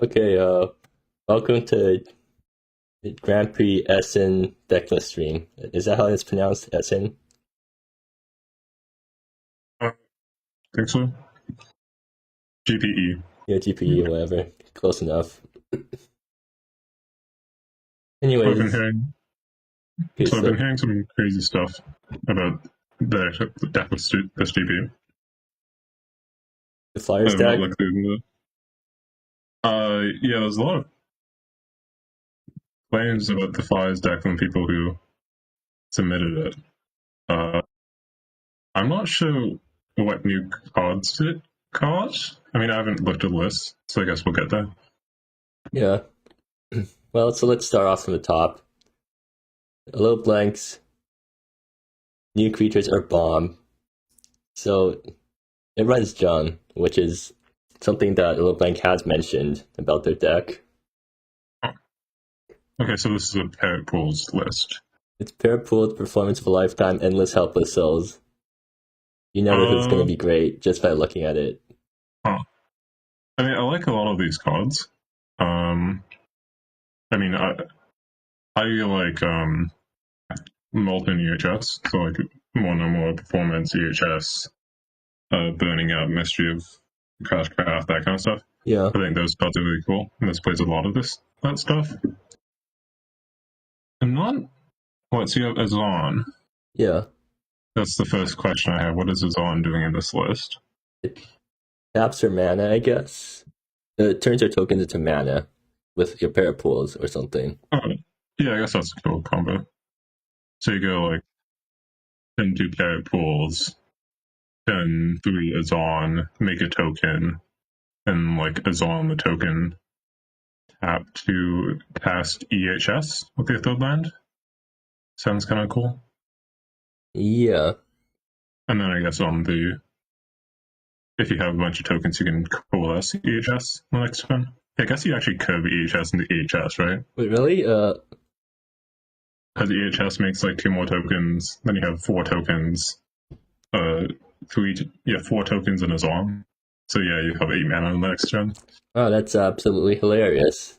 Okay, welcome to the Grand Prix Essen Decklist stream. Is that how it's pronounced, Essen? Think so. GPE. Yeah, GPE, whatever. Close enough. Anyways, okay, I've been hearing some crazy stuff about the Decklist this GPU. the Flyers deck? Yeah, there's a lot of claims about the Flyers deck from people who submitted it. I'm not sure what new cards it caused. I mean, I haven't looked at the list, so I guess we'll get there. Yeah. Well, so let's start off from the top. Alittleblank's new creatures are bomb. So it runs Jun, which is something that Alittleblank has mentioned about their deck. Okay, so this is a Parrot Pools list. It's Parrot Pooled, Performance of a Lifetime, Endless Helpless Souls. You know that it's going to be great just by looking at it. I mean, I like a lot of these cards. I mean, I like Molten EHS, so like one or more performance EHS, burning out Mystery of Crashcraft, that kind of stuff. Yeah. I think those cards are really cool, and this plays a lot of that stuff. And not what's you have Azon? Yeah. That's the first question I have. What is Azon doing in this list? It taps her mana, I guess. It turns her tokens into mana with your Parrot Pools or something. Yeah, I guess that's a cool combo. So you go like 10-2 Parrot Pools, 10-3 Azon, make a token, and like Azon the token, tap to cast EHS with your third land. Sounds kind of cool. Yeah. And then I guess if you have a bunch of tokens, you can coalesce EHS the next turn. I guess you actually curve EHS into EHS, right? Wait, really? Because EHS makes like 2 more tokens, then you have 4 tokens. 4 tokens in Azon. So yeah, you have 8 mana in the next turn. Oh, that's absolutely hilarious.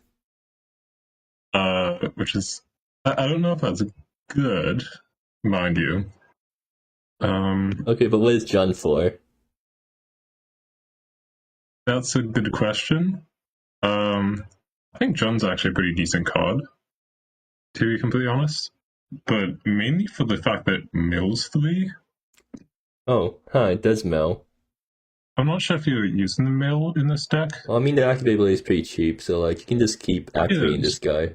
Which is, I don't know if that's good, mind you. Okay, but what is Jun for? That's a good question. I think Jun's actually a pretty decent card, to be completely honest. But mainly for the fact that it mills 3. Oh, it does mill. I'm not sure if you're using the mill in this deck. Well, I mean, the activability is pretty cheap, so like you can just keep activating this guy.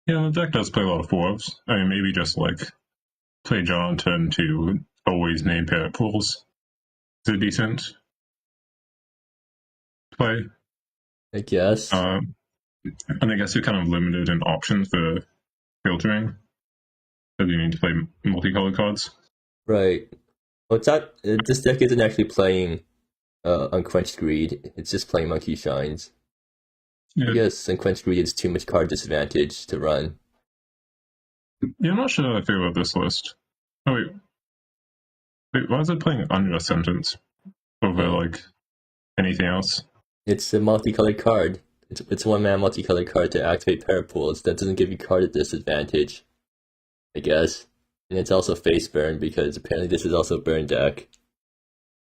Yeah, the deck does play a lot of 4s. I mean, maybe just like play Jun on turn 2, always name Parrot Pools. Is it decent play? I guess. And I guess you're kind of limited in options for filtering, because you need to play multicolored cards. Right. Well, it's not. This deck isn't actually playing Unquenched Greed. It's just playing Monkey Shines. Yeah. I guess Unquenched Greed is too much card disadvantage to run. Yeah, I'm not sure how I feel about this list. Oh, wait, why is it playing Unjust Sentence over, like, anything else? It's a multicolored card. It's one mana multicolored card to activate Parrot Pools. That doesn't give you card at disadvantage, I guess. And it's also face burn because apparently this is also a burn deck.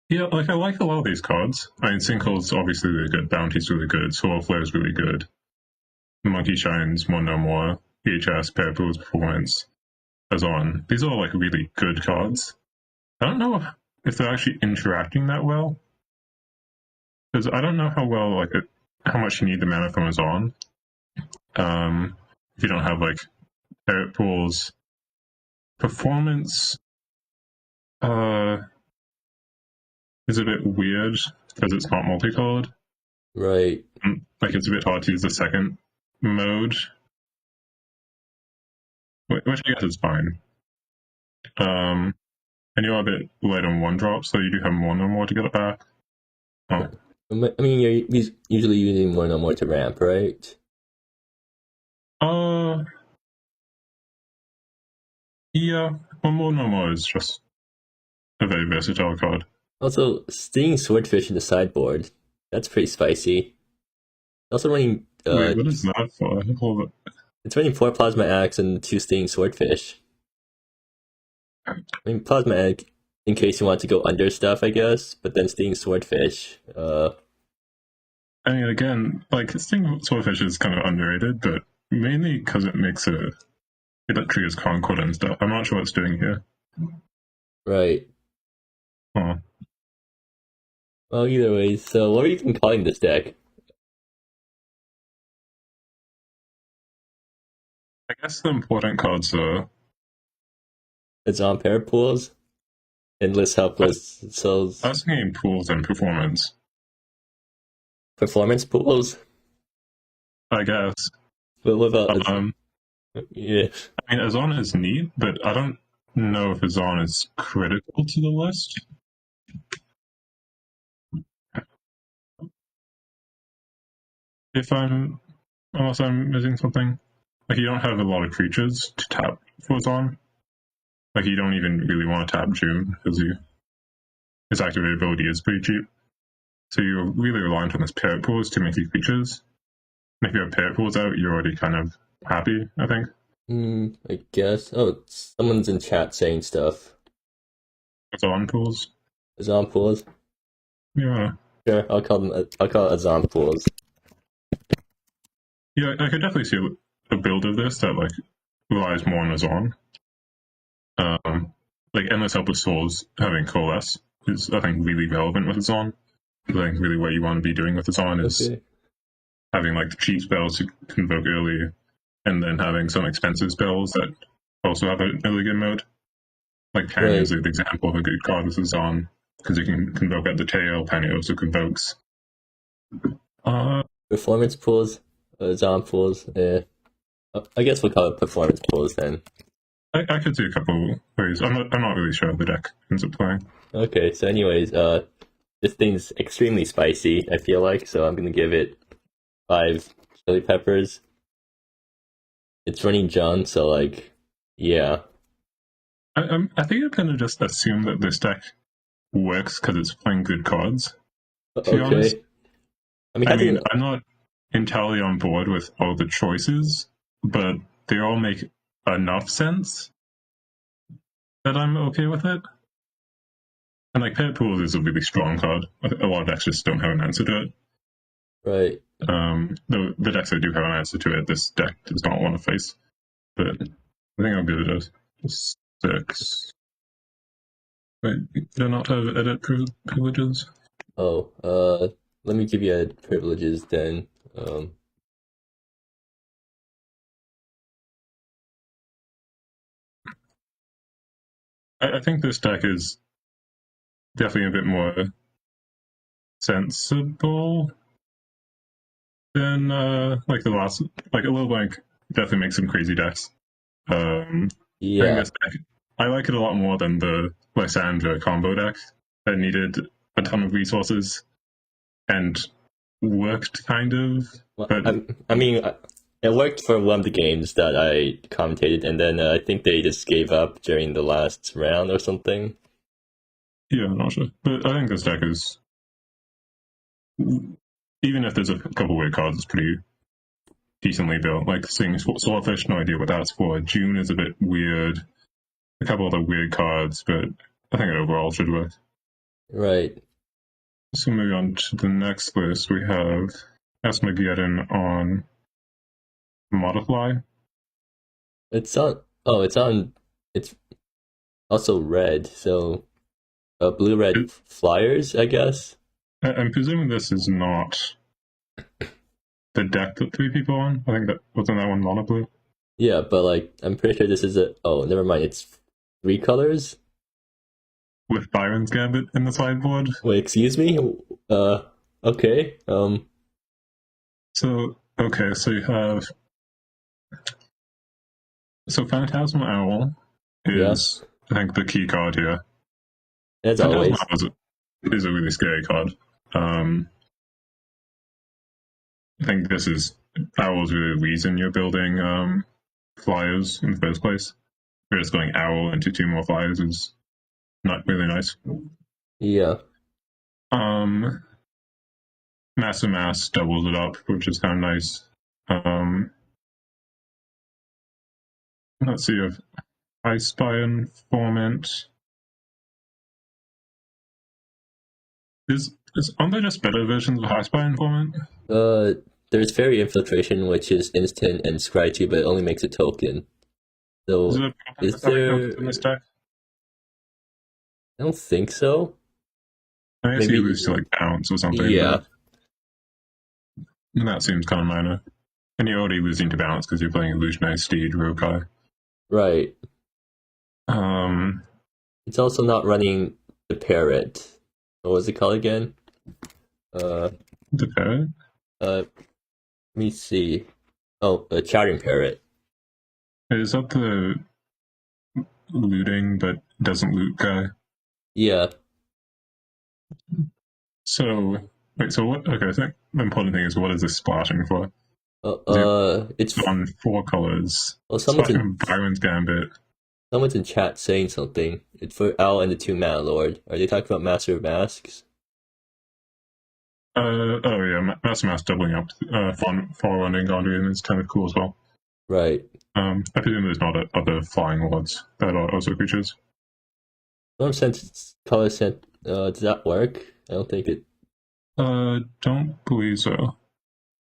Yeah, like I like a lot of these cards. I mean, Sinkhole's obviously really good, Bounty's really good, Soul Flare's really good, Monkey Shines, One No More, EHS, Parrot Pools, Performance, Azon. These are all like really good cards. I don't know if they're actually interacting that well, because I don't know how much you need the mana from Azon. If you don't have like Parrot Pools, Performance is a bit weird because it's not multicolored. Right. Like it's a bit hard to use the second mode, which I guess is fine. And you're a bit light on 1-drop, so you do have One No More to get it back. Oh. I mean, you're usually using One No More to ramp, right? Yeah, One No More is just a very versatile card. Also, stinging Swordfish in the sideboard, that's pretty spicy. Also running. Wait, what is that for? Hold on. It's running 4 Plasma Axe and 2 Stinging Swordfish. I mean, Plasma Axe in case you want to go under stuff, I guess, but then Stinging Swordfish. I mean, again, like, Sting Swordfish is kind of underrated, but mainly because it makes it triggers Concord and stuff. I'm not sure what it's doing here. Right. Oh. Well, either way, so what are you even calling this deck? I guess the important cards are... It's on pair pools? Endless Helpless Souls. I was thinking pools and performance. Performance pools? I guess. But what about... yeah. I mean, Azon is neat, but I don't know if Azon is critical to the list. Unless I'm missing something. Like, you don't have a lot of creatures to tap for Azon. Like, you don't even really want to tap June, because his activated ability is pretty cheap. So you're really reliant on his parrot pools to make these creatures. And if you have parrot pools out, you're already kind of happy, I think. I guess. Oh, someone's in chat saying stuff. Azon pools? Azon pools? Yeah. Sure, I'll call it Azon pools. Yeah, I could definitely see a build of this that, like, relies more on Azon. Like, Endless Helpless Souls having Coalesce is, I think, really relevant with Azon. I think really what you want to be doing with Azon is having, like, the cheap spells to convoke early, and then having some expensive spells that also have a really good mode. Like, Pan is an example of a good card with Azon, because you can convoke at the tail. Pan also convokes. Performance pools? Azon pools? Yeah. I guess we'll call it performance pools then. I could see a couple ways. I'm not really sure how the deck ends up playing. Okay, so anyways, this thing's extremely spicy, I feel like, so I'm gonna give it 5 chili peppers. It's running John, so, like, yeah. I think I'm gonna just assume that this deck works because it's playing good cards. To be honest. I mean, I'm not entirely on board with all the choices, but they all make enough sense that I'm okay with it. And, like, Pet Pools is a really strong card. A lot of decks just don't have an answer to it. Right. The decks that do have an answer to it, this deck does not want to face. But I think I'll give it a 6. Wait, do I not have edit privileges? Oh, let me give you edit privileges then. I think this deck is definitely a bit more sensible than like the last. Like, Alittleblank definitely makes some crazy decks. Yeah. I like it a lot more than the Lysandra combo deck that needed a ton of resources and worked kind of. But I mean, it worked for one of the games that I commentated, and then I think they just gave up during the last round or something. Yeah, I'm not sure. But I think this deck is, even if there's a couple weird cards, it's pretty decently built. Like, seeing Swordfish, no idea what that's for. June is a bit weird. A couple other weird cards, but I think it overall should work. Right. So moving on to the next list, we have Astimageon on Modify. It's also red, so blue-red flyers, I guess. I'm presuming this is not the deck that 3 people on. I think that wasn't that one mono blue. Yeah, but, like, I'm pretty sure this is never mind, it's 3 colors? With Byron's Gambit in the sideboard. Wait, excuse me? Okay. So you have... So Phantasm Owl is, I think, the key card here. As always. Is a really scary card. I think this is Owl's really the reason you're building flyers in the first place. You're just going Owl into 2 more flyers is not really nice. Yeah. Mass doubles it up, which is kind of nice. Let's see, you have Ice Spy Informant. Aren't there just better versions of Ice Spy Informant? There's Fairy Infiltration, which is instant and scry 2, but it only makes a token. So, is there in this deck? I don't think so. I guess you lose to like bounce or something. Yeah. And that seems kind of minor. And you're already losing to bounce because you're playing Illusionized Steed, Rokai. Right. It's also not running the Parrot. What was it called again? The Parrot? Let me see. Oh, a Chattering Parrot. Is that the looting but doesn't loot guy? Yeah. So, wait, so what? Okay, I think the important thing is what is this splashing for? It's on 4 colors. Well, someone's Byron's Gambit. Someone's in chat saying something. It's for Al and the 2-mana Lord. Are they talking about Master of Masks? Oh yeah, Master Mask doubling up Forerunning Guardian is kind of cool as well. Right. I presume there's not other flying lords that are also creatures. Color sent. Does that work? I don't think it. Don't believe so.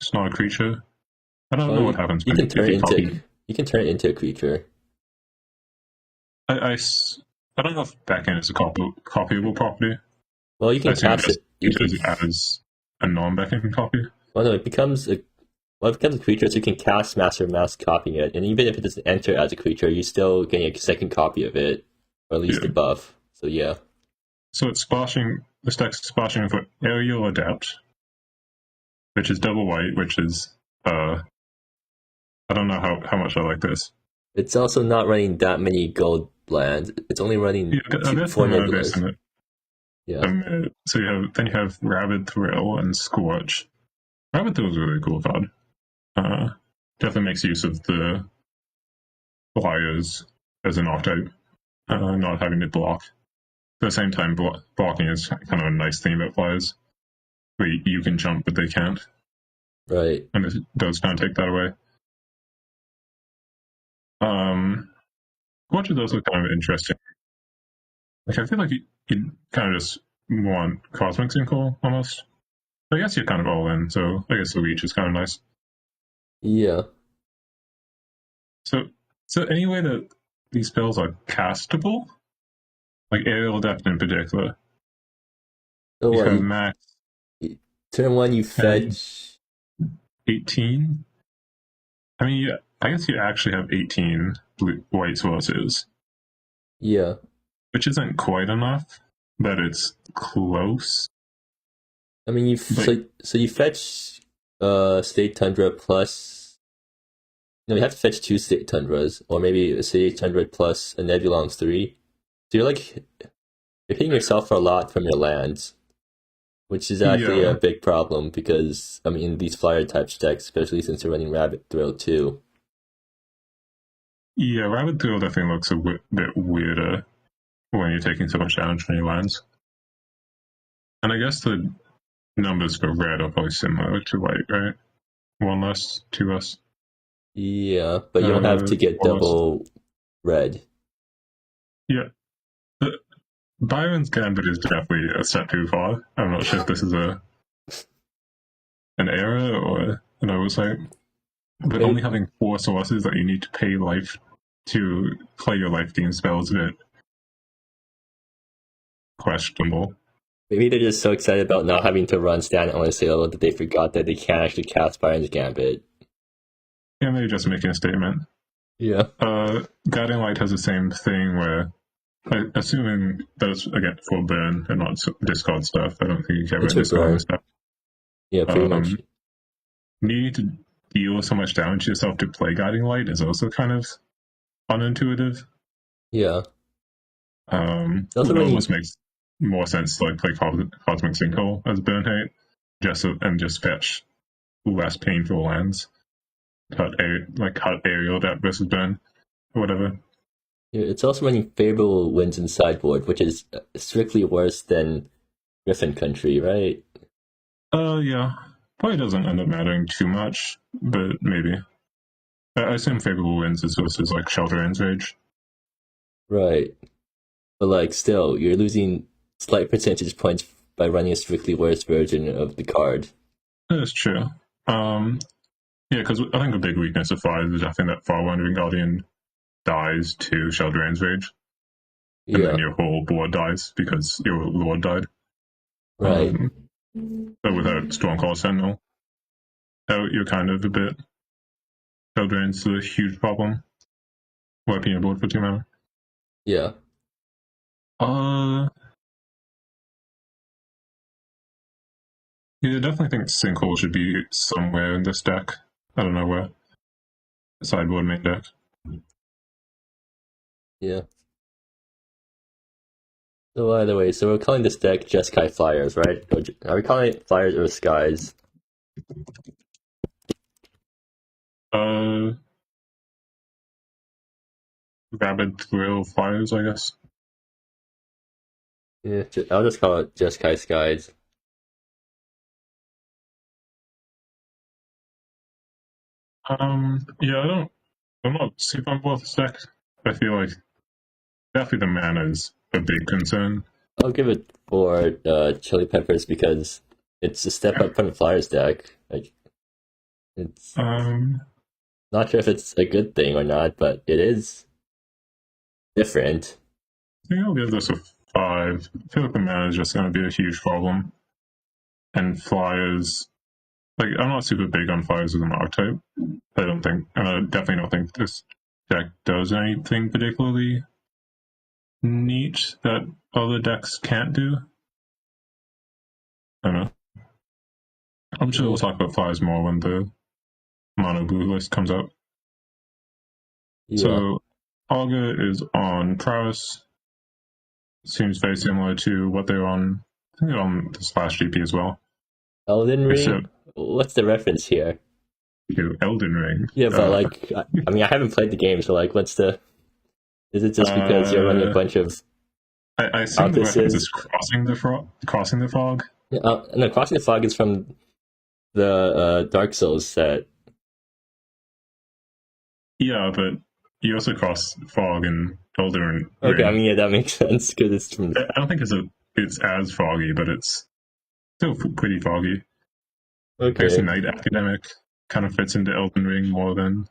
It's not a creature. I don't know what happens. You can turn it into a creature. I don't know if backend is a copyable property. Well, you can cast it. As a non-backend copy. Well, no, it becomes a creature, so you can cast Master of Mask copying it, and even if it doesn't enter as a creature, you're still getting a second copy of it, or at least a buff. So yeah. So it's splashing. This deck's splashing for Aerial Adept, which is double white, which is I don't know how much I like this. It's also not running that many gold lands. It's only running 4 Nebulas. Yeah. So you have Rabid Thrill and Scorch. Rabid Thrill is a really cool card. Definitely makes use of the flyers as an archetype, not having to block. At the same time, blocking is kind of a nice thing about flyers, where you can jump but they can't. Right. And it does kind of take that away. Scorch is also kind of interesting. Like, I feel like you kind of just want Cosmic Sinkhole almost. I guess you're kind of all in, so I guess the reach is kind of nice. Yeah. So any way that these spells are castable, like Aerial Adept in particular, so you have max. Turn 1, you fetch 18. I mean, I guess you actually have 18 white sources. Yeah. Which isn't quite enough, but it's close. I mean, you fetch State Tundra plus. No, you have to fetch 2 State Tundras, or maybe a State Tundra plus a Nebulon's 3. So you're hitting yourself for a lot from your lands, which is actually a big problem because, I mean, these flyer type decks, especially since you're running Rabid Thrill too. Yeah, Rabid Thrill definitely looks a bit weirder when you're taking so much damage from your lands. And I guess the numbers for red are probably similar to white, right? 1 less, 2 less. Yeah, but you don't have to get double red. Yeah. Byron's Gambit is definitely a step too far. I'm not sure if this is an error or an oversight. But only having 4 sources that you need to pay life to play your life gain spells is a bit questionable. Maybe they're just so excited about not having to run stand on a sale that they forgot that they can't actually cast Byron's Gambit. Yeah, maybe just making a statement. Yeah. Guiding Light has the same thing where, assuming that it's, again, for burn and not discard stuff, I don't think you can discard stuff. Yeah, pretty much. Needing to deal so much damage to yourself to play Guiding Light is also kind of unintuitive. Yeah. It almost makes more sense to play Cosmic Sinkhole as burn hate, just fetch less painful lands. Cut Aerial Adept versus burn, or whatever. Yeah, it's also running favorable winds in sideboard, which is strictly worse than Griffin Country, right? Yeah. Probably doesn't end up mattering too much, but maybe. I assume favorable wins is versus like Shelter Ends Rage. Right. But like still, you're losing slight percentage points by running a strictly worse version of the card. That's true. Yeah, because I think a big weakness of Fires is I think that Far Wandering Guardian dies to Shelter Ends Rage. And then your whole board dies because your lord died. Right. But without Stormcall Sentinel, you're kind of a bit Shelter Ends a huge problem. Wiping your board for 2 mana. Yeah. Yeah, I definitely think Sinkhole should be somewhere in this deck. I don't know where. Sideboard main deck. Yeah. So by the way, so we're calling this deck Jeskai Flyers, right? Are we calling it Flyers or Skies? Rabid Thrill Flyers, I guess. Yeah, I'll just call it Jeskai Skies. Yeah, I'm not super on board with this deck. I feel like definitely the mana is a big concern. I'll give it 4 Chili Peppers because it's a step up from the Flyers deck. Like, it's not sure if it's a good thing or not, but it is different. I think I'll give this a 5. I feel like the mana is just going to be a huge problem. And Flyers, like, I'm not super big on Flyers as an archetype. I definitely don't think this deck does anything particularly neat that other decks can't do. I don't know. I'm sure we'll talk about Flyers more when the mono blue list comes out. Yeah. So, Augur is on Prowess. Seems very similar to what they're on. I think they're on the Splash GP as well. Elden Ring? What's the reference here? To Elden Ring. Yeah, but like, I mean, I haven't played the game, so like, what's the? Is it just because you're running a bunch of? I assume the reference is crossing the fog. Yeah, no, Crossing the Fog is from the Dark Souls set. Yeah, but you also cross fog in Elden Ring. Okay, I mean, yeah, that makes sense because it's from. I don't think it's as foggy, but it's still pretty foggy. Okay. I guess Night Academic kind of fits into Elden Ring more than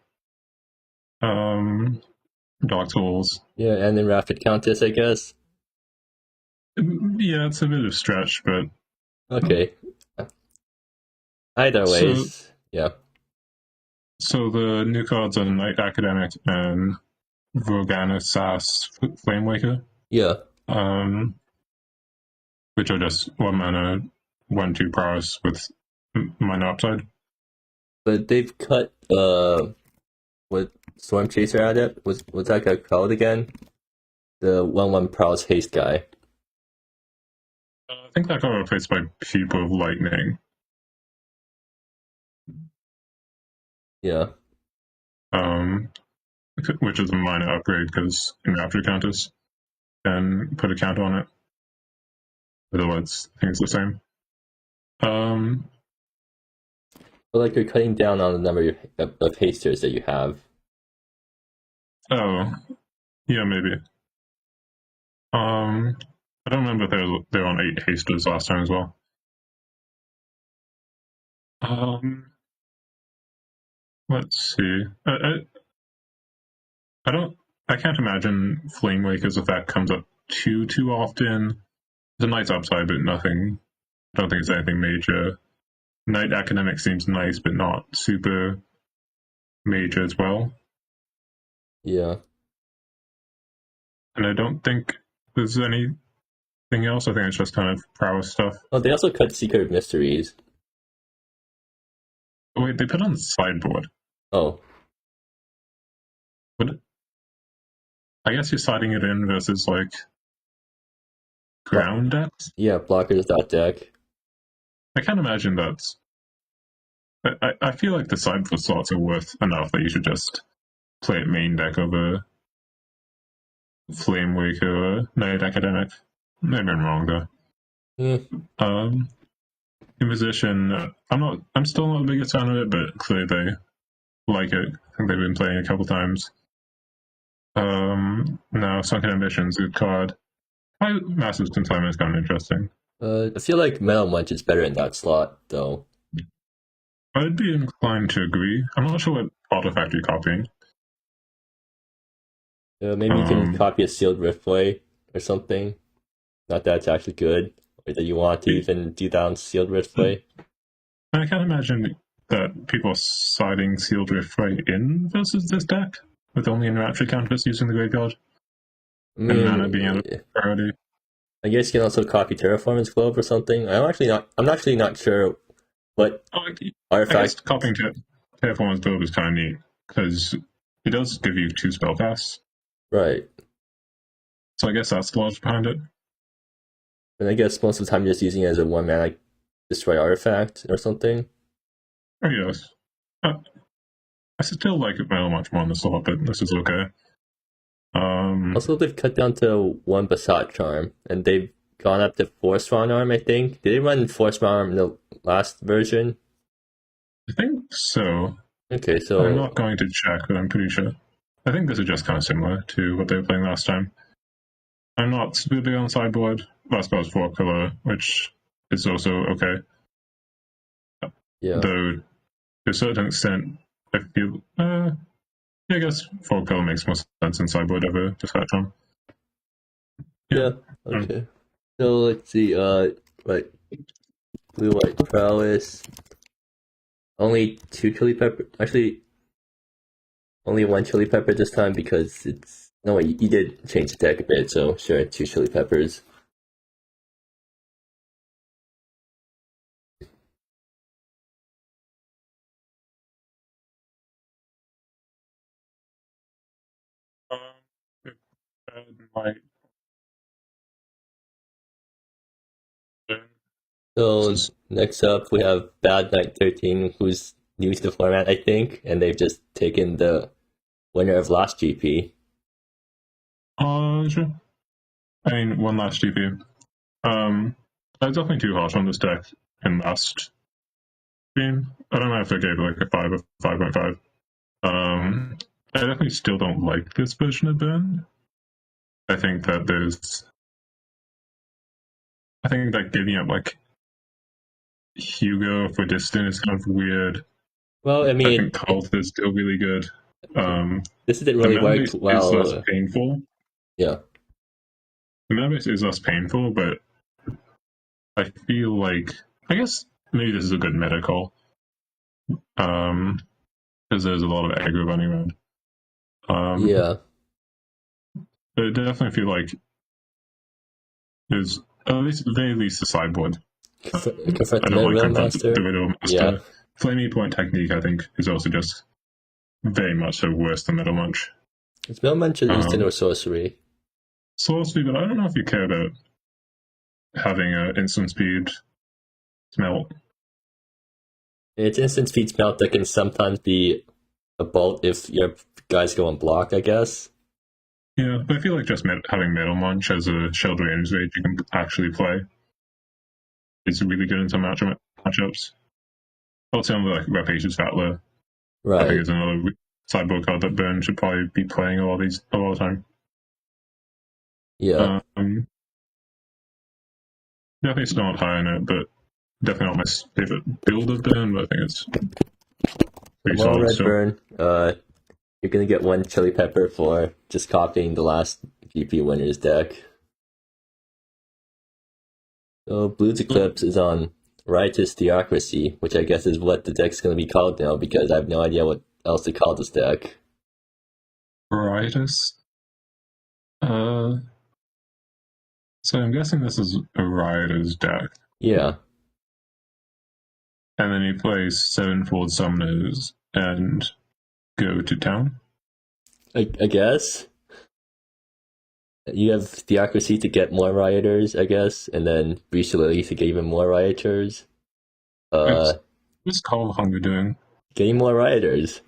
Dark Souls. Yeah, and then Rapid Countess, I guess. Yeah, it's a bit of a stretch, but okay. Either ways, yeah. So the new cards are Night Academic and Vorgana Sass Flamewaker. Yeah. Which are just 1 mana, 1/2 prowess with minor upside. But they've cut what Storm Chaser out of it? What's that guy called again? The 1/1 prowess haste guy. I think that got replaced by Pupil of Lightning. Yeah. Which is a minor upgrade because in Raptor Countess can put a count on it. Otherwise, I think it's the same. But like you're cutting down on the number of hasters that you have. Oh, yeah, maybe. I don't remember if they were on 8 hasters last time as well. Let's see. I can't imagine Flamewaker's effect comes up too often. It's a nice upside, but nothing. I don't think it's anything major. Night Academic seems nice, but not super major as well. Yeah. And I don't think there's anything else. I think it's just kind of prowess stuff. Oh, they also cut Secret of Mysteries. Oh, wait, they put on the sideboard. Oh. But I guess you're sliding it in versus like ground decks? Yeah, blockers.deck. I can't imagine that's. I feel like the sideboard slots are worth enough that you should just play it main deck over Flamewaker or Night Academic. Maybe I'm wrong though. Inquisition, I'm still not the biggest fan of it, but clearly they like it. I think they've been playing it a couple times. Now Sunken Ambition's a good card. Massive Consignment is kind of interesting. I feel like Metal Munch is better in that slot, though. I'd be inclined to agree. I'm not sure what artifact you're copying. Maybe you can copy a Sealed Riftway or something. Not that it's actually good, or that you want to even do that on Sealed Riftway. I can't imagine that people are siding Sealed Riftway in versus this deck, with only Enrapture counters using the graveyard. I mean, and mana being a priority. I guess you can also copy Terraforming's Globe or something. I'm actually not sure what artifact. I guess copying Terraforming's Globe is kind of neat, because it does give you 2 spell casts. Right. So I guess that's the logic behind it. And I guess most of the time you're just using it as a 1-mana destroy artifact or something. Oh, yes. I still like Metal much more on the slot, but this is okay. Also, they've cut down to 1 Basat Charm, and they've gone up to Force Round Arm, I think. Did they run Force Round Arm in the last version? I think so. Okay, so... I'm not going to check, but I'm pretty sure. I think this is just kind of similar to what they were playing last time. I'm not super big on the sideboard. Last spell is 4 color, which is also okay. Yeah. Though, to a certain extent, I feel... yeah, I guess 4 color makes more sense in sideboard over Dispatch Charm. Yeah, okay. So, let's see, right. Blue-white prowess. Only 2 chili pepper... Actually, only 1 chili pepper this time because it's... No, wait, you did change the deck a bit, so sure, 2 chili peppers. So next up we have Bad Knight 13, who's new to the format, I think, and they've just taken the winner of last GP. Sure. I mean, one last GP. I was definitely too harsh on this deck in last stream. I don't know if I gave it like a 5 or 5.5. I definitely still don't like this version of Burn. I think that giving up like Hugo for Distant is kind of weird. Well, I mean, I think Cult is still really good. This didn't really work well. It's less painful. Yeah. The mana base is less painful, but I feel like, I guess maybe this is a good meta call. Because there's a lot of aggro running around. Yeah. But I definitely feel like there's at least the sideboard. I don't like the Riddle Master. Yeah. Flamey Point technique, I think, is also just very much so worse than Metal Munch. It's Metal Munch instant or sorcery? Sorcery, but I don't know if you care about having an instant speed smelt. It's instant speed smelt that can sometimes be a bolt if your guys go on block, I guess. Yeah, but I feel like just having Metal Munch as a Shelled Range rage you can actually play is really good in some matchups. Also, like Rapacious Rattler. Right. I think is another sideboard card that Burn should probably be playing a lot of the time. Yeah. Definitely still not high on it, but definitely not my favorite build of Burn, but I think it's pretty solid. Red Burn, you're gonna get 1 chili pepper for just copying the last GP winner's deck. So BluesEclipse is on Riotous Theocracy, which I guess is what the deck's gonna be called now, because I have no idea what else to call this deck. Riotous? So I'm guessing this is a Riotous deck. Yeah. And then he plays 7 Forward Summoners and go to town? I guess. You have Theocracy to get more Rioters, I guess, and then Breach the Lily to get even more Rioters. What's Call of Hunger doing? Getting more Rioters.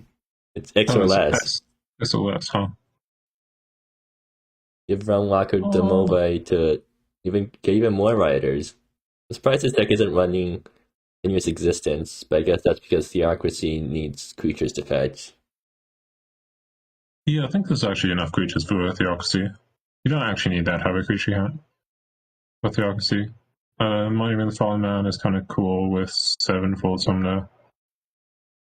It's X or less. X or less, huh? Give Runwalker Domova to get even more Rioters. I'm surprised this deck isn't running continuous existence, but I guess that's because Theocracy needs creatures to fetch. Yeah, I think there's actually enough creatures for Theocracy. You don't actually need that heavy creature count for Theocracy. Monument of the Fallen Man is kind of cool with 7-fold Summoner.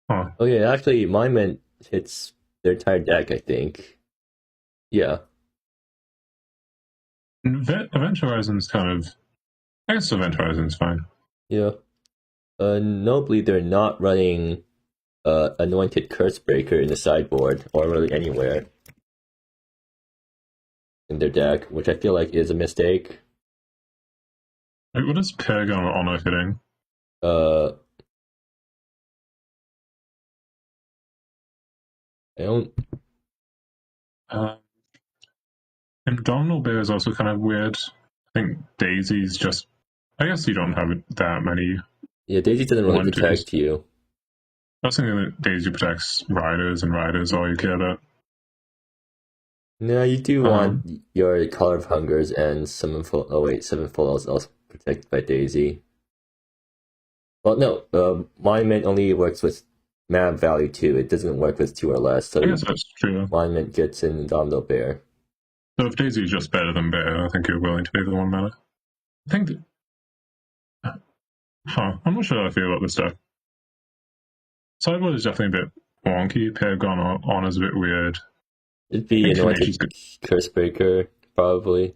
Huh. Oh yeah, actually, Monument hits their entire deck, I think. Yeah. Event Horizon's kind of... I guess Event Horizon's fine. Yeah. Notably, they're not running Anointed Cursebreaker in the sideboard, or really anywhere in their deck, which I feel like is a mistake. Wait, what is Peg on Honor hitting? I don't... Indomitable Bear is also kind of weird. I think Daisy's just... I guess you don't have that many... Yeah, Daisy doesn't really One, protect you. I was thinking that Daisy protects Riders, and Riders all you care about. No, you do want your Color of Hungers and Sevenfold... Oh wait, Sevenfold is also protected by Daisy. Well, no, Monument only works with mana value 2. It doesn't work with 2 or less, so I guess that's true. Monument gets an Indomitable Bear. So if Daisy is just better than Bear, I think you're willing to pay the 1 mana. I think... I'm not sure how I feel about this deck. Sideboard is definitely a bit wonky. Peg on is a bit weird. It'd be Anointed Cursebreaker, probably.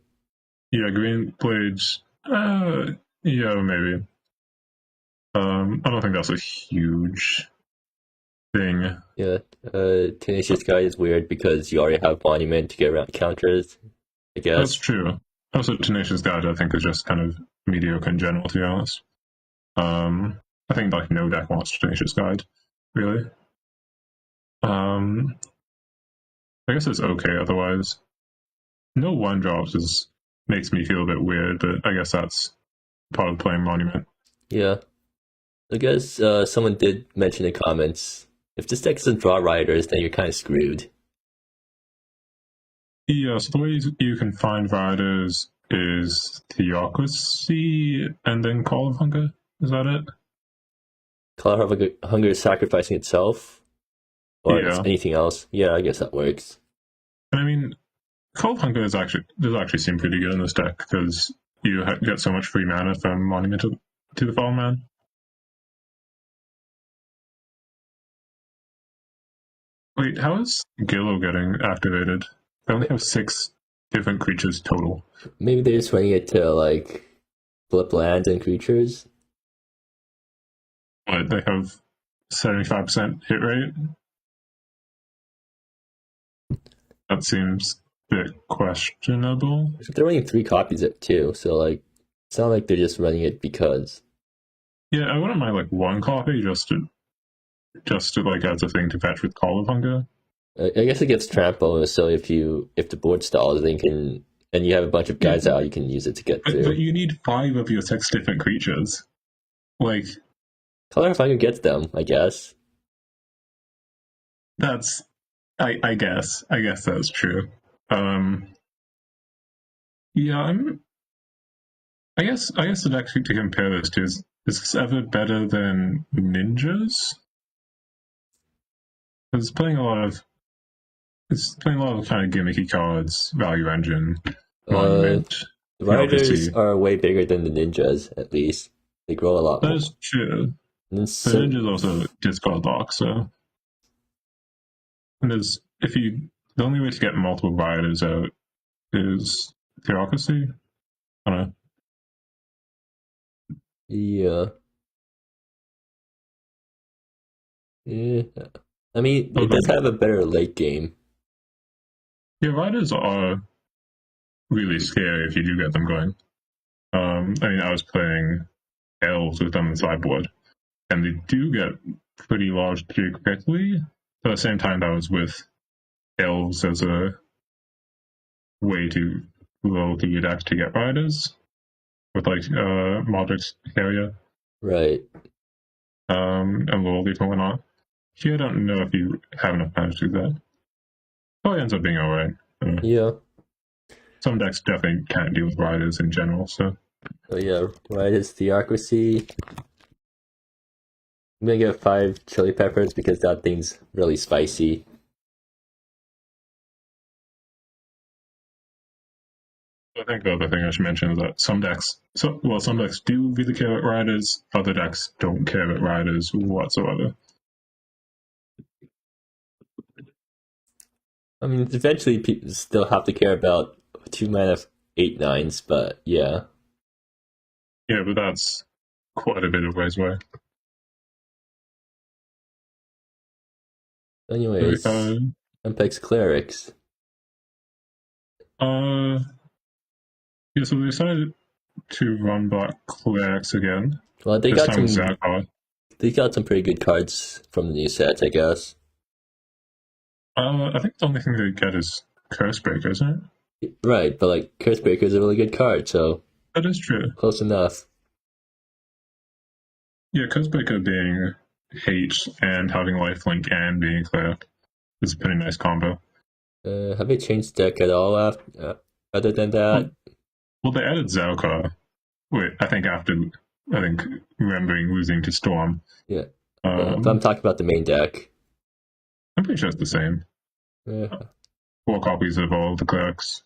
Yeah, Green Blades. Yeah, maybe. I don't think that's a huge thing. Yeah, Tenacious Guide is weird because you already have Monument to get around counters, I guess. That's true. Also, Tenacious Guide, I think, is just kind of mediocre in general, to be honest. I think like no deck wants Tenacious Guide, really. I guess it's okay otherwise. No 1-drops makes me feel a bit weird, but I guess that's part of playing Monument. Yeah. I guess someone did mention in comments, if this deck doesn't draw Riders, then you're kind of screwed. Yeah, so the way you can find Riders is Theocracy and then Call of Hunger. Is that it? Call of Hunger is sacrificing itself? Or anything else? Yeah, I guess that works. I mean, Call of Hunger does actually seem pretty good in this deck because you get so much free mana from Monument to the Fallen Man. Wait, how is Gillo getting activated? They only have 6 different creatures total. Maybe they're just running it to, like, flip lands and creatures? What, they have 75% hit rate? That seems a bit questionable. They're running 3 copies of it, too, so, like, it's not like they're just running it because... Yeah, I wouldn't mind, like, 1 copy just to like, as a thing to fetch with Call of Hunger. I guess it gets tramp bonus, so if the board stalls, then and you have a bunch of guys out, you can use it to get through. But you need 5 of your 6 different creatures. Like... Color of Hunger gets them, I guess. That's... I guess that's true. Yeah, I guess the next thing to compare this to is this ever better than Ninjas? It's playing a lot of kind of gimmicky cards, Value Engine, Monument. Riders are way bigger than the Ninjas, at least. They grow a lot more. That's true. The Ninjas also discard lock, so... And the only way to get multiple Riders out is Theocracy? I don't know. Yeah. Yeah. I mean, it does have a better late game. Yeah, Riders are really scary if you do get them going. I mean, I was playing Elves with them on the sideboard, and they do get pretty large pretty quickly. But at the same time, that was with Elves as a way to low to your deck to get Riders with like Modric's area. Right. And Loyalty and whatnot. Here, I don't know if you have enough mana to do that. Probably ends up being alright. Yeah. Some decks definitely can't deal with Riders in general, so. Oh yeah, Riders, Theocracy. I'm gonna get 5 chili peppers because that thing's really spicy. I think the other thing I should mention is that some decks do really care about riders, other decks don't care about riders whatsoever. I mean, eventually people still have to care about 2 mana 8/9s, but yeah. Yeah, but that's quite a bit of ways away. Anyways, Apex Clerics. Yeah, so we decided to run back Clerics again. Well, they this got time some. Zakar. They got some pretty good cards from the new set, I guess. I think the only thing they get is Cursebreaker, isn't it? Right, but like Cursebreaker is a really good card, so that is true. Close enough. Yeah, Cursebreaker being hate and having lifelink and being clear is a pretty nice combo. Have they changed deck at all other than that? Well, they added Zaukar. Wait, I think remembering losing to Storm. Yeah. But I'm talking about the main deck. I'm pretty sure it's the same. 4 copies of all the clerics.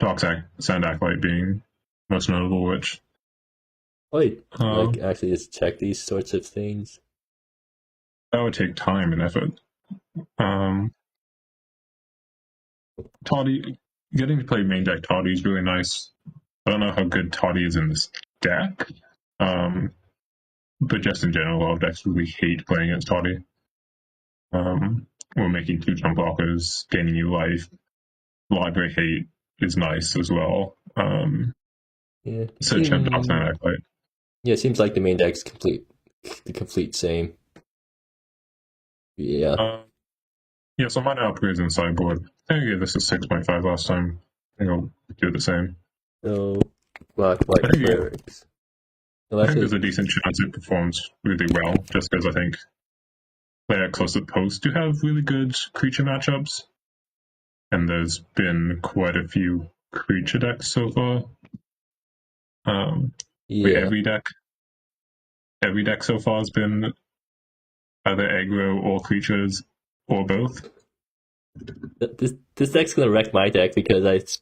Dark Sand Acolyte being most notable, which... Wait, actually just check these sorts of things? That would take time and effort. Toddy, getting to play main deck Toddy is really nice. I don't know how good Toddy is in this deck, but just in general, a lot of decks really hate playing against Toddy. We're making 2 jump blockers, gaining new life. Library hate is nice as well. Yeah. So Chump Dark Sand Acolyte. Yeah, it seems like the main deck's the complete same. Yeah. Yeah, so mine upgrades in sideboard. I think I gave this a 6.5 last time. I think I'll do the same. So, Black Clerics. I think there's a decent chance it performs really well, just because I think Clerics are supposed to have really good creature matchups. And there's been quite a few creature decks so far. Every deck so far has been either aggro or creatures or both. This deck's gonna wreck my deck because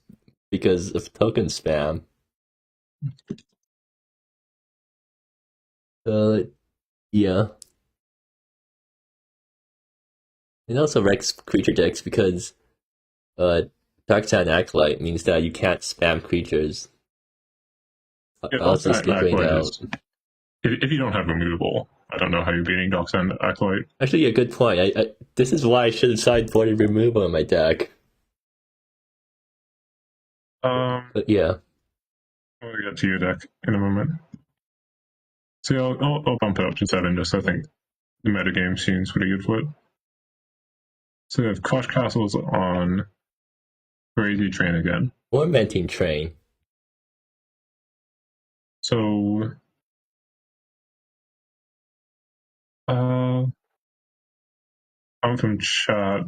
of token spam. Yeah. It also wrecks creature decks because Dark Sand Acolyte means that you can't spam creatures. Yeah, I'll just get rained out. If you don't have removable, I don't know how you're beating Dark Sand Acolyte. Actually, a good point. This is why I should have sideboarded removal in my deck. But yeah. We'll get to your deck in a moment. So yeah, I'll bump it up to 7, just so I think the metagame seems pretty good for it. So we have Crush Castles on Crazy Train again. Tormenting Train. So I'm from chat.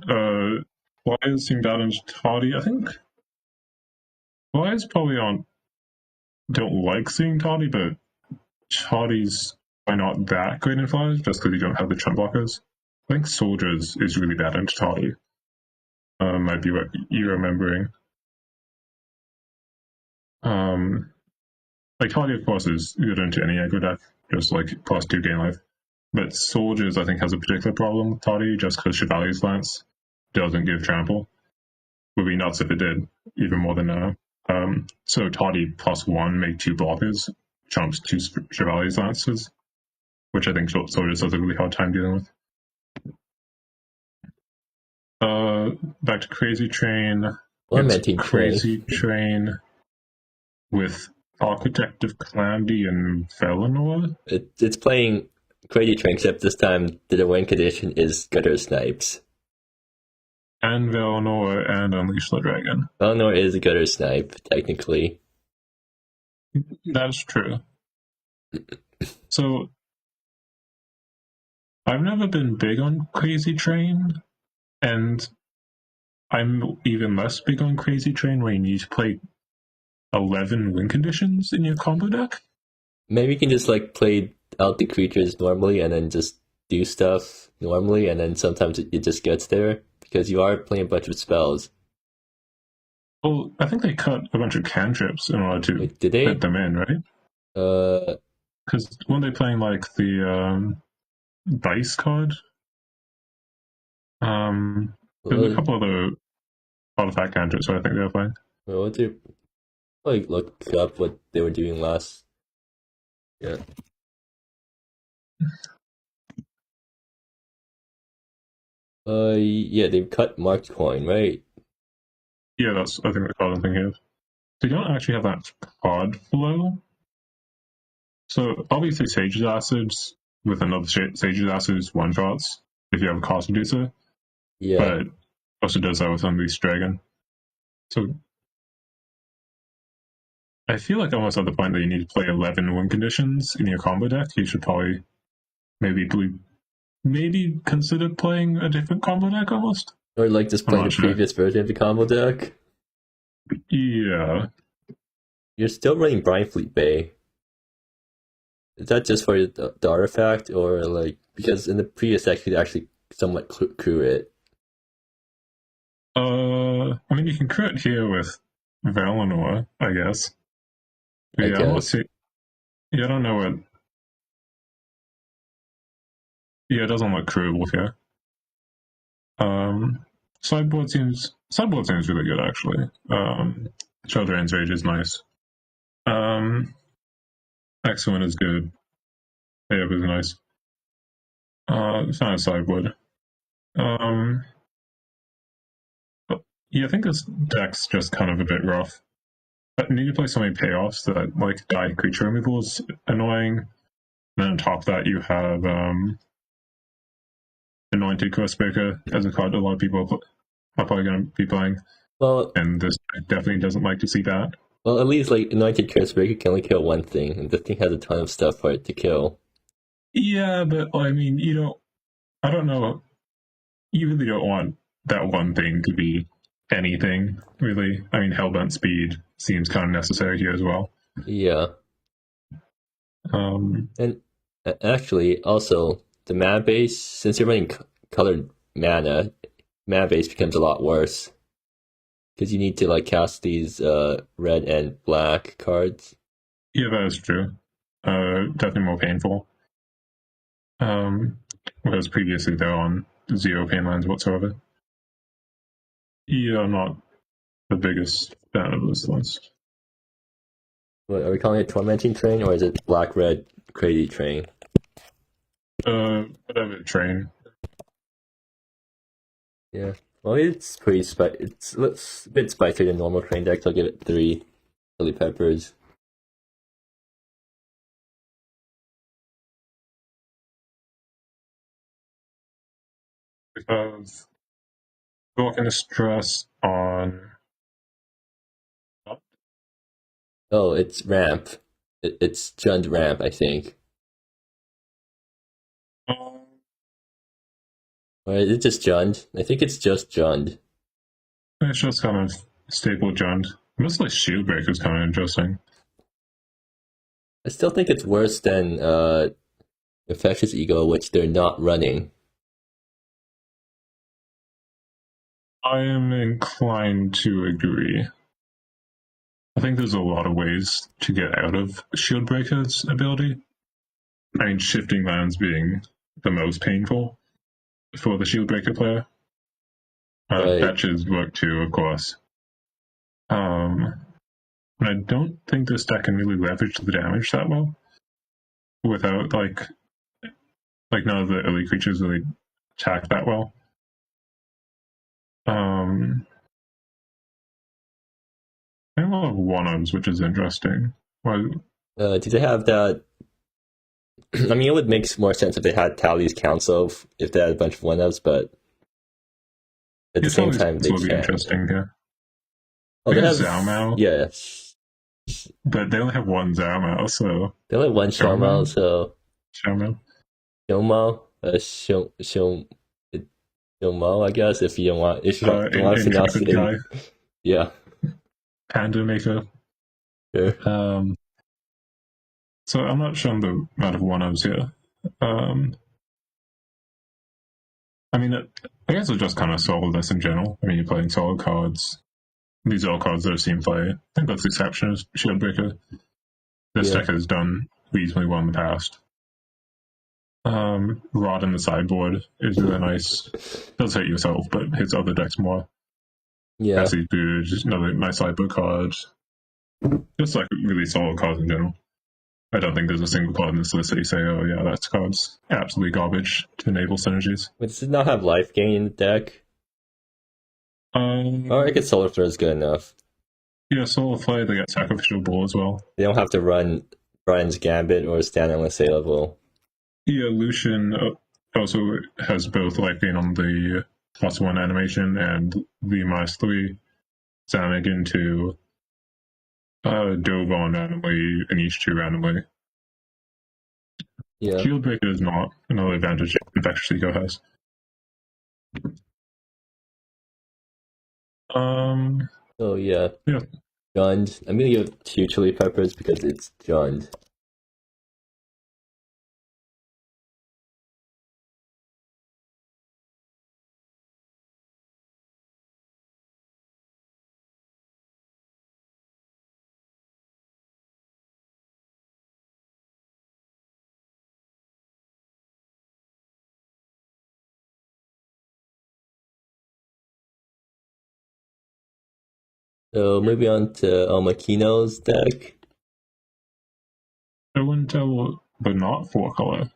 Why is seeing damage Toddy? I think why is probably on don't like seeing Toddy, but Toddy's why not that great in flyers just because you don't have the chump blockers. I think Soldiers is really bad into Toddy. Might be what you're remembering. Like Toddy, of course, is good into any aggro deck, just like +2 gain life. But Soldiers, I think, has a particular problem with Toddy just because Chevalier's Lance doesn't give trample. Would be nuts if it did, even more than now. So Toddy +1 make 2 blockers, chumps 2 Chevalier's Lances, which I think Soldiers has a really hard time dealing with. Back to Crazy Train. Crazy Train with Architect of Calamity and Valinor. It's playing Crazy Train, except this time the win condition is Gutter Snipes. And Valinor and Unleash the Dragon. Valinor is a Gutter Snipe, technically. That's true. So, I've never been big on Crazy Train, and I'm even less big on Crazy Train when you need to play 11 win conditions in your combo deck. Maybe you can just play out the creatures normally and then just do stuff normally, and then sometimes it just gets there because you are playing a bunch of spells. Well, I think they cut a bunch of cantrips in order to Wait, did they? fit them in, right? Because weren't they playing like the dice card? There's a couple of the artifact cantrips, so I think they were playing. Well, what did like look up what they were doing last? Yeah. Yeah, they've cut marked coin, right? Yeah, that's I think the card I'm thinking of. So you don't actually have that card flow. So obviously Sage's Acids with another Sage's Acids one shots if you have a cost reducer. Yeah. But also does that with Unleashed Dragon. So I feel like almost at the point that you need to play 11 win conditions in your combo deck, you should probably maybe consider playing a different combo deck almost. Or like just playing the previous version of the combo deck. Yeah. You're still running Brynfleet Bay. Is that just for the artifact, or like because in the previous deck you could actually somewhat crew it? I mean you can crew it here with Valinor, I guess. I guess. I don't know what. Yeah, it doesn't look crewable here. Sideboard seems really good actually. Children's Rage is nice. Excellent is good. Yeah, it was nice. It's not a sideboard. But yeah, I think this deck's just kind of a bit rough. But you need to play so many payoffs that like die creature removal is annoying. And then on top of that you have Anointed Cursebreaker as a card a lot of people are probably going to be playing. Well, and this definitely doesn't like to see that. Well, at least like Anointed Cursebreaker can only kill one thing, and the thing has a ton of stuff for it to kill. Yeah, but I mean, I don't know. You really don't want that one thing to be anything, really. I mean, Hellbent Speed seems kind of necessary here as well. Yeah. And actually, also, the mana base, since you're running colored mana base becomes a lot worse. Because you need to like cast these red and black cards. Yeah, that is true. Definitely more painful. Whereas previously they were on 0 pain lines whatsoever. Yeah, I'm not the biggest fan of this list. What, are we calling it Tormenting Train, or is it Black-Red Crazy Train? Whatever train. Yeah. Well, it's pretty it's a bit spicier than normal train decks. I'll give it 3 chili peppers. We have Dork and Stress on. Oh, it's Ramp. It's Jund Ramp, I think. Or is it just Jund? I think it's just Jund. It's just kind of staple Jund. Most like Shieldbreaker is kind of interesting. I still think it's worse than Infectious Ego, which they're not running. I am inclined to agree. I think there's a lot of ways to get out of Shieldbreaker's ability. I mean, shifting lands being the most painful for the Shieldbreaker player. Right. Fetches work too, of course. I don't think this deck can really leverage the damage that well without like none of the elite creatures really attack that well. They have a lot of one-ups, which is interesting. Do they have that? I mean, it would make more sense if they had Tally's Council, if they had a bunch of one-ups, but at the same time, they can't. Be interesting, yeah. Oh, they have Zhaomao. Yeah. But they only have one Zhaomao, so... They only have one Xiaomao, so... Xiaomao? Xiaomao, I guess, if you don't want to pronounce it. Yeah. Panda Maker. Sure. So I'm not showing the amount of one-ofs here. I mean, I guess it's just kind of solidness in general. I mean, you're playing solid cards. These are all cards that I've seen play. I think that's the exception of Chumbeque. This deck has done reasonably well in the past. Rod in the sideboard is really nice. Does hit yourself, but hits other decks more. Yeah. Cassie's Boot, just another nice sideboard card. Just like really solid cards in general. I don't think there's a single card in this list that you say, oh yeah, that card's absolutely garbage to enable synergies. But does it not have life gain in the deck? Or I guess Solar Flare is good enough. Yeah, Solar Flare, they get Sacrificial Bull as well. They don't have to run Brian's Gambit or stand on level. Yeah, Lucian also has both life gain on the +1 animation and the -3 Astimageon to Dove on randomly and each 2 randomly. Yeah. Shieldbreaker is not another advantage Infectious Eco has. Oh yeah. Yeah. Jund. I'm gonna give 2 chili peppers because it's Jund. So moving on to elmikkino's deck. I wouldn't tell, but not 4 color.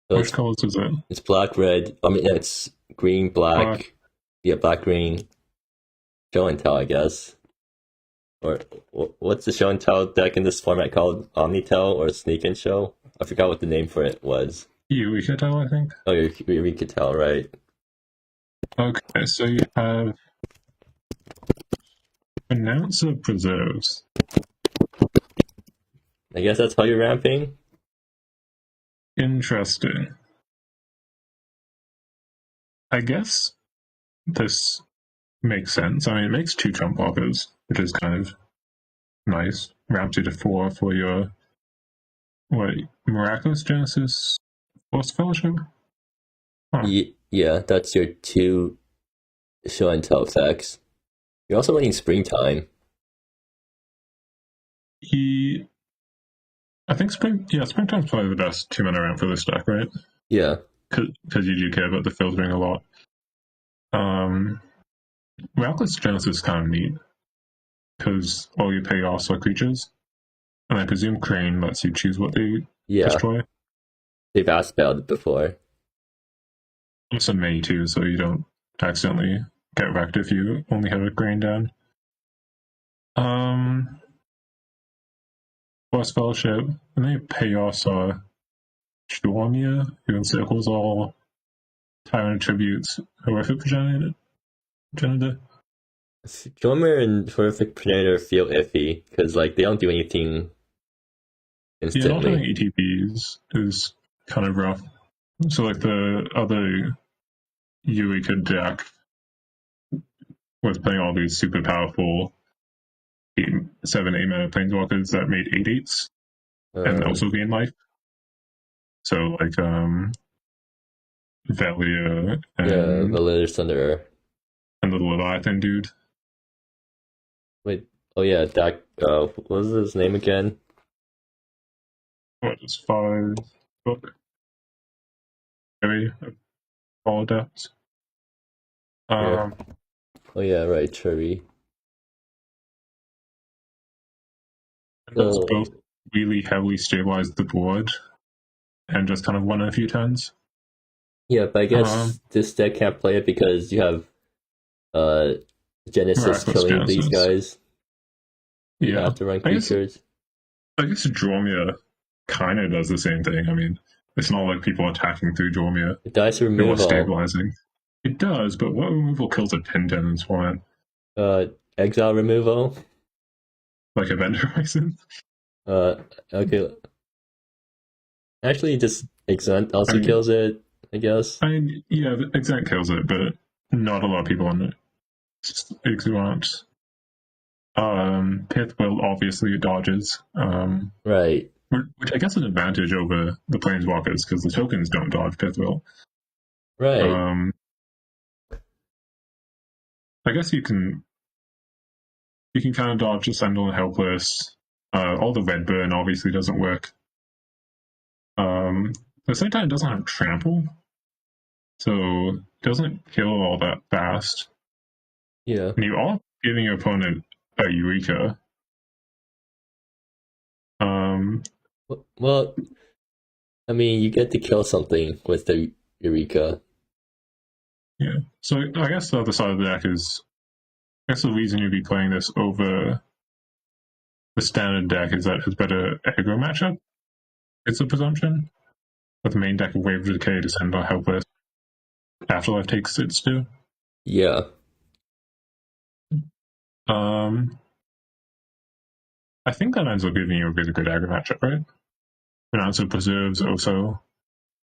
So Which colors is it? It's black, red. I mean, it's green, black. Yeah, black, green. Show and tell, I guess. Or what's the show and tell deck in this format called? Omnitel or Sneak and Show? I forgot what the name for it was. Eureka Tell, I think. Oh, Eureka Tell, right? Okay, so you have Announcer Preserves. I guess that's how you're ramping? Interesting. I guess this makes sense. I mean, it makes 2 Trump blockers, which is kind of nice. Ramp 2 to 4 for your Miraculous Genesis Force Fellowship? Huh. Yeah, that's your 2 show and tell effects. You're also running Springtime. I think Springtime's probably the best 2-mana ramp for this deck, right? Yeah. Because you do care about the filtering a lot. Miraculous Genesis is kind of neat, because all your payoffs are creatures, and I presume Crane lets you choose what they destroy. They've asked about it before. Also May too, so you don't accidentally get wrecked if you only have a Crane down. Force Fellowship, and then your payoffs are Stormia, who encircles all Tyrant Attributes, Horrific Progenitor. Stormer and Horrific Progenitor feel iffy, because like they don't do anything instantly. Yeah, not having ETPs is kind of rough. So like the other Eureka deck was playing all these super powerful 7-8 mana planeswalkers that made 8/8s and also gain life. So like Velia and Valir Thunderer. And the Leviathan dude. Wait, oh yeah, that what was his name again? What is 5 book? Cherry all depths. Oh yeah, right, Cherry. Those both really heavily stabilized the board and just kind of won a few turns. Yeah, but I guess this deck can't play it because you have Genesis killing these guys. You have to run creatures. I guess Dromia kind of does the same thing. I mean, it's not like people attacking through Dromia. It dies removal. Stabilizing. It does, but what removal kills a Tintin in this format? Exile removal. Like Event Horizon? Okay. Actually, just Exent also kills it, I guess. Yeah, Exent kills it, but not a lot of people on it. Exant. Pith will obviously dodges. Right. which I guess is an advantage over the Planeswalkers because the tokens don't dodge Pithwell. Right. I guess you can kind of dodge Ascendal and Helpless. All the red burn obviously doesn't work. At the same time, it doesn't have Trample, so it doesn't kill all that fast. Yeah. And you are giving your opponent a Eureka. Well, I mean, you get to kill something with the Eureka. Yeah. So I guess the other side of the deck is, I guess the reason you'd be playing this over the standard deck is that it's better aggro matchup. It's a presumption. But the main deck of Wave of Decay, Descend on Helpless, Afterlife takes its due. Yeah. I think that ends up giving you a really good aggro matchup, right? And also preserves also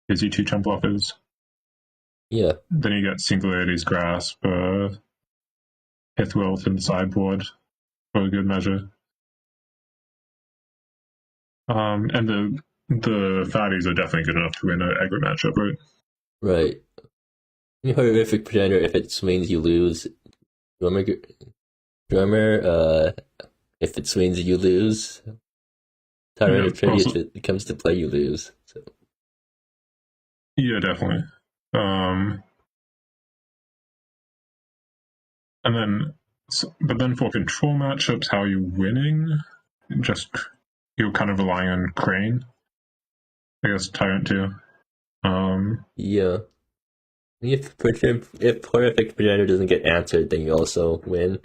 gives you 2 chump blockers. Yeah. Then you get Singularity's Grasp, Pithwell in the sideboard for a good measure. And the fatties are definitely good enough to win an aggro matchup, right? Right. Horrific Pretender, if it swings, you lose. Drummer, if it swings, you lose. Tyrant of Trinity, if it comes to play, you lose. So. Yeah, definitely. And then, but then for control matchups, how are you winning? Just you're kind of relying on Crane. I guess Tyrant too. Yeah. If Horrific Pretender doesn't get answered, then you also win.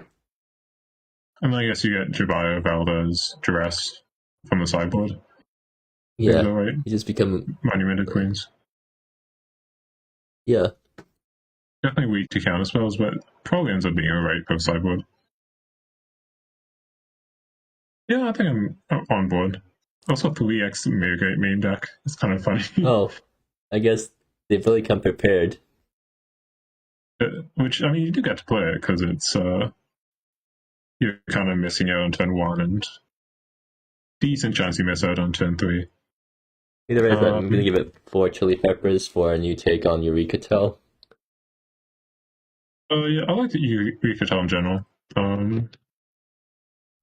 And then I guess you get Jabaya, Valdez, Duress from the sideboard. Yeah. Right? You just become Monumented Queens. Yeah. Definitely weak to counter spells, but probably ends up being alright for the sideboard. Yeah, I think I'm on board. Also, 3x Mitigate main deck. It's kind of funny. Oh, I guess they've really come prepared. Which, I mean, you do get to play it because it's you're kind of missing out on turn 1 and decent chance you miss out on turn 3. Either way, but I'm going to give it 4 chili peppers for a new take on Eureka Tell. Yeah, I like the Eureka Tell in general. And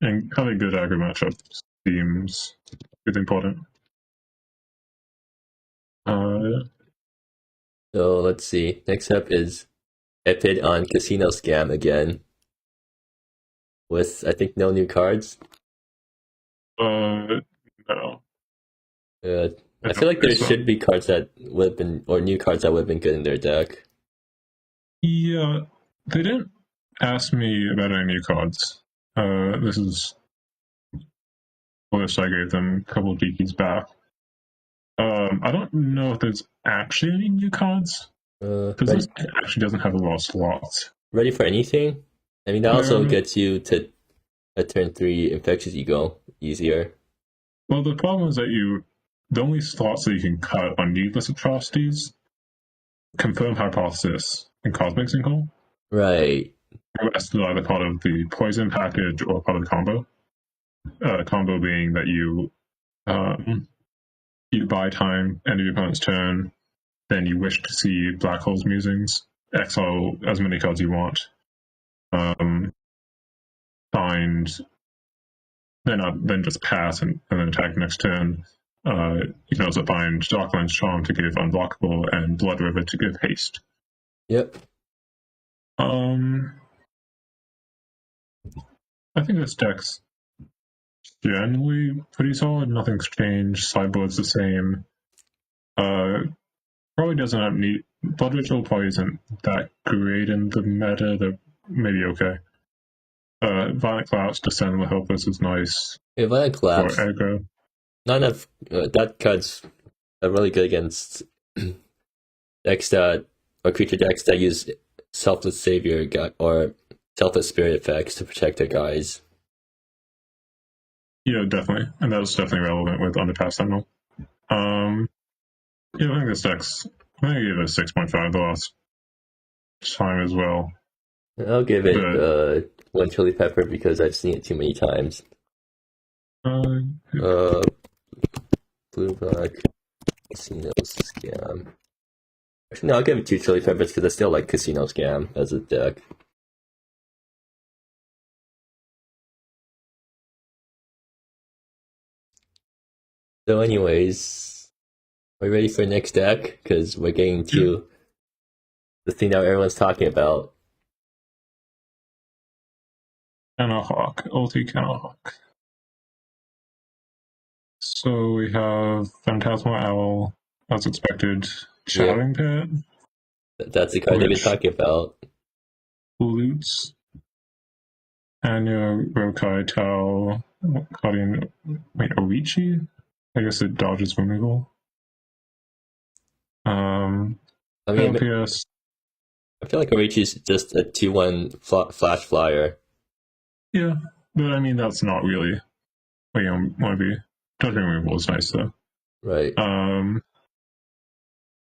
having good aggro matchup seems really important. So let's see. Next up is Epid on Casino Scam again. With, I think, no new cards. No. I feel like there should be cards that would have been, or new cards that would have been good in their deck. Yeah, they didn't ask me about any new cards. This is a list I gave them a couple of GPs back. I don't know if there's actually any new cards. Because this actually doesn't have a lot of slots. Ready for anything? I mean, that also gets you to a turn 3 Infectious Ego easier. Well, the problem is that the only slots that you can cut on Needless Atrocities, Confirm Hypothesis, and Cosmic Sinkhole. Right. The rest are either part of the poison package or part of the combo. Combo being that you buy time, end of your opponent's turn, then you wish to see Black Hole's Musings, exile as many cards you want, find, then just pass and then attack next turn. You can also find Darkline's Charm to give unblockable and Blood River to give haste. Yep. I think this deck's generally pretty solid. Nothing's changed. Sideboard's the same. Probably doesn't have Blood Ritual probably isn't that great in the meta. They're maybe okay. Violent Collapse, Descend the Helpless is nice. Yeah, Violent Collapse. For aggro. Not enough. That card's really good against decks that, or creature decks that use Selfless Savior or Selfless Spirit effects to protect their guys. Yeah, definitely. And that was definitely relevant with Underpass Sentinel. Yeah, I think this deck's, I think I gave it a 6.5 the last time as well. I'll give it 1 chili pepper because I've seen it too many times. Blue-black Casino Scam. Actually, no, I'll give it 2 Chili Peppers because I still like Casino Scam as a deck. So anyways, are we ready for the next deck? Because we're getting to the thing that everyone's talking about. Cannahawk, ulti Cannahawk. So we have Phantasmal Owl, as expected, Shouting Pit. That's the card they've been talking about. Loots, Anya, Rokai, Tau, Guardian, Orichi? I guess it dodges removal. I mean, LPS. I feel like Orichi's just a 2-1 flash flyer. Yeah, but I mean, that's not really what you want to be. Dodging removal is nice, though. Right.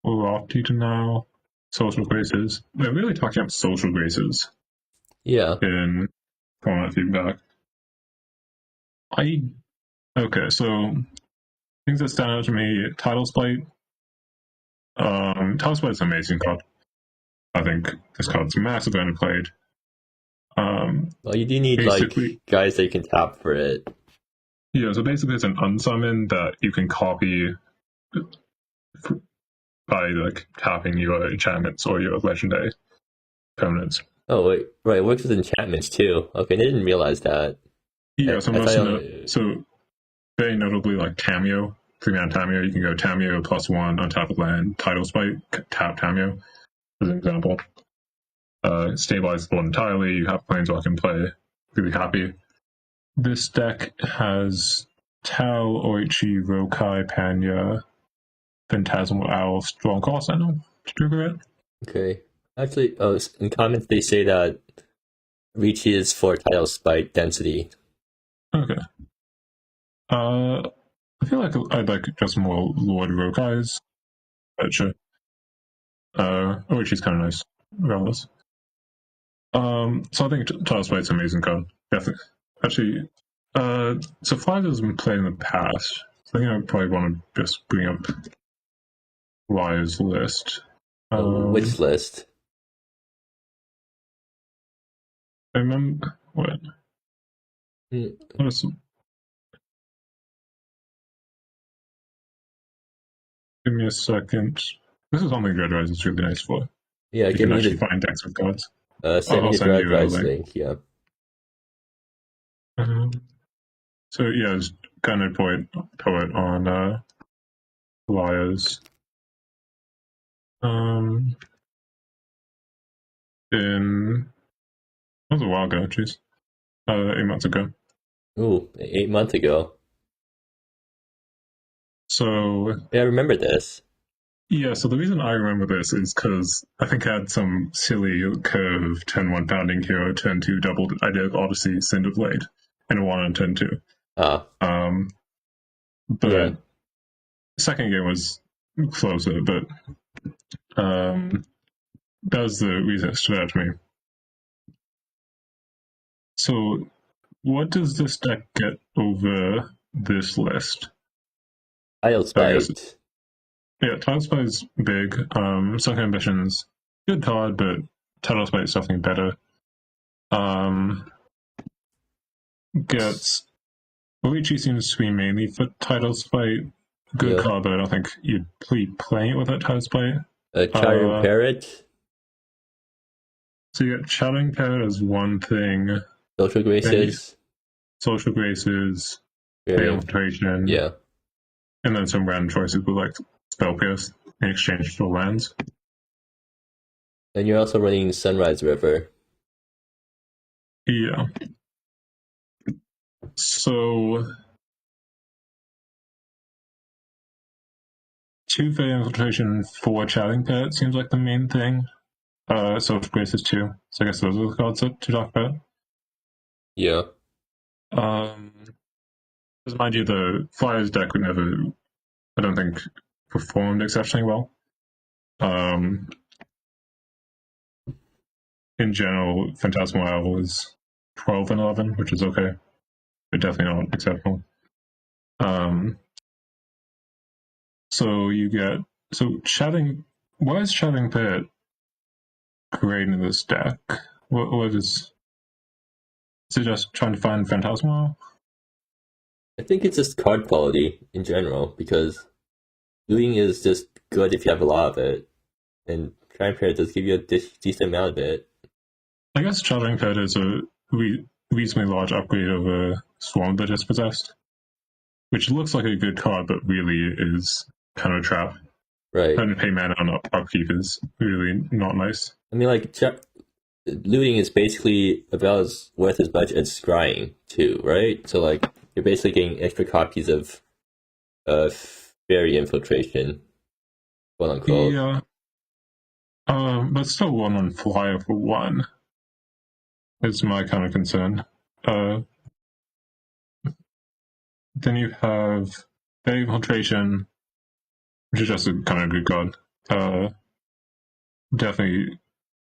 Lofty to now. Social graces. They're really talking about social graces. Yeah. In format feedback. Okay, so things that stand out to me, Title Spite. Title Spite's an amazing card. I think this card's massively underplayed. Well, you do need like guys that you can tap for it. Yeah, so basically it's an unsummon that you can copy by like tapping your enchantments or your legendary permanents. Oh wait, right, it works with enchantments too. Okay, I didn't realize that. Yeah, so very notably like Tameo, 3-mana Tameo, you can go Tameo +1 on top of land, Title Spite, tap Tameo, as an example. Stabilize the board entirely, you have Planeswalk in play, really happy. This deck has Tau, Oichi, Rokai, Panya, Phantasmal Owl, Strongclaw Sentinel to trigger it. Okay. Actually, in comments they say that Reach is for Title Spite density. Okay. I feel like I'd like just more Lord Rokai's. But sure. Oichi's kind of nice, regardless. So I think Title Spite's an amazing card. Definitely. Actually, so Flyers has been played in the past. So I think I probably want to just bring up Flyers list. Which list? I remember what? Give me a second. This is something Red Rise is really nice for. Yeah, you can actually find decks with cards. Send me the Red Rise link. Yeah. So yeah, it's gynoidpoet poet on Flyers. That was a while ago, jeez. 8 months ago. Ooh, 8 months ago. So yeah, I remember this. Yeah, so the reason I remember this is because I think I had some silly curve turn 1 pounding hero, turn 2 doubled Idyllic Odyssey, Cinder Blade, and a 1 on turn 2. But yeah. Second game was closer, but that was the reason it stood out to me. So what does this deck get over this list? Title Spite. Yeah, Title Spite's big. Sunken Ambitions, good card, but Title Spite is definitely better. Gets Luigi seems to be mainly for Title Spite. Good card, but I don't think you'd be playing it without Title Spite. Chattering Parrot. So you get Chattering Parrot as one thing. Social Graces. Social Graces. Infiltration. Yeah. And then some random choices with like Spell Pierce in exchange for lands. And you're also running Sunrise River. Yeah. So 2 for infiltration, 4 Chattering Parrot seems like the main thing. Social Graces 2. So I guess those are the cards to talk about. Yeah. Because mind you, the Flyers deck would never, I don't think, performed exceptionally well. In general, Phantasmal Owl is 12 and 11, which is okay, but definitely not exceptional. So you get why is Chatting Pit great in this deck? What is it just trying to find Phantasmal? I think it's just card quality in general, because looting is just good if you have a lot of it, and Chatting Pit does give you a decent amount of it. I guess Chatting Pit is a reasonably large upgrade over Swarm that is possessed, which looks like a good card, but really is kind of a trap. Right. Having to pay mana on upkeep is really not nice. I mean, like, looting is basically about as worth as much as scrying, too, right? So, like, you're basically getting extra copies of fairy infiltration, quote unquote. Yeah. But still 1 on flyer for 1 is my kind of concern. Then you have fairy infiltration, which is just a kind of good card. Definitely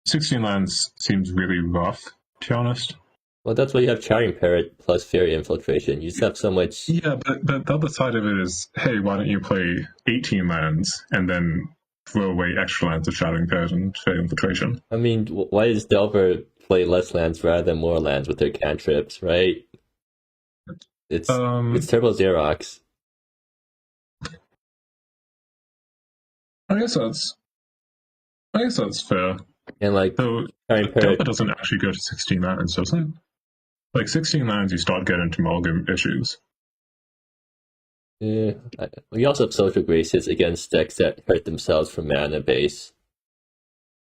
16 lands seems really rough, to be honest. Well, that's why you have Chatting Parrot plus Fairy Infiltration. You just have so much. Yeah, but the other side of it is, hey, why don't you play 18 lands and then throw away extra lands of Chatting Parrot and Fairy Infiltration? I mean, why does Delver play less lands rather than more lands with their cantrips, right? It's Turbo Xerox. I guess that's fair. And like, so Delver doesn't actually go to 16 lands, does it? Like 16 lands, you start getting into mulligan issues. Yeah, we also have Social Graces against decks that hurt themselves from mana base.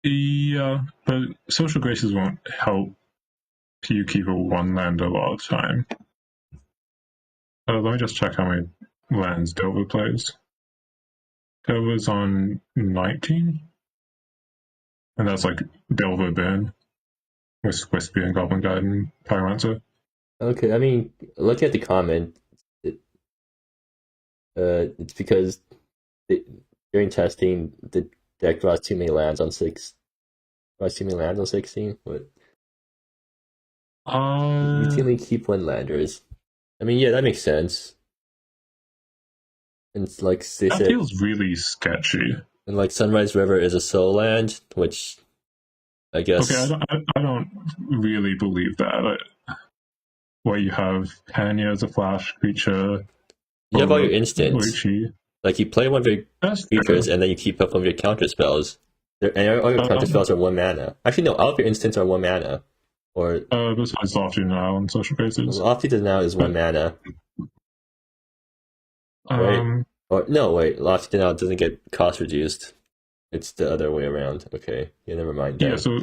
Yeah, but Social Graces won't help you keep a 1 land a lot of time. Let me just check how many lands Delver plays. Delver's on 19? And that's like Delver Burn with Wispy and Goblin Guide and Pyromancer. Okay, I mean, look at the comment. It's because during testing, the deck draws too many lands on 16. What? You routinely keep 1-landers. I mean, yeah, that makes sense. And it's like that feels really sketchy. And like Sunrise River is a soul land, which I guess. Okay, I don't really believe that. Where you have Panya as a flash creature. You have all your instants. Like you play one of your creatures and then you keep up one of your counter spells. And all your counter spells are 1 mana. Actually, no, all of your instants are 1 mana. Or besides Lofty Denial and Social Graces. Lofty Denial is 1 mana. Right? Or no, wait, Lofty Denial doesn't get cost reduced. It's the other way around. Okay, yeah, never mind. Yeah, so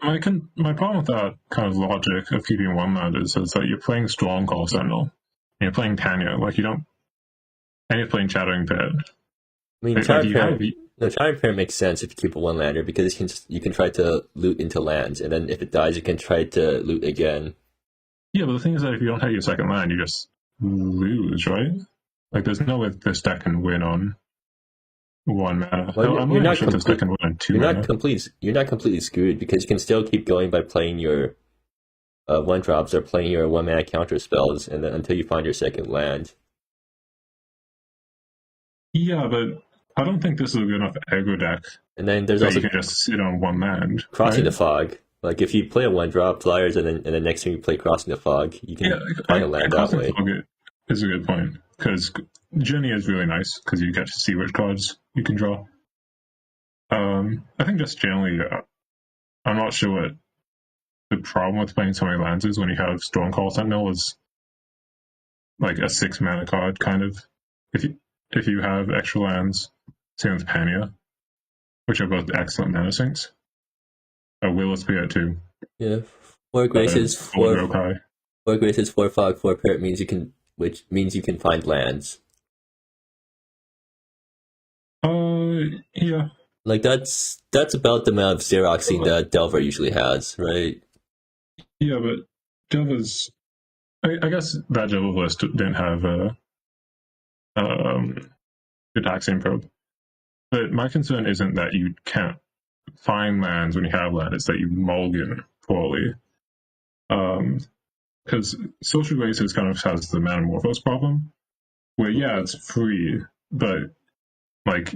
My problem with that kind of logic of keeping 1 land is that you're playing Strongcall Sentinel, and you're playing Tanya, and you're playing Chattering Pit. I mean, Chattering Pit makes sense if you keep a 1-lander, because you can try to loot into lands, and then if it dies, you can try to loot again. Yeah, but the thing is that if you don't hit your 2nd land, you just lose, right? Like, there's no way this deck can win on 1 mana. Well, you're not completely screwed, because you can still keep going by playing your 1-drops or playing your 1-mana counter spells, and then until you find your 2nd land. Yeah, but I don't think this is a good enough aggro deck. And then there's also you can just sit on 1 land. Crossing the Fog. Like if you play a 1-drop Flyers and then next time you play Crossing the Fog, you can find a land that way. Is a good point, because Journey is really nice because you get to see which cards you can draw. I think just generally, I'm not sure what the problem with playing so many lands is when you have Stormcall Sentinel is like a 6 mana card, kind of. If you have extra lands, same with Pania, which are both excellent mana sinks. Will Spear too. Yeah, 4 Graces, 4 Graces, 4 Fog, 4 Parrot which means you can find lands. Yeah. Like that's about the amount of Xeroxing that Delver usually has, right? Yeah, but Delver's, I guess that Delver list didn't have good Axiom Probe. But my concern isn't that you can't find lands when you have land, it's that you mulligan poorly. Because Social Graces kind of has the Manamorphose problem, where yeah, it's free, but like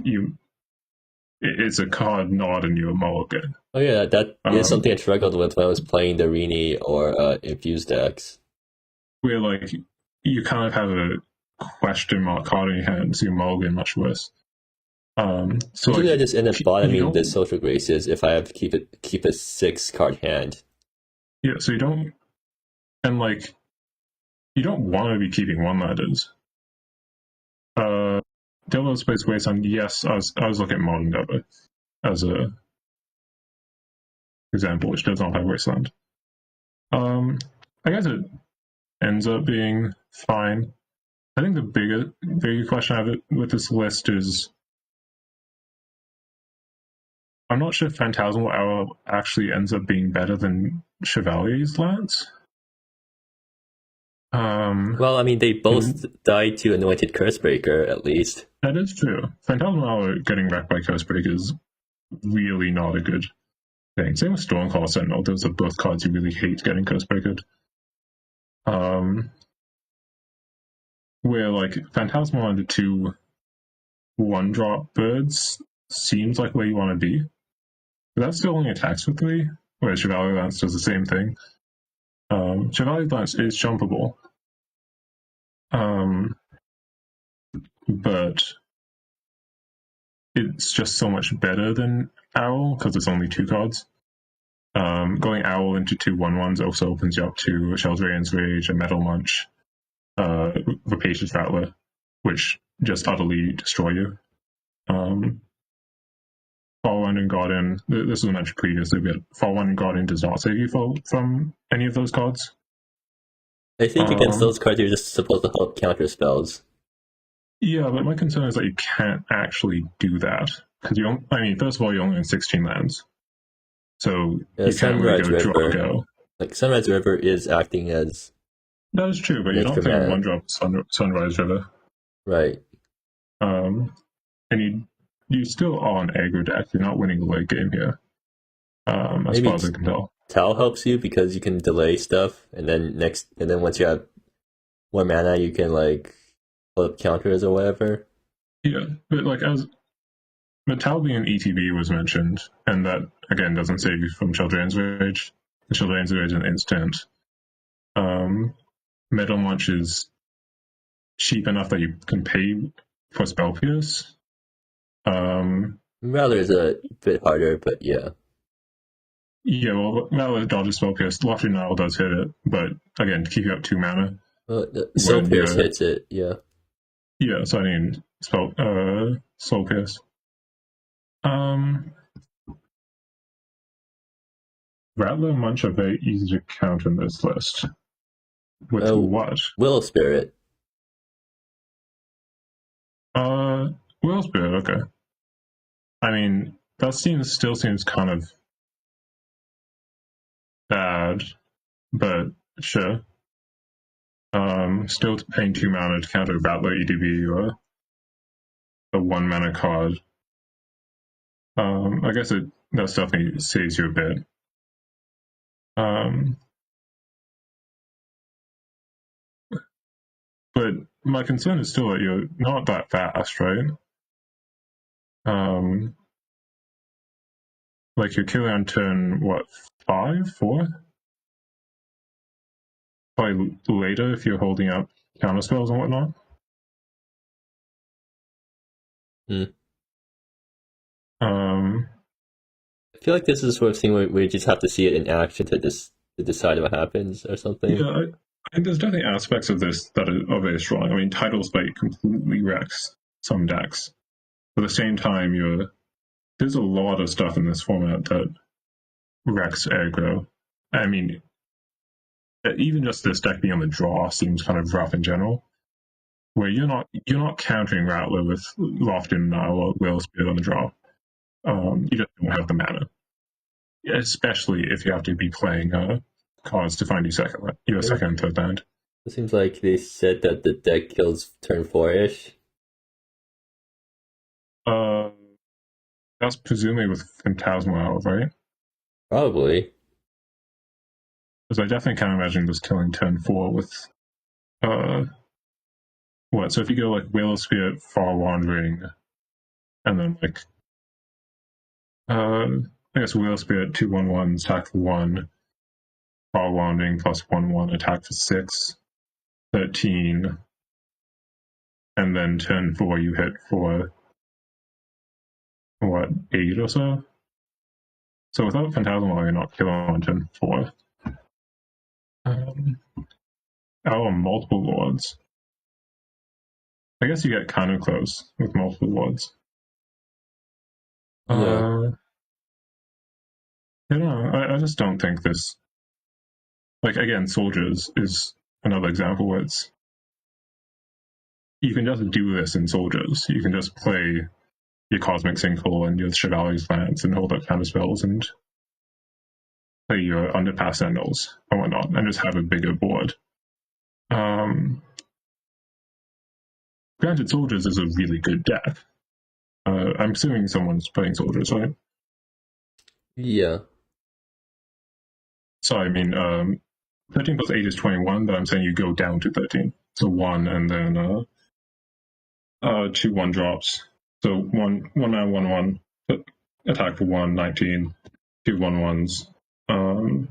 it's a card not in your mulligan. Oh yeah, that is something I struggled with when I was playing the Rini or Infused decks. Where like you kind of have a question mark card in your hand, so you mulligan much worse. So usually like, I just end up bottoming the Social Graces if I have to keep a 6-card hand. Yeah, so you don't, and like you don't want to be keeping one-landers. Delvo Space Wasteland, yes, I was looking at Modern Delvo as a example, which does not have Wasteland. I guess it ends up being fine. I think the bigger question I have with this list is I'm not sure if Phantasmal Hour actually ends up being better than Chevalier's lands. Well, I mean, they both died to Anointed Cursebreaker, at least. That is true. Phantasmal Hour getting wrecked by Cursebreaker is really not a good thing. Same with Stormcall Sentinel. Those are both cards you really hate getting Cursebreakered. Where like Phantasmal into 2 1-drop birds seems like where you want to be. But that still only attacks for 3, whereas Chevalier Lance does the same thing. Chevalier Lance is jumpable. But it's just so much better than Owl because it's only 2 cards. Going Owl into 2 1/1s also opens you up to a Sheldrayan's Rage, a Metal Munch, Rapacious Rattler, which just utterly destroy you. Fallwinding Guardian, this was mentioned previously, but Fallwinding Guardian does not save you from any of those cards. I think against those cards, you're just supposed to help counter spells. Yeah, but my concern is that you can't actually do that. Because first of all, you only own 16 lands. So you can't really go draw go. Like, Sunrise River is acting as... That is true, but you're not playing 1-drop Sunrise River. Right. And you still are an aggro deck. You're not winning the late game here. As far as I can tell. Tau helps you because you can delay stuff, and then once you have more mana, you can like flip counters or whatever. Yeah, but Tau being an ETB was mentioned, and that again doesn't save you from Sheldrayan's Rage. The Sheldrayan's Rage is an instant. Metal Munch is cheap enough that you can pay for Spell Pierce. Rather is a bit harder, but yeah. Yeah, well, Valor dodges Spell Pierce. Lofty Nile does hit it, but again, to keep you up 2 mana. Soul Pierce hits it, yeah. Yeah, so I mean, Soul Pierce. Rattler Munch are very easy to count in this list. With what? Will Spirit. Will Spirit, okay. I mean, that still seems kind of bad, but sure. Still paying 2 mana to counter Rattler EDB or a 1 mana card. I guess that definitely saves you a bit. But my concern is still that you're not that fast, right? Like you're killing on turn, what, 5, 4? Probably later if you're holding up counter spells and whatnot. I feel like this is the sort of thing where we just have to see it in action to decide what happens or something. Yeah, I think there's definitely aspects of this that are very strong. I mean, Tidal Spike completely wrecks some decks. At the same time, there's a lot of stuff in this format that wrecks aggro. I mean, even just this deck being on the draw seems kind of rough in general. Where you're not countering Rattler with Lofton Nile or Will Spirit on the draw. You just don't have the mana. Especially if you have to be playing cards to find your second and third land. It seems like they said that the deck kills turn 4-ish. That's presumably with Phantasmal out, right? Probably. Because I definitely can't imagine this killing turn 4 with what? So if you go like Whale of Spirit, Far Wandering, and then like I guess Whale of Spirit 2/1/1, attack for 1, Far Wandering plus 1/1, attack for 6, 13, and then turn 4 you hit for what, 8 or so? So without Phantasmal, you're not killing on turn 4. Multiple lords. I guess you get kind of close with multiple lords. Yeah. I just don't think this. Like, again, Soldiers is another example where it's. You can just do this in Soldiers. You can just play your Cosmic Sinkhole and your Chevaliers Lance and all that kind of spells and play your Underpass Sentinels and whatnot and just have a bigger board. Granted, Soldiers is a really good deck. I'm assuming someone's playing Soldiers, right? Yeah. So, I mean, 13 plus 8 is 21, but I'm saying you go down to 13. So 1 and then 2 1-drops. So 1 9 1 1, attack for 1, 19, 2 1/1s. On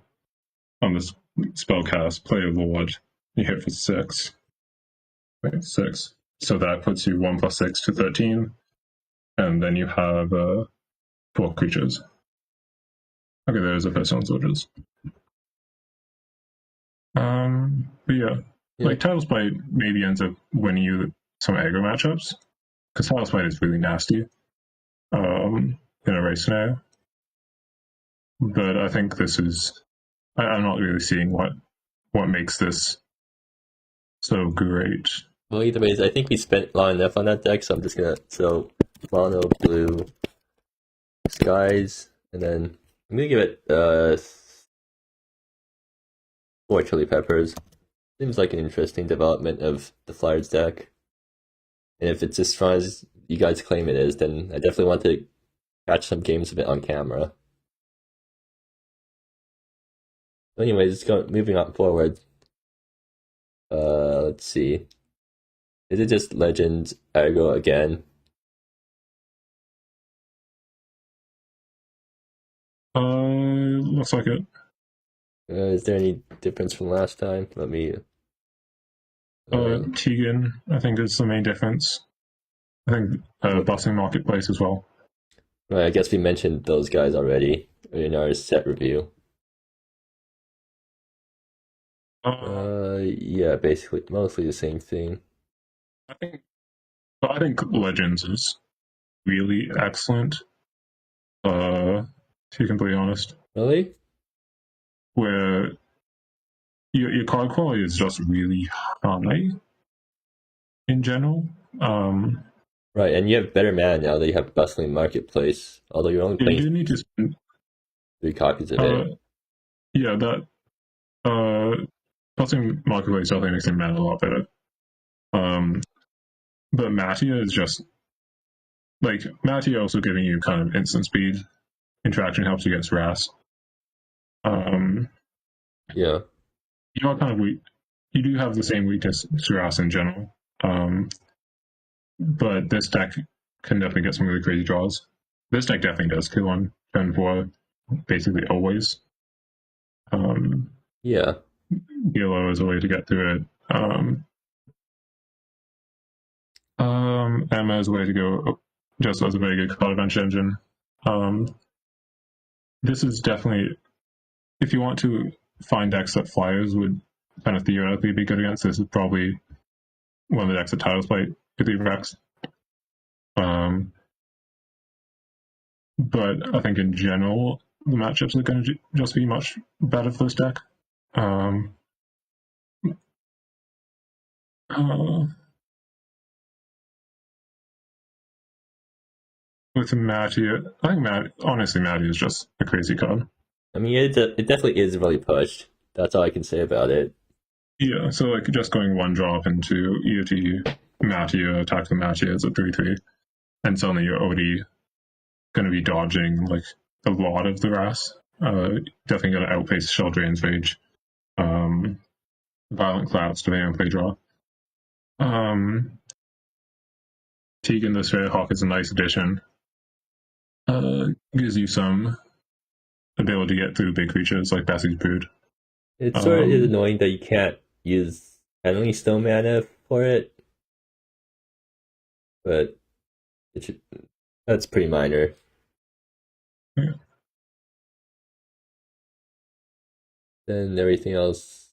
this spellcast, play a Lord, you hit for 6. Right, 6. So that puts you 1 plus 6 to 13. And then you have 4 creatures. Okay, there's a first on Soldiers. But yeah, like Tidal Spite maybe ends up winning you some aggro matchups because Tidal Spite is really nasty in a race scenario. But I think this is, I'm not really seeing what makes this so great. Well, either ways, I think we spent long enough on that deck, so I'm just gonna mono blue skies, and then I'm gonna give it 4 chili peppers. Seems like an interesting development of the Flyers deck. And if it's as strong as you guys claim it is, then I definitely want to catch some games of it on camera. Anyways, moving on forward. Let's see. Is it just Legends aggro again? Looks like it. Is there any difference from last time? Let me. Tegan, I think, is the main difference. I think Bustling Marketplace as well. I guess we mentioned those guys already in our set review. Yeah, basically, mostly the same thing. I think Legends is really excellent. To be completely honest. Really? Where your card quality is just really high in general. Right, and you have better mana now that you have Bustling Marketplace, although you're only playing you need to spend 3 copies of it. Yeah, that Bustling Marketplace definitely makes your mana a lot better. But Mattia is just like Mattia also giving you kind of instant speed. Interaction helps you against Ras. Yeah. You are kind of weak. You do have the same weakness to Ras in general. But this deck can definitely get some really crazy draws. This deck definitely does kill on turn 4 basically always. Yeah. Gaolo is a way to get through it. Emma is a way to go just as a very good card advantage engine. This is definitely, if you want to find decks that Flyers would kind of theoretically be good against, this is probably one of the decks that Tidal Spite could be wrecks. But I think in general, the matchups are going to just be much better for this deck. With Mattia, I think honestly, Mattia is just a crazy card. I mean, it definitely is really pushed. That's all I can say about it. Yeah, so like just going 1-drop into EOT Mattia, attack the Mattia is a 3/3, and suddenly you're already going to be dodging like a lot of the Wrath. Definitely going to outpace Sheldrain's Rage. Violent Clouds, depending on play draw. Tegan the Sphere Hawk is a nice addition. Gives you some ability to get through big creatures like Bessie's Brood. It sort of is annoying that you can't use Henley Stone mana for it, but that's pretty minor. Yeah. Then everything else.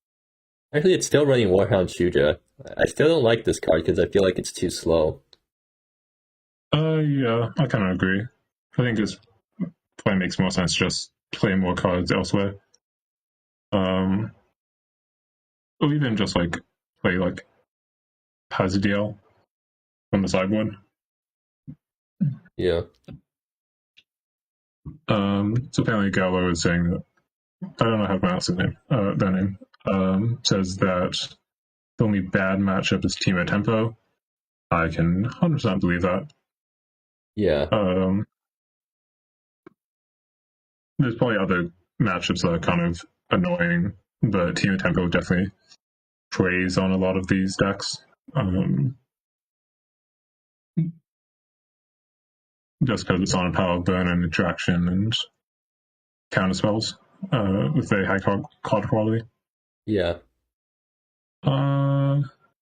Actually, it's still running Warhound Shuja. I still don't like this card because I feel like it's too slow. Yeah, I kind of agree. I think this play makes more sense just play more cards elsewhere. Or even just like play like Hazadiel on the sideboard. Yeah. So apparently gaolo is saying that, I don't know how to pronounce their name, says that the only bad matchup is Teemo Tempo. I can 100% believe that. Yeah. There's probably other matchups that are kind of annoying, but Teemo Tempo definitely preys on a lot of these decks. Just because it's on a power burn and attraction and counter spells with very high card quality. Yeah.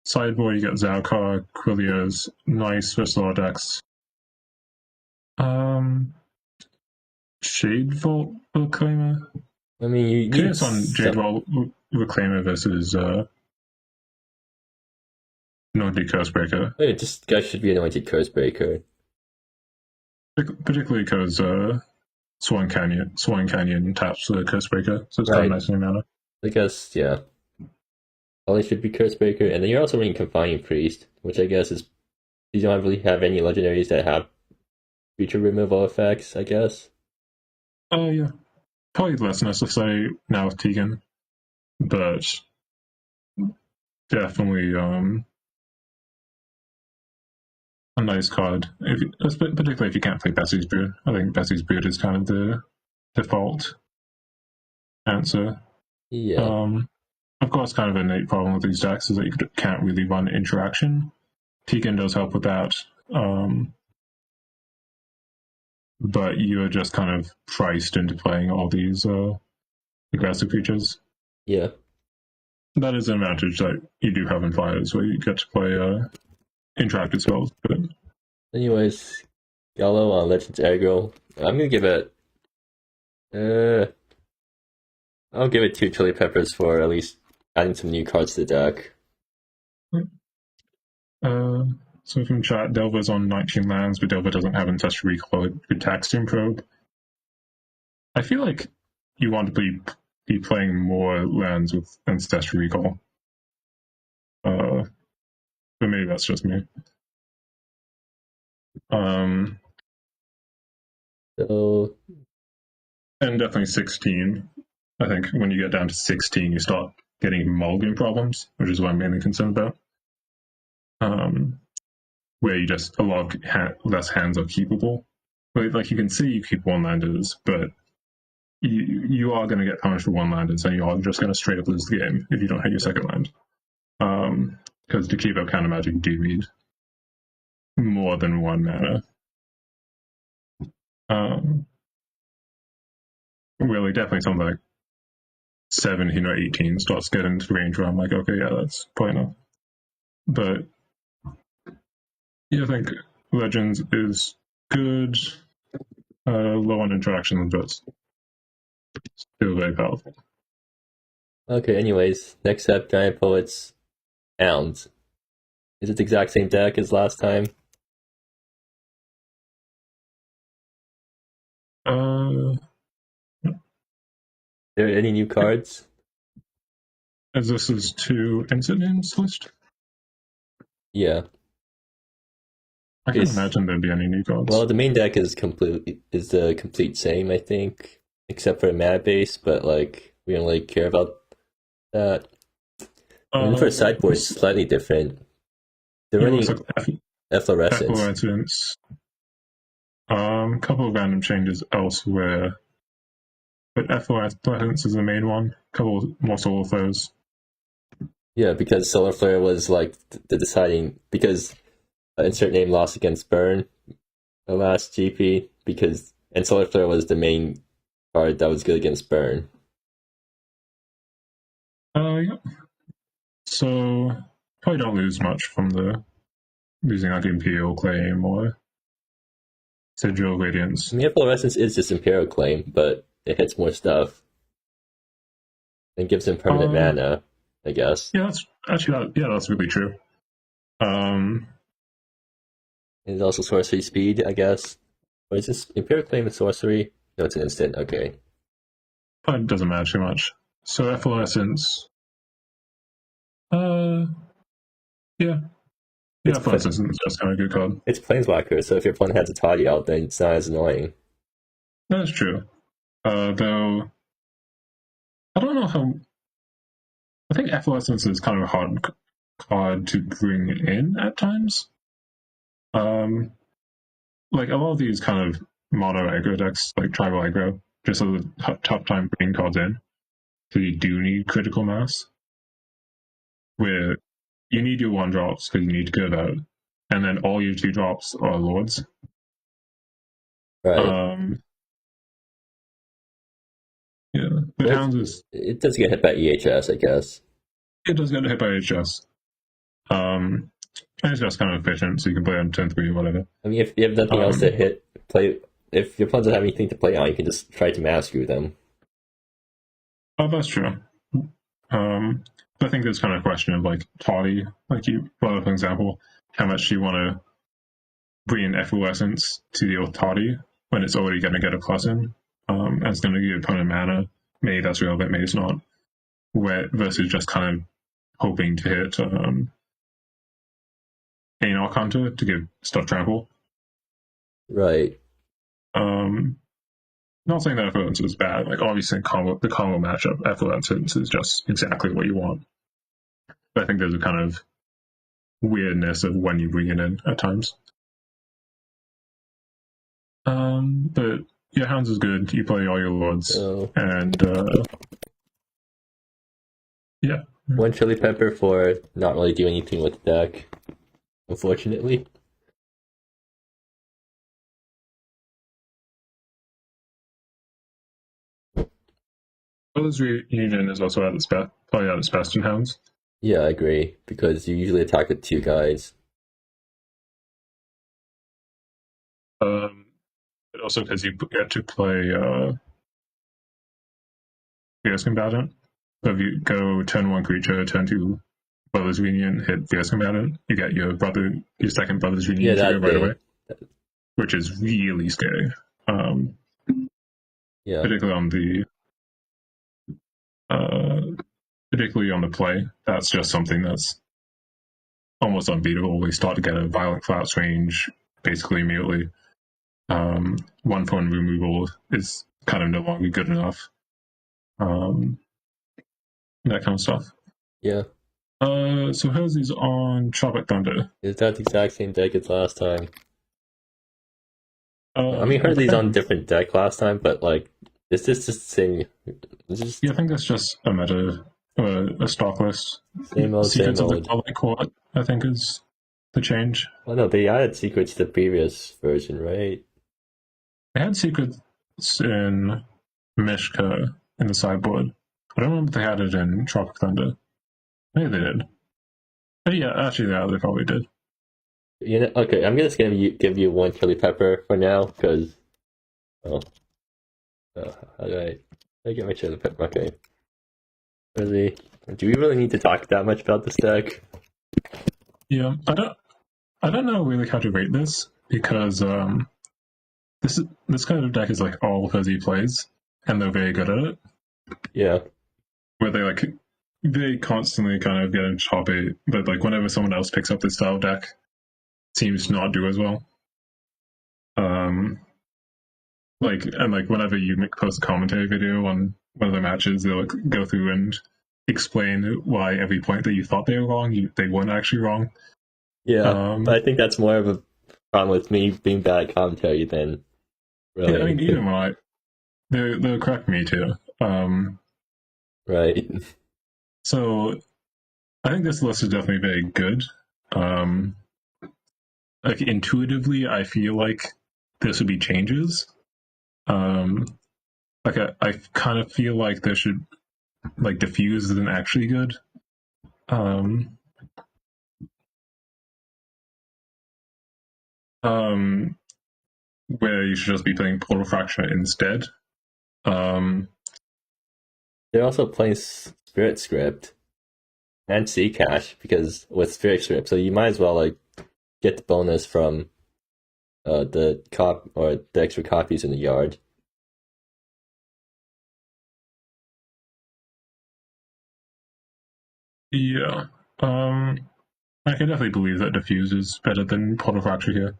Sideboard, you get Zalkar, Quilios, nice versus a lot of decks. Shade Vault Reclaimer. I mean, you curious on Jade Vault Reclaimer versus Anointed Cursebreaker. This guy should be Anointed Cursebreaker. Particularly because Swan Canyon taps the Cursebreaker, so it's kind of nice in mana. I guess, yeah. Probably should be Cursebreaker, and then you're also running Confining Priest, which I guess is you don't really have any legendaries that have creature removal effects, I guess. Yeah. Probably less necessary now with Tegan, but definitely a nice card. Particularly if you can't play Bessie's Brood. I think Bessie's Brood is kind of the default answer. Yeah. Of course, kind of an innate problem with these decks is that you can't really run interaction. Tegan does help with that. But you're just kind of priced into playing all these aggressive creatures. Yeah. That is an advantage that you do have in Flyers, where you get to play interactive spells. But anyways, gaolo on Legends Aggro. I'm gonna give it I'll give it 2 chili peppers for at least adding some new cards to the deck. So from chat, Delver's on 19 lands, but Delver doesn't have Ancestral Recall with Taxstone Probe. I feel like you want to be playing more lands with Ancestral Recall. But maybe that's just me. So, and definitely 16. I think when you get down to 16, you start getting mulligan problems, which is what I'm mainly concerned about. Where you just, a lot of less hands are keepable. Like you can see you keep one-landers, but you are going to get punished for one-landers, and you are just going to straight up lose the game if you don't hit your second land. Because to keep up counter magic, you do need more than one mana. Really, definitely something like 17 or 18 starts getting into range where I'm like, okay, yeah, that's probably enough. But yeah, I think Legends is good, low on interaction, but still very powerful. okay, anyways, next up, Gynoidpoet's Hounds. Is it the exact same deck as last time? Are there any new cards? As this is to InsertName's list? Yeah. I can't imagine there'd be any new cards. Well, the main deck is the complete same, I think, except for a mana base, but like we don't really care about that. And for sideboard, it's slightly different. They're running efflorescence. Couple of random changes elsewhere, but Effervescence is the main one. Couple more solar flares. Yeah, because Solar Flare was like the deciding, because InsertName lost against Burn the last GP, and Solar Flare was the main card that was good against Burn. Yeah. So probably don't lose much from losing like Imperial Claim or Sigil Radiance. I mean, Effervescence is just Imperial Claim, but it hits more stuff and gives him permanent mana, I guess. Yeah, that's really true. It's also sorcery speed, I guess. Or is this Imperial Claim and sorcery? No, it's an instant. Okay. It doesn't matter too much. So Effervescence. Yeah. Yeah, Effervescence is just kind of a good card. It's Planeswalker, so if your opponent has a toddy out, then it's not as annoying. That's true. Though, I don't know how. I think Effervescence is kind of a hard card to bring in at times. Like a lot of these kind of mono aggro decks, like tribal aggro, just have a tough time bringing cards in. So you do need critical mass, where you need your 1-drops because you need to go out, and then all your 2-drops are lords. Right. Yeah, but Hounds is. It does get hit by EHS, I guess. It does get hit by EHS. And it's just kind of efficient, so you can play on turn 3 or whatever. I mean, if you have nothing else to play, if your opponent doesn't have anything to play on, you can just try to mastery them. Oh, that's true. I think there's kind of a question of like toddy, like you brought up an example. How much do you want to bring in Effervescence to deal with toddy when it's already going to get a plus in? And it's going to give your opponent mana. Maybe that's relevant, maybe it's not. Versus just kind of hoping to hit Anarch Hunter to give stuff trample. Right. Not saying that Effervescence is bad. Like obviously, the combo matchup, Effervescence is just exactly what you want. But I think there's a kind of weirdness of when you bring it in at times. But yeah, Hounds is good. You play all your lords, and yeah. 1 chili pepper for not really doing anything with the deck, unfortunately. Brothers Reunion is also at its best, probably at its best in Hounds. Yeah, I agree, because you usually attack with 2 guys. But also because you get to play Fierce Combatant. So if you go turn 1 creature, turn 2 Brothers Reunion, hit Fierce Combatant, you get your second Brothers Reunion right away, which is really scary. Particularly on the play, that's just something that's almost unbeatable. We start to get a violent collapse range basically immediately. 1 point removal is kind of no longer good enough. That kind of stuff. Yeah. So Herzi's on Tropic Thunder. Is that the exact same deck as last time? I mean, Herzi's on a different deck last time, but like, is this just the same? Yeah, I think that's just a meta, a stock list. Same old, Secrets same of old. the Public Court, I think, is the change. Well, no, they added secrets to the previous version, right? They had secrets in Mishka in the sideboard. I don't know if they had it in Tropic Thunder. Maybe they did. But yeah, actually, yeah, they probably did. You know, okay, I'm just gonna give you 1 chili pepper for now, because how do I get my chili pepper? Okay. Really? Do we really need to talk that much about this deck? Yeah, I don't know really how to rate this, because this kind of deck is like all Herzi plays, and they're very good at it. Yeah. Where they constantly kind of get in top 8, but like whenever someone else picks up this style deck, seems to not do as well. Whenever you post a commentary video on one of the matches, they'll go through and explain why every point that you thought they were wrong, they weren't actually wrong. Yeah, but I think that's more of problem with me being bad at commentary, then really. Yeah, I mean, even when they'll correct me too. Right. So I think this list is definitely very good. Like intuitively, I feel like this would be changes. Like I kind of feel like there should like diffuse isn't actually good. Where you should just be playing Portal Fracture instead. They're also playing Spirit Script and Cash because with Spirit Script, so you might as well like get the bonus from the extra copies in the yard. Yeah. I can definitely believe that diffuse is better than Portal Fracture here.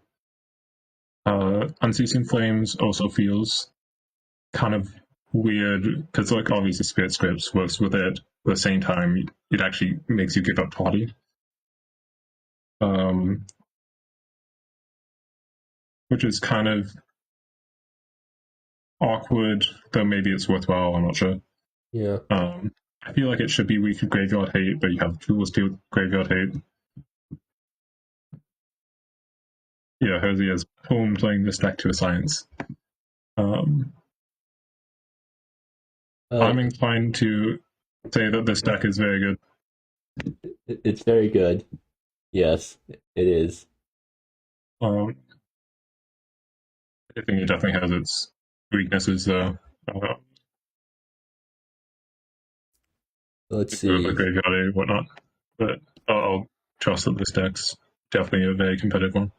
Unceasing Flames also feels kind of weird because, like, obviously Spirit Scripts works with it. At the same time, it actually makes you give up party. Which is kind of awkward, though maybe it's worthwhile. I'm not sure. Yeah. I feel like it should be weak Graveyard Hate, but you have tools to Graveyard Hate. Yeah, Herzi is home playing this deck to a science. I'm inclined to say that this deck is very good. It's very good. Yes, it is. I think it definitely has its weaknesses, though. Let's see. The Graveyard and whatnot. But I'll trust that this deck's definitely a very competitive one.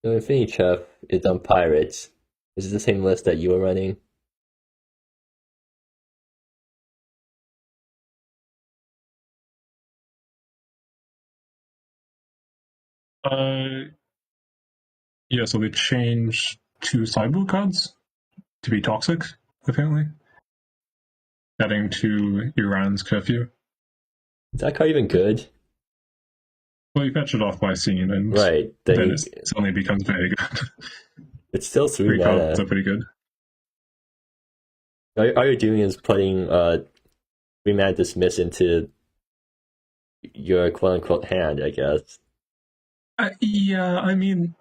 So InfinityChef is on Pirates. Is it the same list that you were running? Yeah, so they changed 2 sideboard cards to be toxic, apparently. Adding to Iran's curfew. Is that card even good? Well, you fetch it off by scene, and right. then it suddenly becomes very good. It's still 3 mana. Cards are pretty good. All you're doing is putting 3 mana Dismiss into your quote-unquote hand, I guess. Yeah, I mean,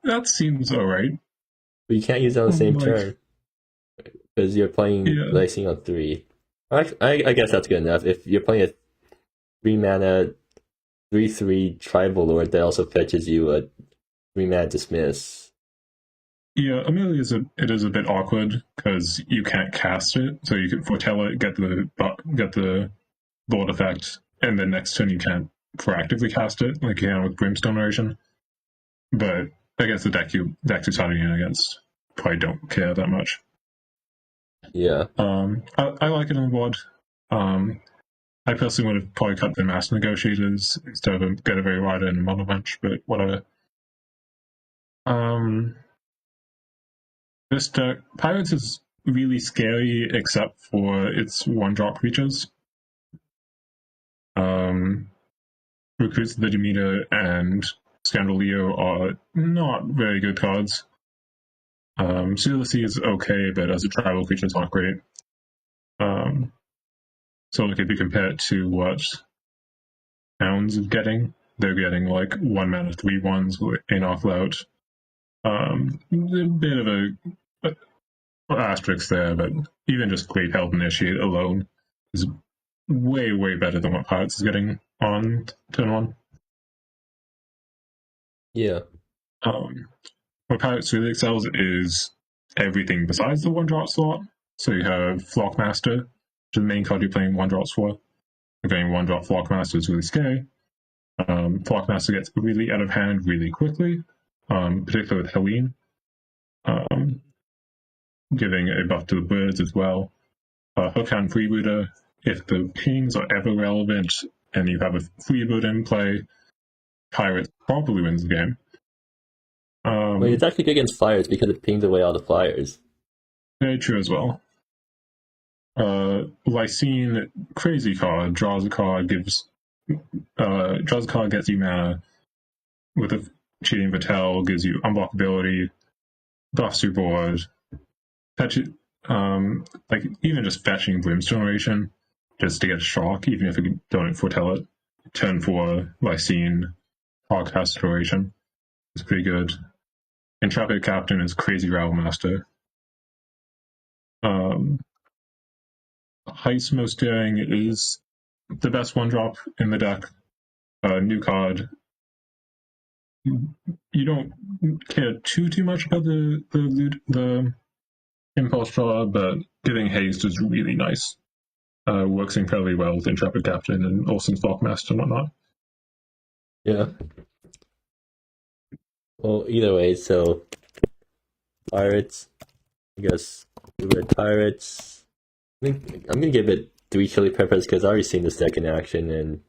that seems alright. But you can't use it on the same turn. Because you're playing Lysine on 3. I guess that's good enough. If you're playing a 3 mana 3/3 Tribal Lord that also fetches you a 3 mana Dismiss. Yeah, Amelia it is a bit awkward because you can't cast it, so you can foretell it, get the Lord effect, and then next turn you can't proactively cast it like you can with Brimstone Erosion. But against the deck you're signing in against, probably don't care that much. Yeah. I like it on the board. I personally would have probably cut the Master Negotiators instead of get a very wide and mono bench, but whatever. This deck, Pirates is really scary except for its 1-drop creatures. Recruits of the Demeter and Scandalio are not very good cards. Sealassie is okay, but as a tribal creature, it's not great. So like if you compare it to what Hounds is getting, they're getting like 1 mana 3/1s in offload. A bit of a asterisk there, but even just Great Help Initiate alone is way, way better than what Pirates is getting on turn 1. Yeah. What Pirates really excels is everything besides the 1-drop slot. So you have Flockmaster, which is the main card you're playing 1-drops for. You're playing 1-drop Flockmaster is really scary. Flockmaster gets really out of hand really quickly, particularly with Helene. Giving a buff to the birds as well. Hookhand Freebooter, if the pings are ever relevant and you have a freebooter in play, Pirates probably wins the game. Wait, it's actually good against flyers because it pings away all the flyers. Very true as well. Lysine, crazy card, draws a card, gets you mana with a cheating Vitel gives you unblockability, buffs your board, fetch it, like even just fetching Brimstone Generation just to get a shock, even if you don't foretell it. Turn 4 Lysine Podcast Restoration is pretty good. Intrepid Captain is Crazy Rabble Master. Heist Most Daring is the best one drop in the deck. New card. You don't care too much about the impulse draw, but giving haste is really nice. Works incredibly well with Intrepid Captain and Olsen's Valkmaster and whatnot. Yeah. Well, either way, so Pirates, I guess Red Pirates. I'm gonna give it 3 Chili Peppers because I've already seen this deck in action, and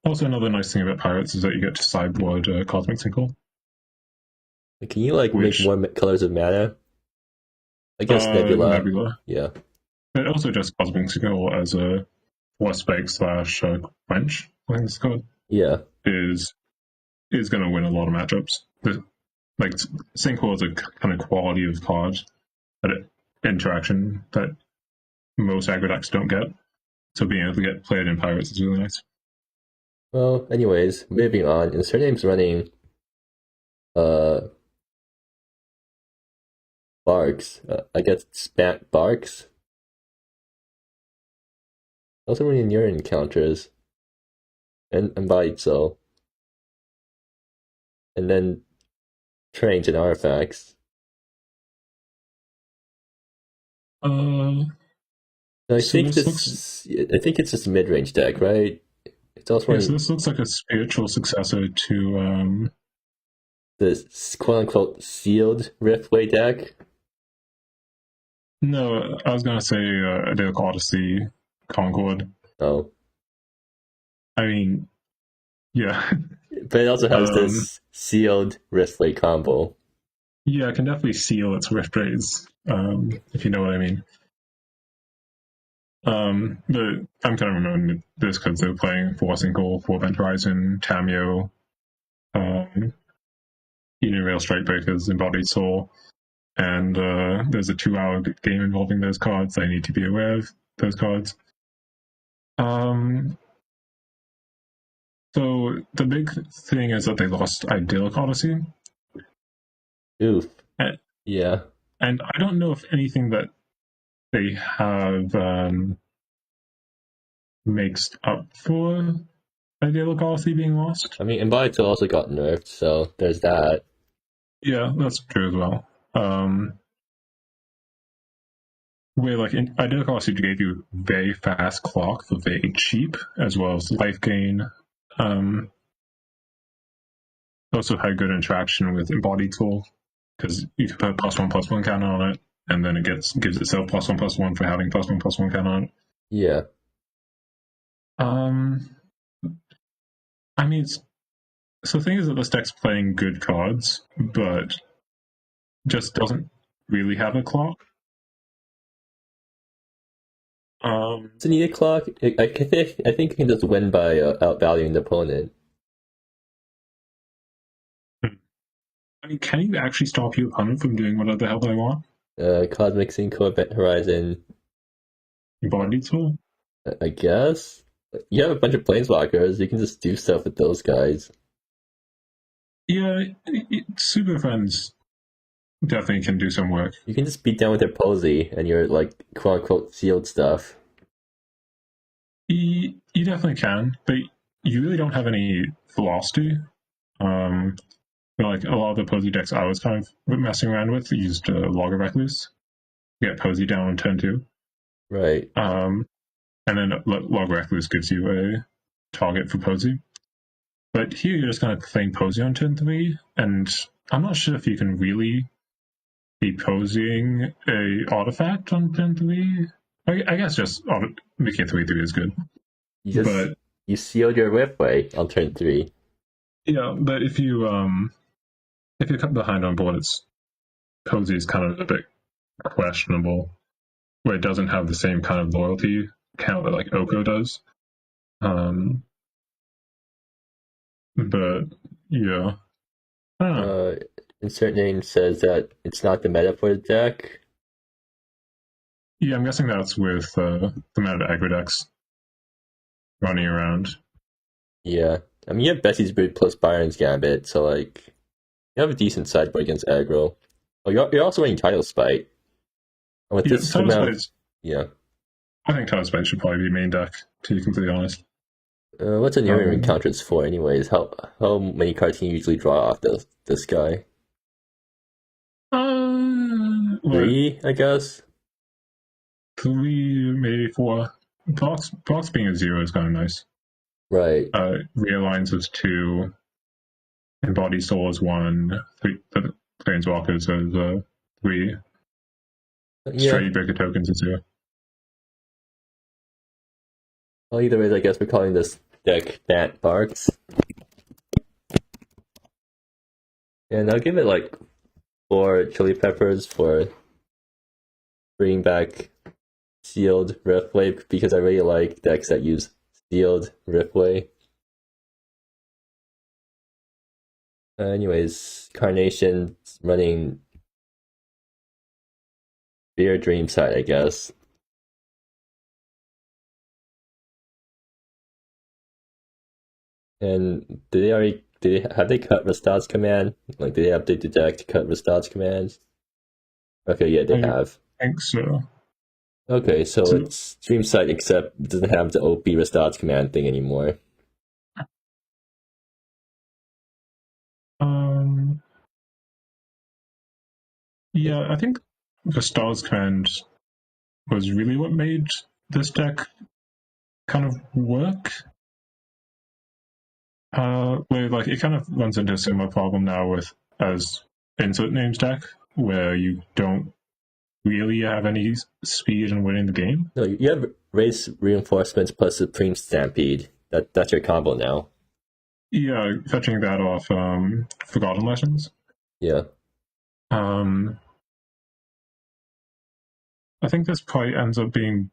Also, another nice thing about Pirates is that you get to sideboard Cosmic Sinkle. can you make more colors of mana? I guess Nebula. Yeah. But also just Cosmic Sinkle as a Spike / Quench, I think it's called. Yeah. Is going to win a lot of matchups. Like Sinkhole is a kind of quality of card, interaction that most aggro decks don't get. So being able to get played in Pirates is really nice. Well, anyways, moving on. InsertName's running Barks. I guess Spat Barks. Also running Urine Encounters. And Embodied Soul. And then Trains and Artifacts. I think it's just a mid-range deck, right? It's also running... so this looks like a spiritual successor to the quote-unquote sealed Riftway deck. No, I was gonna say Idyllic Odyssey Concord. Oh. I mean, yeah. But it also has this sealed Riftway combo. Yeah, it can definitely seal its Rift Raids, if you know what I mean. But I'm kind of remembering this because they're playing 4 Single, 4 Event Horizon, Tameo, Union Rail Strikebreakers, Embodied Soul, and there's a 2-hour game involving those cards. I need to be aware of those cards. So the big thing is that they lost Idyllic Odyssey. Oof. Yeah. And I don't know if anything that they have makes up for Idyllic Odyssey being lost. I mean, Embodied Soul also got nerfed, so there's that. Yeah, that's true as well. Where like Idyllic Odyssey gave you very fast clock for very cheap, as well as life gain. Also had good interaction with Embodied Soul, because you can put +1/+1 counter on it, and then it gives itself +1/+1 for having +1/+1 counter on it. Yeah. I mean, so the thing is that this deck's playing good cards, but just doesn't really have a clock. Does it need a clock? I think you can just win by outvaluing the opponent. I mean, can you actually stop your opponent from doing whatever the hell they want? Cosmic Sinkhole, Event Horizon. Embodied Soul? I guess. You have a bunch of Planeswalkers, you can just do stuff with those guys. Yeah, Super Friends definitely can do some work. You can just beat down with their Posey and your, like, quote-unquote sealed stuff. You definitely can, but you really don't have any velocity. Like, a lot of the Posey decks I was kind of messing around with used Log of Recluse. Get Posey down on turn 2. Right. And then Log of Recluse gives you a target for Posey. But here you're just kind of playing Posey on turn 3, and I'm not sure if you can really be posing a artifact on turn 3. I guess just making 3/3 is good. You sealed your Riftway on turn 3. Yeah, but if you come behind on board, Posey is kind of a bit questionable, where it doesn't have the same kind of loyalty count that like Oko does. But yeah, I don't know. InsertName says that it's not the meta for the deck. Yeah, I'm guessing that's with the amount of aggro decks running around. Yeah. I mean, you have Bessie's Brood plus Byron's Gambit, so, like, you have a decent sideboard against aggro. Oh, you're also running Title Spite. And with Yeah, this Title amount, Spite. yeah. I think Title Spite should probably be main deck, to be completely honest. What's a new encounters for, anyways? How many cards can you usually draw off this guy? Like 3, I guess. 3, maybe 4. Blocks being a 0 is kind of nice. Right. Realigns as 2. Embody Soul is 1. 3, Planeswalkers as 3. Yeah. Straight Breaker Tokens is 0. Well, either way, I guess we're calling this deck Nat Barks. And I'll give it like 4 chili peppers for bringing back sealed Riftway, because I really like decks that use sealed Riftway. Anyways, Carnation running Beer Dream side, I guess. And have they cut Rastad's command? Like, did they update the deck to cut Rastad's commands? Okay, yeah, they have. I think so. Okay, so it's Dream Sight, except it doesn't have the OP Rastad's command thing anymore. Yeah, I think the Stars command was really what made this deck kind of work. Where like it kind of runs into a similar problem now with as InsertName's deck, where you don't really have any speed in winning the game. No, you have Race Reinforcements plus Supreme Stampede. That's your combo now. Yeah, fetching that off Forgotten Legends. Yeah. I think this probably ends up being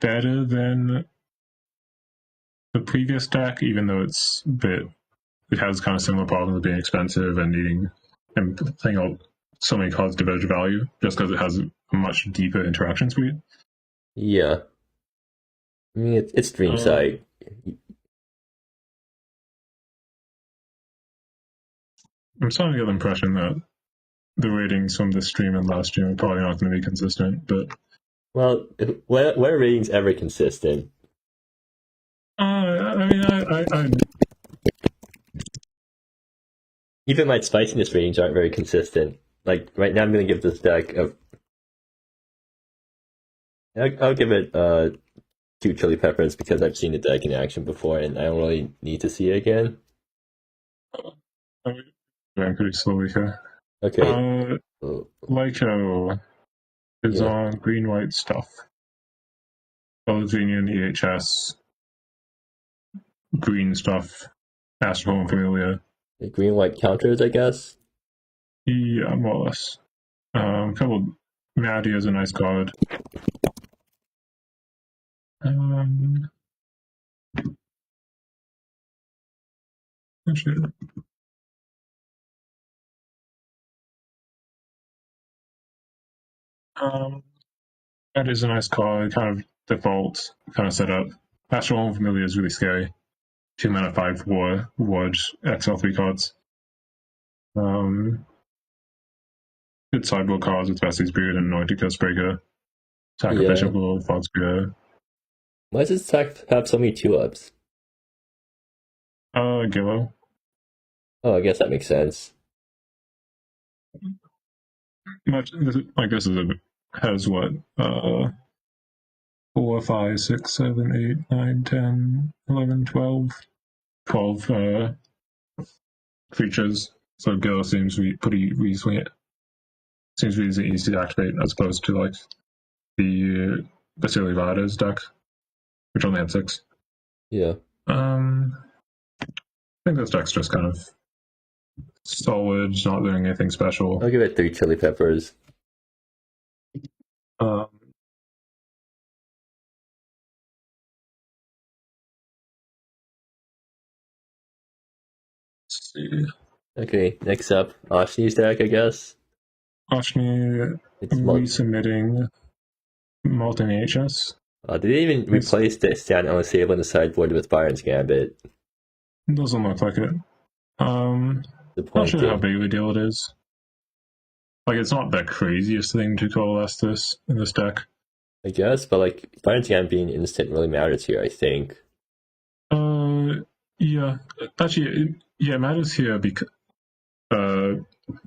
better than the previous deck, even though it has kind of similar problems with being expensive and needing and playing out so many cards to village value, just because it has a much deeper interaction speed. Yeah. I mean, it's Dream Sight. I'm starting to get the impression that the ratings from this stream and last stream are probably not going to be consistent, but well, where are ratings ever consistent? I mean, even my spiciness ratings aren't very consistent. Like right now, I'm going to give this deck I'll give it 2 chili peppers because I've seen the deck in action before, and I don't really need to see it again. I'm going pretty slowly here. Okay. Lyco is on green-white stuff. Belladonian, EHS, green stuff, Astral and Familiar. Green-white counters, I guess? Yeah, more or less. A couple. Maddie is a nice card. Actually, that is a nice card. Kind of default kind of setup. Astral and Familiar is really scary. 2 mana 5/4 Ward XL3 cards. Good sideboard cards with Bessie's Brood and Anointed Curse-Breaker. Sacrificial World, Fog Spear. Why does this deck have so many 2-ups? Gyro. Oh, I guess that makes sense. I guess it has what? 4, 5, 6, 7, 8, 9, 10, 11, 12. 12 creatures. So Gyro seems to be pretty easy. Seems really easy to activate as opposed to like the Vasily Vada's deck, which only had 6. Yeah. I think this deck's just kind of solid, not doing anything special. I'll give it 3 chili peppers. see. Okay, next up, Oshni's deck, I guess. Oshni It's resubmitting Molten HS. did they even replace the stand on the table in the sideboard with Byron's Gambit? Doesn't look like it. Not sure how big of a deal it is. Like, it's not the craziest thing to coalesce this in this deck. I guess, but like Byron's Gambit being instant really matters here, I think. Yeah. Actually, it matters here because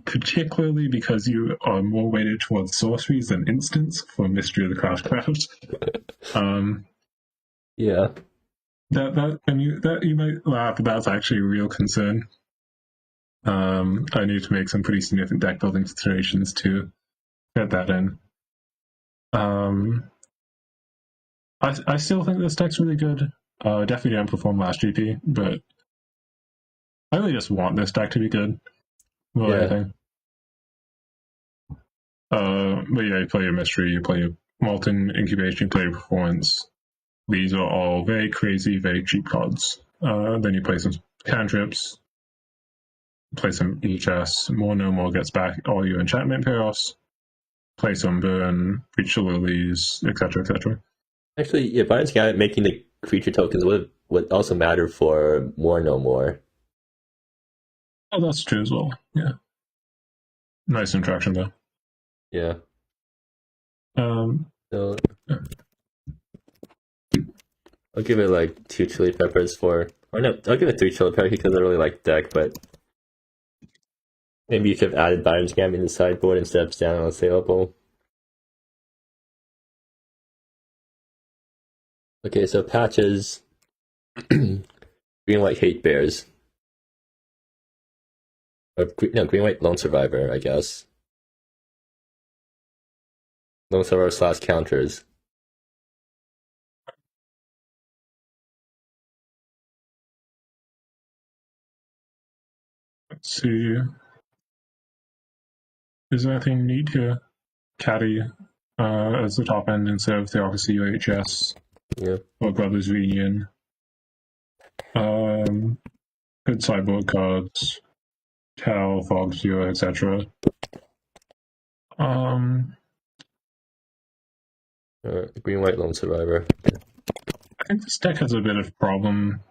particularly because you are more weighted towards sorceries than instants for Mystery of the Craftcraft. Yeah. That you might laugh, but that's actually a real concern. I need to make some pretty significant deck building considerations to get that in. I still think this deck's really good. Definitely didn't perform last GP, but I really just want this deck to be good. More than anything. But yeah, you play your Mystery, you play your Molten Incubation, you play your Performance. These are all very crazy, very cheap cards. Then you play some cantrips, play some EHS, no more gets back all your enchantment payoffs, play some burn, Breach the Lilies, etc., etc. Actually, yeah, Byron's Gambit making the creature tokens would also matter for no more. Oh, that's true as well. Yeah. Nice interaction though. Yeah. So I'll give it like 2 chili peppers or no, I'll give it 3 chili peppers because I really like the deck, but maybe you could have added Byron's Gambit in the sideboard instead of standing on saleable. Okay, so patches. Green White Hate Bears. Or, no, Green White Lone Survivor, I guess. Lone Survivor / counters. Let's see. Is there anything neat here? Caddy as the top end instead of the obviously UHS. Yeah. Or Brothers Reunion. Good sideboard cards. Cal, Fog Cure, etc. Green White Lone Survivor. I think this deck has a bit of problem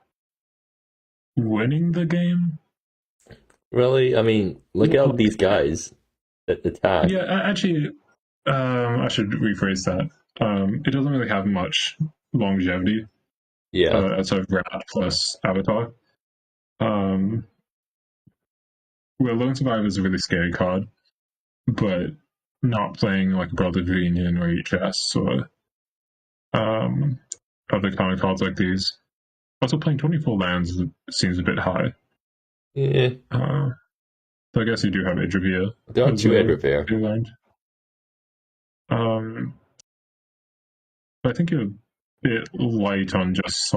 winning the game. Really? I mean, look at all these guys that attack. Yeah, actually, I should rephrase that. It doesn't really have much longevity. Yeah. As a rat plus avatar. Well, Lone Survivor is a really scary card, but not playing like Brothers Reunion or HS or other kind of cards like these. Also, playing 24 lands seems a bit high. Yeah. So I guess you do have Idravir. There are 2 Idravir. I think you're a bit light on just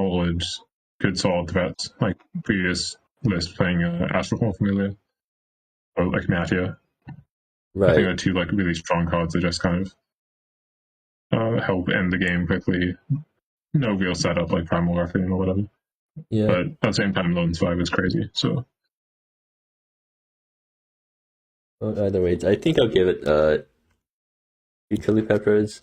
good solid threats, like previous list playing Astral Familiar or like Mafia. Right. I think the 2 like really strong cards that just kind of help end the game quickly. No real setup like Primal Ruffian or whatever. Yeah. But at the same time, Lone Survivor is crazy. So. Well, either way, I think I'll give it 3 chili peppers.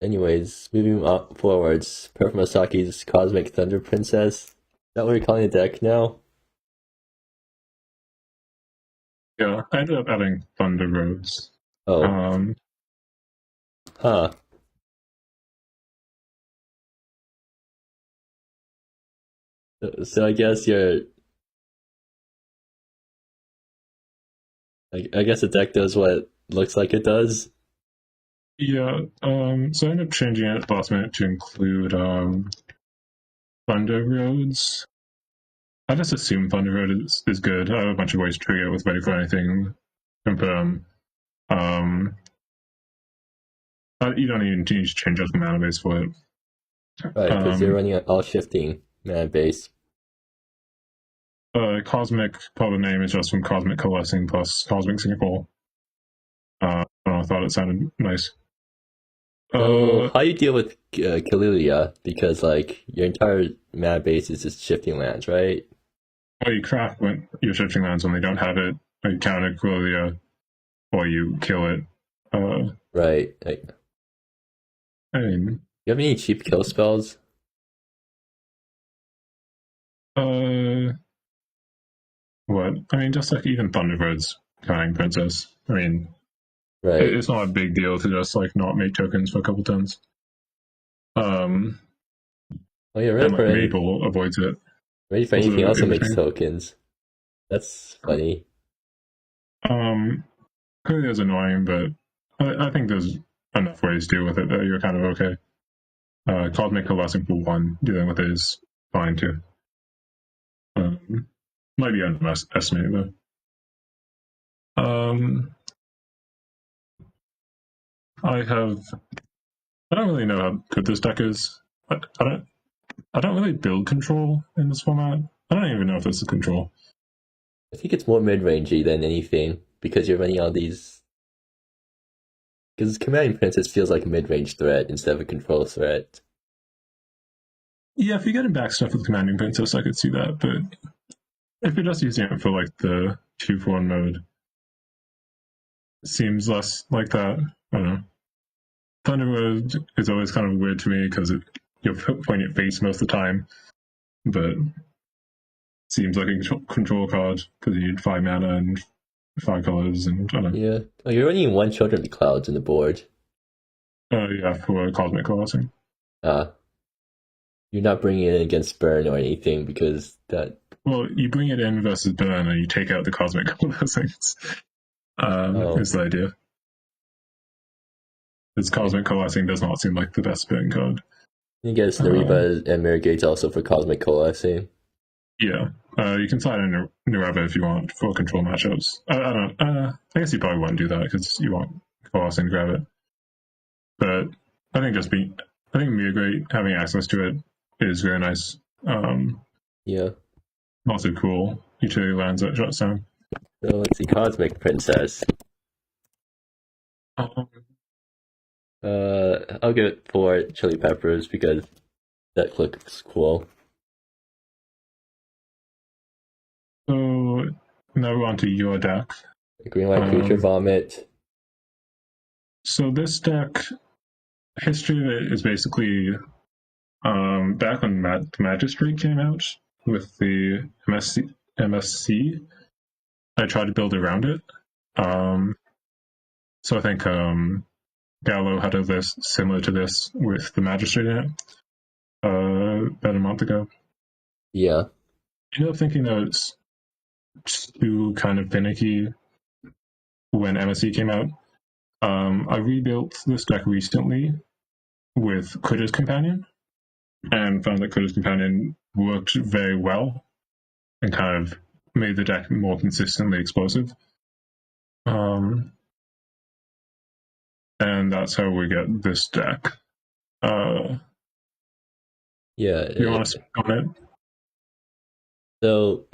Anyways, moving up forwards, Purplemasaki's Cosmic Thunder Princess. Is that what we're calling the deck now? Yeah, I ended up adding Thunder Roads. Oh. Huh. So I guess I guess the deck does what it looks like it does. Yeah, so I ended up changing it at the last minute to include Thunder Roads. I just assume Thunder Road is good. I have a bunch of ways to trigger it with Ready for Anything, Confirm. You don't even need to change up the mana base for it. Right, because you're running all shifting mana base. Cosmic, part of the name is just from Cosmic Coalescing plus Cosmic Sinkhole. I thought it sounded nice. So how you deal with Kalilia? Because like your entire mana base is just shifting lands, right? Well, you craft when you're shifting lands when they don't have it, or you counter Quillia, or you kill it. Right. Like, I mean, you have any cheap kill spells? what? I mean, just like even Thunderbird's counting Princess. I mean, Right. it's not a big deal to just like not make tokens for a couple turns. Oh yeah, And like Maple avoids it. ready for anything Also, else that in makes between. tokens. That's funny. Clearly it's annoying, but I think there's enough ways to deal with it that you're kind of okay. Cosmic Coalescing for 1, dealing with it is fine too. Might be underestimated though. I don't really know how good this deck is. I don't really build control in this format. I don't even know if this is control. I think it's more mid-rangey than anything because you're running all these. Because Commanding Princess feels like a mid-range threat instead of a control threat. Yeah, if you're getting back stuff with Commanding Princess, I could see that. But if you're just using it for like the 2-for-1 mode, it seems less like that. I don't know. Thunderbird is always kind of weird to me because you're playing it face most of the time, but seems like a control card because you need 5 mana and 5 colors and I don't know. Yeah. Oh, you're running 1 Children of Clouds in the board. Yeah, for Cosmic Coalescing. You're not bringing it in against Burn or anything because that. Well, you bring it in versus Burn and you take out the Cosmic Coalescing. Is the idea. Because Cosmic Coalescing does not seem like the best burn card. You get Nariba and Mirror Gates also for Cosmic Coalescing. Yeah. You can side in Nariba if you want for control matchups. I guess you probably won't do that because you want Coalescing to grab it. But I think Mirror having access to it is very nice. Yeah. Also cool. Utility lands that shuts down. So let's see, Cosmic Princess. I'll give it 4 Chili Peppers because that looks cool. So now we're on to your deck. Green White Creature Vomit. So this deck, history of it is basically back when Magistrate came out with the MSC, I tried to build around it. So I think gaolo had a list similar to this with the Magistrate in it about a month ago. Yeah. I ended up thinking that it's too kind of finicky when MSC came out. I rebuilt this deck recently with Critter's Companion and found that Critter's Companion worked very well and kind of made the deck more consistently explosive. And that's how we get this deck. Yeah. You want to speak on it? So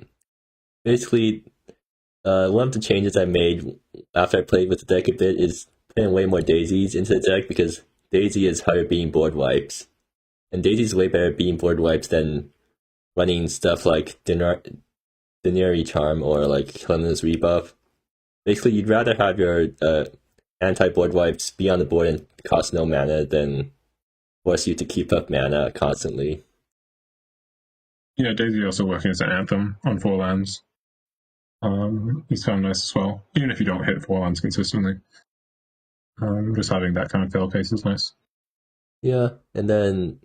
basically, one of the changes I made after I played with the deck a bit is putting way more daisies into the deck because Daisy is higher being board wipes. And Daisy's way better being board wipes than running stuff like Denary Charm or like Cleanliness Rebuff. Basically, you'd rather have your anti-board wipes be on the board and cost no mana than force you to keep up mana constantly. Yeah, Daisy also working as an Anthem on 4 lands. It's kind of nice as well, even if you don't hit 4 lands consistently. Just having that kind of fail pace is nice. Yeah, and then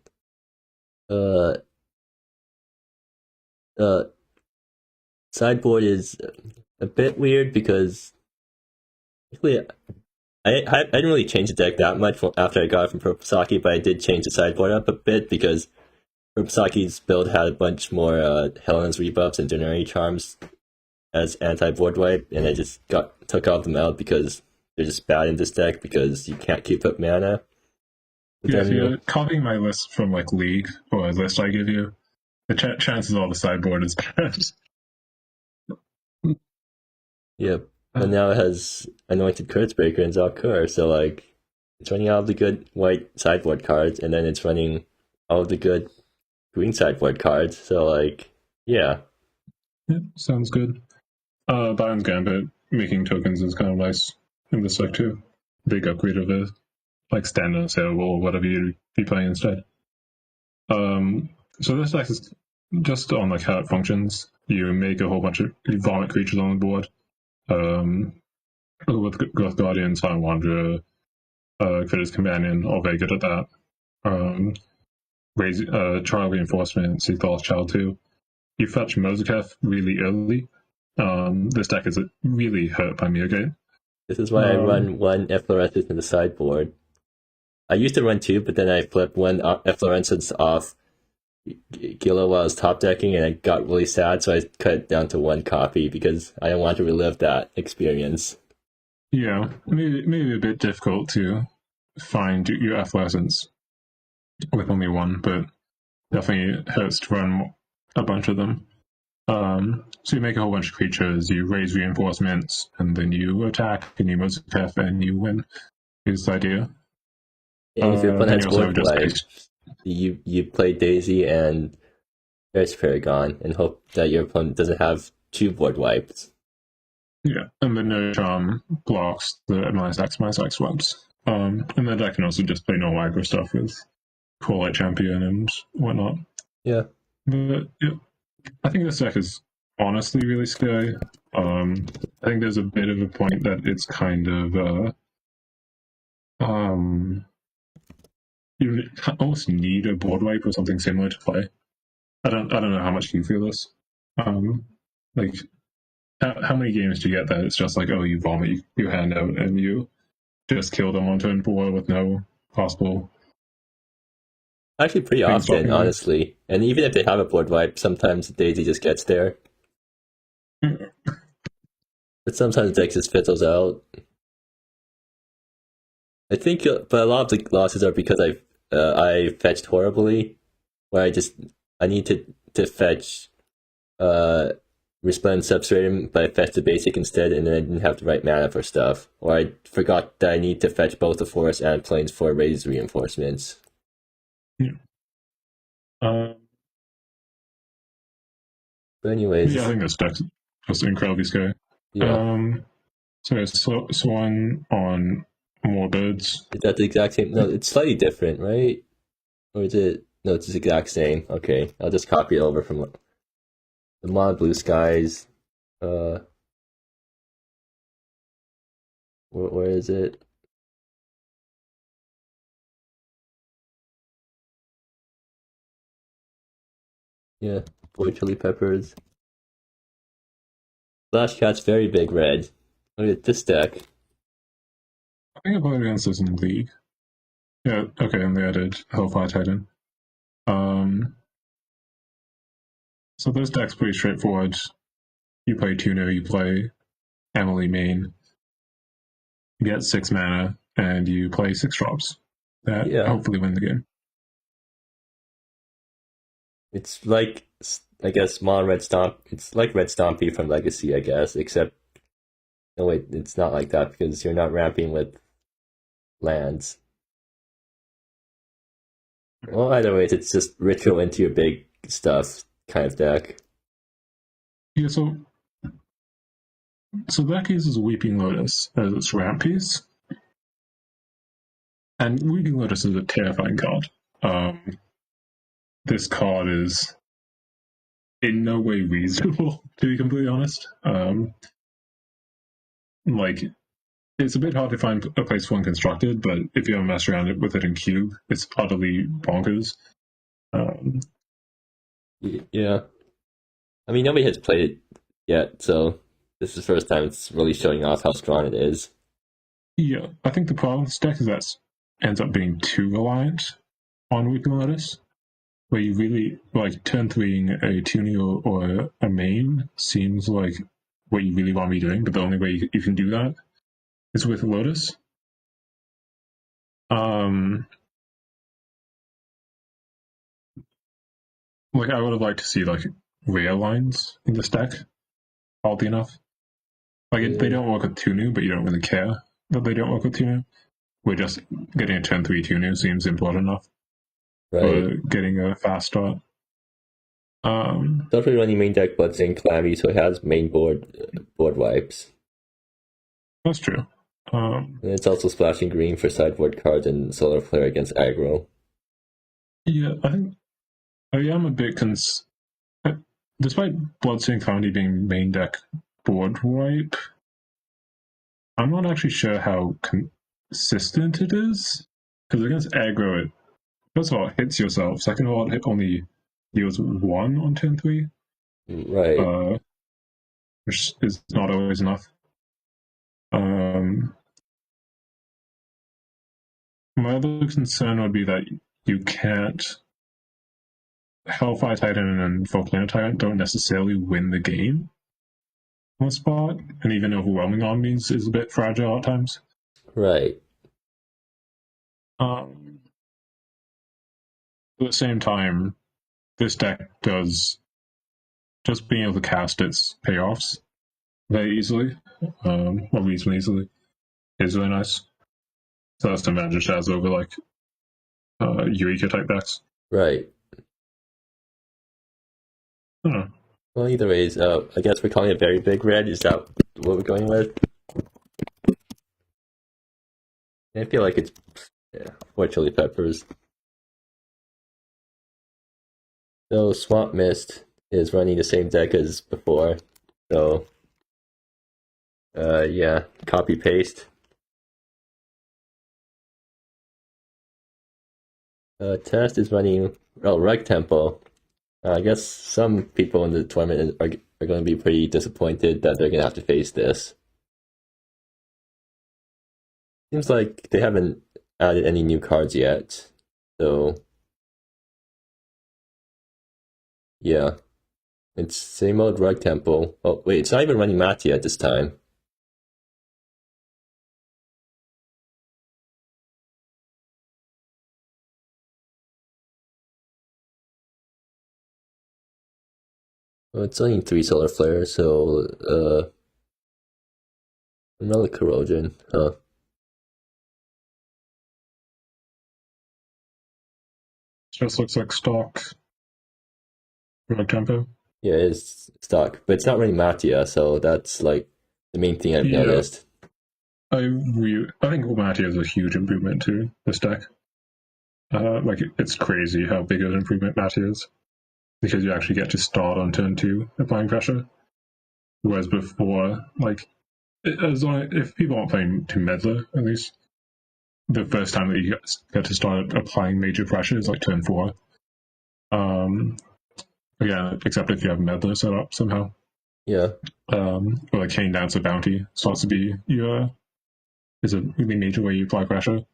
sideboard is a bit weird because basically I didn't really change the deck that much after I got it from Purplemurasaki, but I did change the sideboard up a bit because Purplemusaki's build had a bunch more Helen's rebuffs and Denary Charms as anti-board wipe, and I just took all of them out because they're just bad in this deck because you can't keep up mana. Yeah, if you're copying my list from like League or a list I give you, the chances are the sideboard is bad. Yep. And now it has Anointed Curse Breaker and Zalkur, so like It's running all of the good white sideboard cards, and then it's running all of the good green sideboard cards. So, like, yeah. Yeah, sounds good. Bion's Gambit, making tokens is kind of nice in this deck too. Big upgrade of it, like standard saleable or whatever you'd be playing instead. So this deck is just on like how it functions. You make a whole bunch of vomit creatures on the board. With Ghost Guardian, Silent Wanderer, Critter's Companion, all very good at that. Trial Reinforcement, Seathl's Child 2. You fetch MSEM really early. This deck is really hurt by Mirgate. This is why I run one Efflorescence in the sideboard. I used to run two, but then I flipped one Efflorescence off Gila while I was top decking, and I got really sad, so I cut it down to one copy because I don't want to relive that experience. Yeah, maybe a bit difficult to find your Efflorescence with only one, but definitely hurts to run a bunch of them. So you make a whole bunch of creatures, you raise reinforcements, and then you attack, and you MSEM, and you win. Is the idea. And if your opponent has board wipe, you play Daisy and Earth's Paragon and hope that your opponent doesn't have two board wipes. Yeah, and the No Charm blocks the -X wipes. And the deck can also just play no aggro stuff with Core Champion and whatnot. Yeah. But yeah, I think this deck is honestly really scary. I think there's a bit of a point that it's kind of you almost need a board wipe or something similar to play. I don't know how much you feel this. Like how many games do you get that it's just like, oh, you vomit your hand out and you just kill them on turn 4 with no possible. Actually, pretty often, honestly. And even if they have a board wipe, sometimes Daisy just gets there. But sometimes the deck just fizzles out. I think, but a lot of the losses are because I fetched horribly, where I need to fetch Resplendent Substratum, but I fetched the basic instead, and then I didn't have the right mana for stuff. Or I forgot that I need to fetch both the forest and plains for raised reinforcements. Yeah. But anyways, yeah, I think this deck's just incredibly scary. Yeah. So it's Swan on more birds. Is that the exact same? No, it's slightly different, right? Or is it? No, it's the exact same. Okay, I'll just copy it over from the Mod Blue Skies. Where is it? Yeah, Boy Chili Peppers. Splashcat's very big red. Look at this deck. I think I played against this in League. Yeah, okay, and they added Hellfire Titan. So this deck's pretty straightforward. You play Tuner, you play Emily main, you get 6 mana, and you play 6 drops. That hopefully win the game. It's like, I guess, Red Stomp. It's like Red Stompy from Legacy, I guess, except no, wait, it's not like that because you're not ramping with lands. Well, either way, it's just ritual into your big stuff kind of deck. Yeah, so that uses Weeping Lotus as its ramp piece. And Weeping Lotus is a terrifying card. This card is in no way reasonable, to be completely honest. Like, it's a bit hard to find a place for Unconstructed, but if you ever mess around with it in Cube, it's utterly bonkers. Yeah. I mean, nobody has played it yet, so this is the first time it's really showing off how strong it is. Yeah, I think the problem with this deck is that it ends up being too reliant on Weeping Lotus, where you really, like, turn 3ing a tuning or a main seems like what you really want to be doing, but the only way you can do that is with Lotus. Like, I would have liked to see, like, rail lines in this deck, oddly enough. Like, they don't work with Tunu, but you don't really care that they don't work with Tunu. where just getting a turn 3 Tunu seems important enough Right. for getting a fast start. It's also running main deck Bloodstain Calamity, so it has main board wipes. That's true. And it's also splashing green for sideboard cards and Solar Flare against aggro. Yeah, I am a bit despite Bloodstain Calamity being main deck board wipe, I'm not actually sure how consistent it is. Because against aggro, it first of all it hits yourself. Second of all, it only deals 1 on turn 3. Right. Which is not always enough. My other concern would be that you can't. Hellfire Titan and Volcano Titan don't necessarily win the game on the spot, and even overwhelming armies is a bit fragile at times. Right. At the same time, this deck does just being able to cast its payoffs very easily, or reasonably easily, is really nice. So that's the advantage it has over like Eureka type decks. Right. Well, either ways, I guess we're calling it very big red. Is that what we're going with? I feel like it's 4 chili peppers. So Swampmist is running the same deck as before. So, yeah, copy paste. Test is running Rug Tempo. I guess some people in the tournament are going to be pretty disappointed that they're going to have to face this. Seems like they haven't added any new cards yet, so yeah. It's same old Rug Tempo. Oh wait, it's not even running Mattia this time. Well, it's only 3 Solar Flare, so another Corrosion, huh? Just looks like stock Rug Tempo. Yeah, it's stock, but it's not running Mattia, so that's like the main thing I've noticed. I think Mattia is a huge improvement to this deck. Like it's crazy how big of an improvement Mattia is, because you actually get to start on turn 2 applying pressure, whereas before, like if people aren't playing to Meddler, at least the first time that you get to start applying major pressure is like turn 4. Yeah, except if you have Meddler set up somehow. Yeah. Or like Cane Dancer Bounty starts to be is a really major way you apply pressure.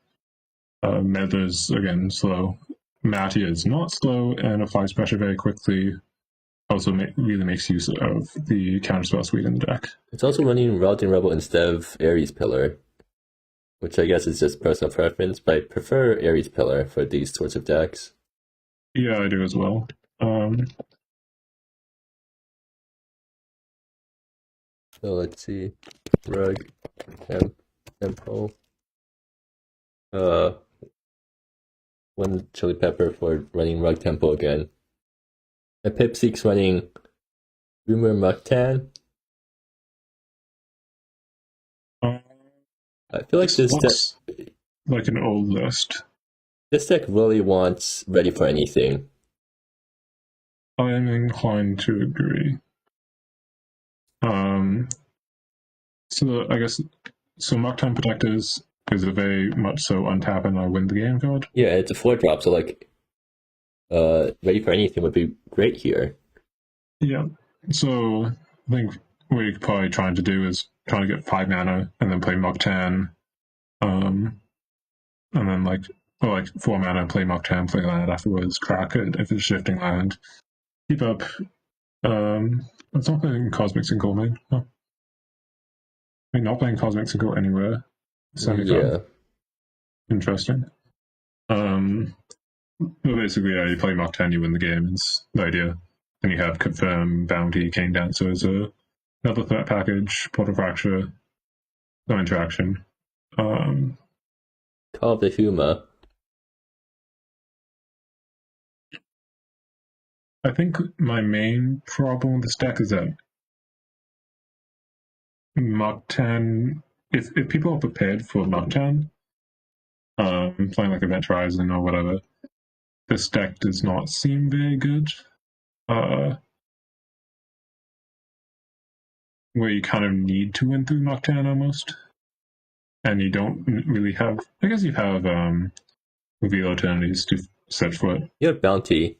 Meddler's again slow. Mattia is not slow and applies pressure very quickly. Also really makes use of the counterspell suite in the deck. It's also running Routing Rebel instead of Ares Pillar, which I guess is just personal preference, but I prefer Ares Pillar for these sorts of decks. Yeah, I do as well. So let's see. Rug Tempo. 1 chili pepper for running Rug Tempo again. And Pipsqueak's running Boomer Muktan. I feel like this deck, like an old list. This deck really wants Ready for Anything. I am inclined to agree. So I guess Muktan Protectors is a very much so untap and I win the game card. Yeah, it's a 4-drop, so like Ready for Anything would be great here. Yeah. So I think what you're probably trying to do is trying to get 5 mana and then play Muktan. And then like 4 mana, play Muktan, play land afterwards, crack it if it's shifting land. Keep up. It's not playing Cosmic Single, man. No. I mean, not playing Cosmic Single anywhere. Yeah. Interesting. But basically, yeah, you play Muktan, you win the game. It's the idea. And you have Confirm, Bounty, Cane Dancer as another threat package, Portal Fracture, no interaction. Call of the Huma. I think my main problem with this deck is that Muktan, if people are prepared for Muktan, playing like Event Horizon or whatever, this deck does not seem very good. Where you kind of need to win through Muktan almost. And you don't really have, I guess you have reveal eternities to search for it. You have Bounty.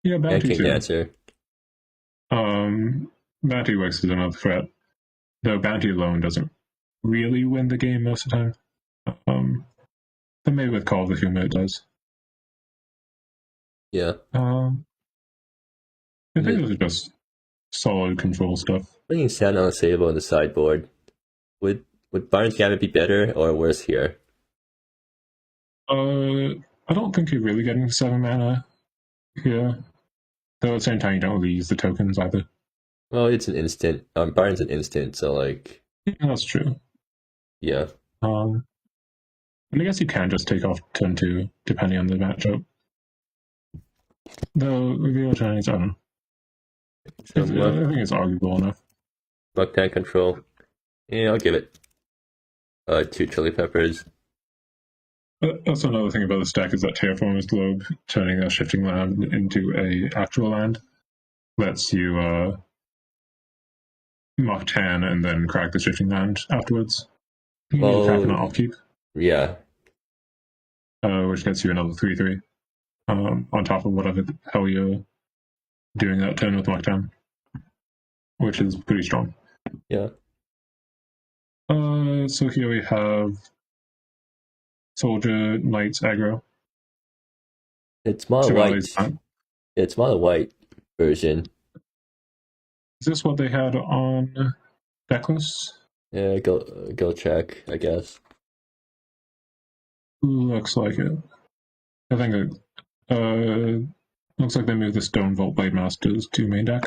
Yeah, And Bounty King too. Dancer. Bounty works as another threat, though Bounty alone doesn't really win the game most of the time. But maybe with Call of the Huma it does. Yeah. I think those are just solid control stuff. Bringing Sand on the table on the sideboard. Would Byron's Gambit be better or worse here? I don't think you're really getting 7 mana here. Though at the same time, you don't really use the tokens either. Well, it's an instant. Byron's an instant, so like. Yeah, that's true. Yeah. And I guess you can just take off turn 2, depending on the matchup. Though reveal Chinese, I don't know. I think it's arguable enough. Muktan control. Yeah, I'll give it 2 chili peppers. That's another thing about this deck is that Terraformer's Globe, turning a shifting land into a actual land, lets you Muktan and then crack the shifting land afterwards. Well, crack an upkeep. Yeah. Which gets you another 3/3 on top of whatever the hell you're doing that turn with Muktan, which is pretty strong. Yeah. So here we have Soldier Knights aggro. It's mono white. It's mono white version. Is this what they had on Decklist? Yeah, go check, I guess. Looks like it. I think it looks like they moved the Stone Vault Blade Masters to main deck.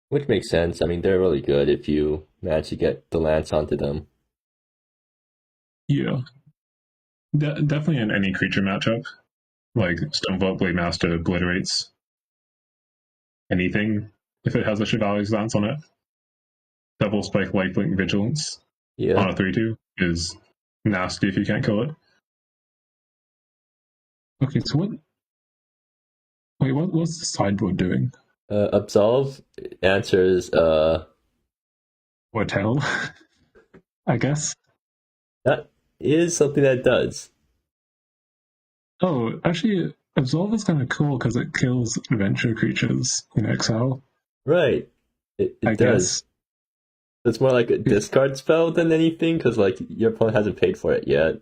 Which makes sense. I mean, they're really good if you manage to get the lance onto them. Yeah. Definitely in any creature matchup. Like, Stone Vault Blade Master obliterates anything if it has a Chevalier Lance on it. Double Spike Lifelink Vigilance on a 3/2 is nasty if you can't kill it. Okay, so what's the sideboard doing? Absolve answers Hotel, I guess. That is something that does. Oh, actually, Absolve is kind of cool because it kills adventure creatures in exile. Right. It does. Guess. It's more like a discard spell than anything because like your opponent hasn't paid for it yet.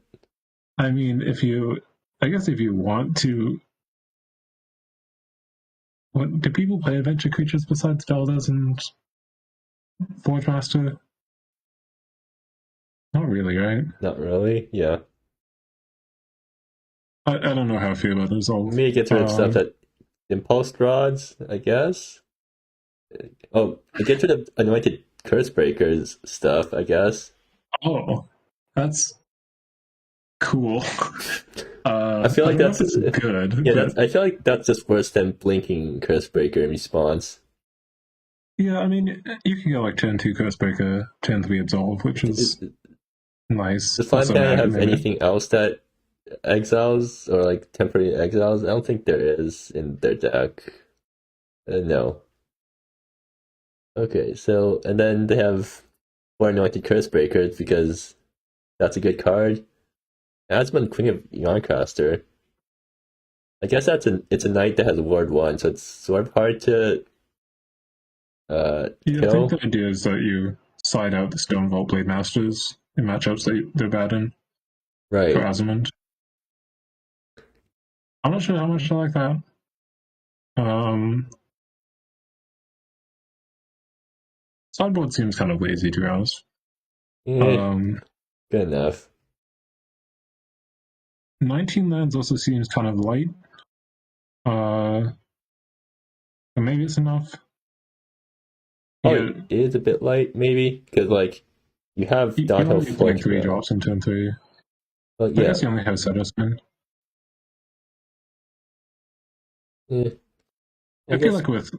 I mean, if you want to, do people play adventure creatures besides Veldas and Forge Master? Not really, right? Not really, yeah. I don't know how I feel about those all. Maybe get rid of stuff that Impulse Rods, I guess. Oh, I get rid of Anointed Cursebreakers stuff, I guess. Oh, that's cool. I feel like that's good. Yeah, I feel like that's just worse than blinking Cursebreaker in response. Yeah, I mean, you can go like turn 2 Cursebreaker, turn 3 Absolve, which is nice. Does Flyingpinata have anything else that exiles or like temporary exiles? I don't think there is in their deck. No. Okay, so and then they have more Anointed Cursebreakers because that's a good card. Asmund, Queen of Yarncaster. I guess it's a knight that has Ward 1, so it's sort of hard to I think the idea is that you side out the Stone Vault Blade Masters in matchups that they're bad in. Right. For Asmund. I'm not sure how much I like that. Sideboard seems kind of lazy, to be honest. Good enough. 19 lands also seems kind of light. But maybe it's enough. Oh, yeah. It is a bit light, maybe, because like you have Downhill Forge. 3 drops in turn 3. But I yeah, guess you only have Seto spin. yeah, I I feel guess like with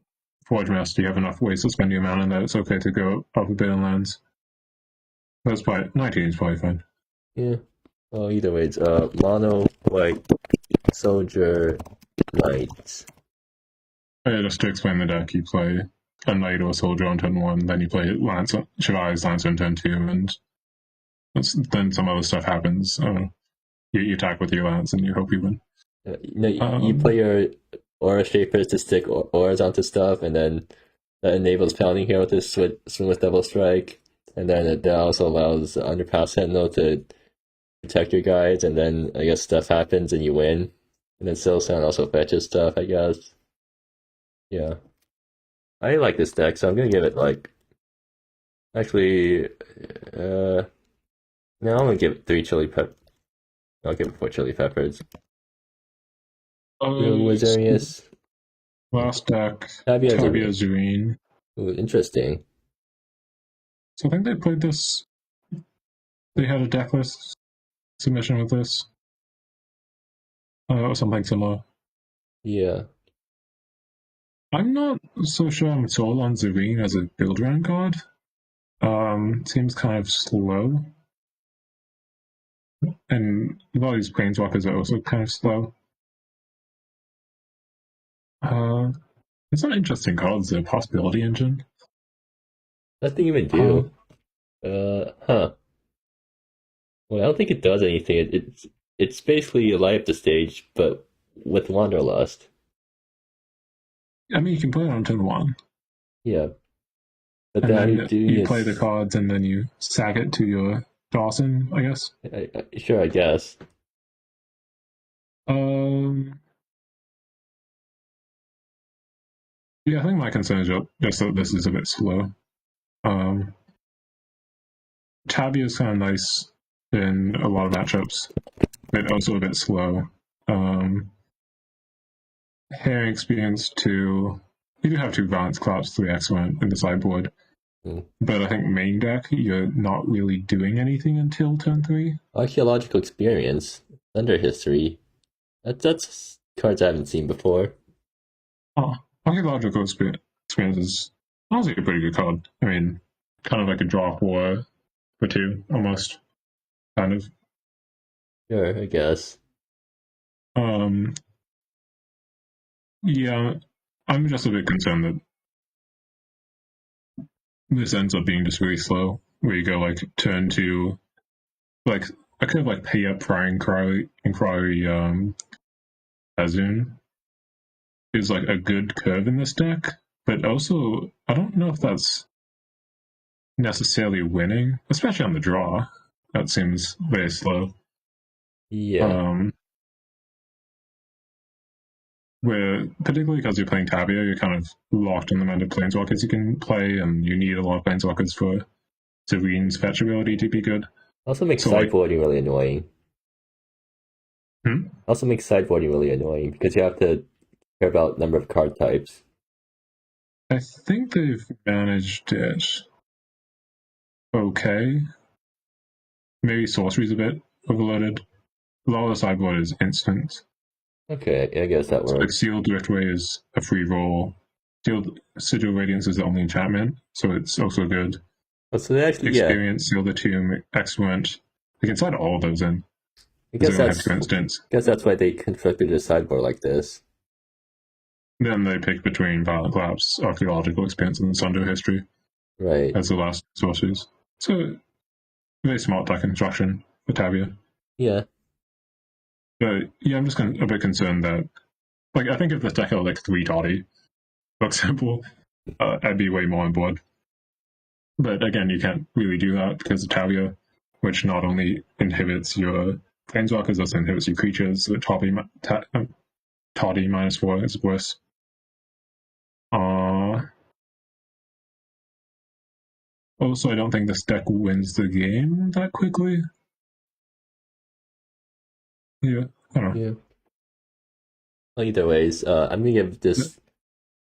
Forge Master, you have enough ways to spend your mana that it's okay to go up a bit on lands. That's probably 19 is probably fine. yeah. Well, either way, it's mono white soldier knight. Just to explain the deck, you play a knight or a soldier on turn 1, then you play Lance, Shivai's Lance on turn 2, and then some other stuff happens. You attack with your Lance and you hope you win. You play your aura shapers to stick auras onto stuff, and then that enables Pounding Hero to swing with Double Strike, and then it also allows Underpass Sentinel to protect your guides, and then I guess stuff happens and you win. And then Soul Sound also fetches stuff, I guess. Yeah. I like this deck, so I'm gonna give it like actually no, I'm gonna give it 3 chili pep I'll give it 4 chili peppers. Wizzerinus. Last deck, Tabia Zerine. Ooh, interesting. So I think they played this. They had a Decklist submission with this. Or something similar. Yeah. I'm not so sure I'm sold on Zerine as a build round card. Seems kind of slow. And a lot of these Planeswalkers are also kind of slow. It's an interesting card, the Possibility Engine. Nothing even do. Huh. Well, I don't think it does anything. It's basically you light up the stage, but with Wanderlust. I mean, you can play it on turn 1. Yeah. But And then then you play the cards and then you sack it to your Dawson, I guess. Sure, I guess. Yeah, I think my concern is just that this is a bit slow. Tabby is kind of nice in a lot of matchups, but also a bit slow. Hair Experience 2. You do have 2 Balance Collapse 3 excellent in the sideboard. But I think main deck, you're not really doing anything until turn 3. Archaeological Experience, Thunder History. That's cards I haven't seen before. Archaeological Experience is honestly a pretty good card. I mean, kind of like a draw for 2, almost. Kind of. Sure, I guess. Yeah, I'm just a bit concerned that this ends up being just really slow, where you go like turn 2, like I could have like pay up Prying Inquiry Azun is like a good curve in this deck, but also I don't know if that's necessarily winning, especially on the draw. That seems very slow. Yeah. Where particularly because you're playing Tabia, you're kind of locked in the amount of Planeswalkers you can play, and you need a lot of Planeswalkers for Zerine's fetch ability to be good. Also makes sideboarding really annoying. Hmm? Also makes sideboarding really annoying because you have to care about number of card types. I think they've managed it okay. Maybe Sorcery's a bit overloaded. A lot of the sideboard is instant. Okay, I guess that works. Like Sealed Driftway is a free roll. Sealed Sigil Radiance is the only enchantment, so it's also good. Oh, so they actually, Experience, Seal the Tomb, Excellent. You can slide all of those in. I guess that's why they constructed a sideboard like this. Then they pick between Violent Collapse, Archaeological Expanse, and Sunder History. Right. As the last sources. So, very smart deck construction for Tabia. Yeah. But yeah, I'm just a bit concerned that, like, I think if this deck had like 3 Toddy, for example, I'd be way more on board. But again, you can't really do that because of Tabia, which not only inhibits your Planeswalkers, also inhibits your creatures. So Toddy -4 is worse. Also, I don't think this deck wins the game that quickly. Yeah, I don't know. Yeah. Well, either ways, I'm gonna give this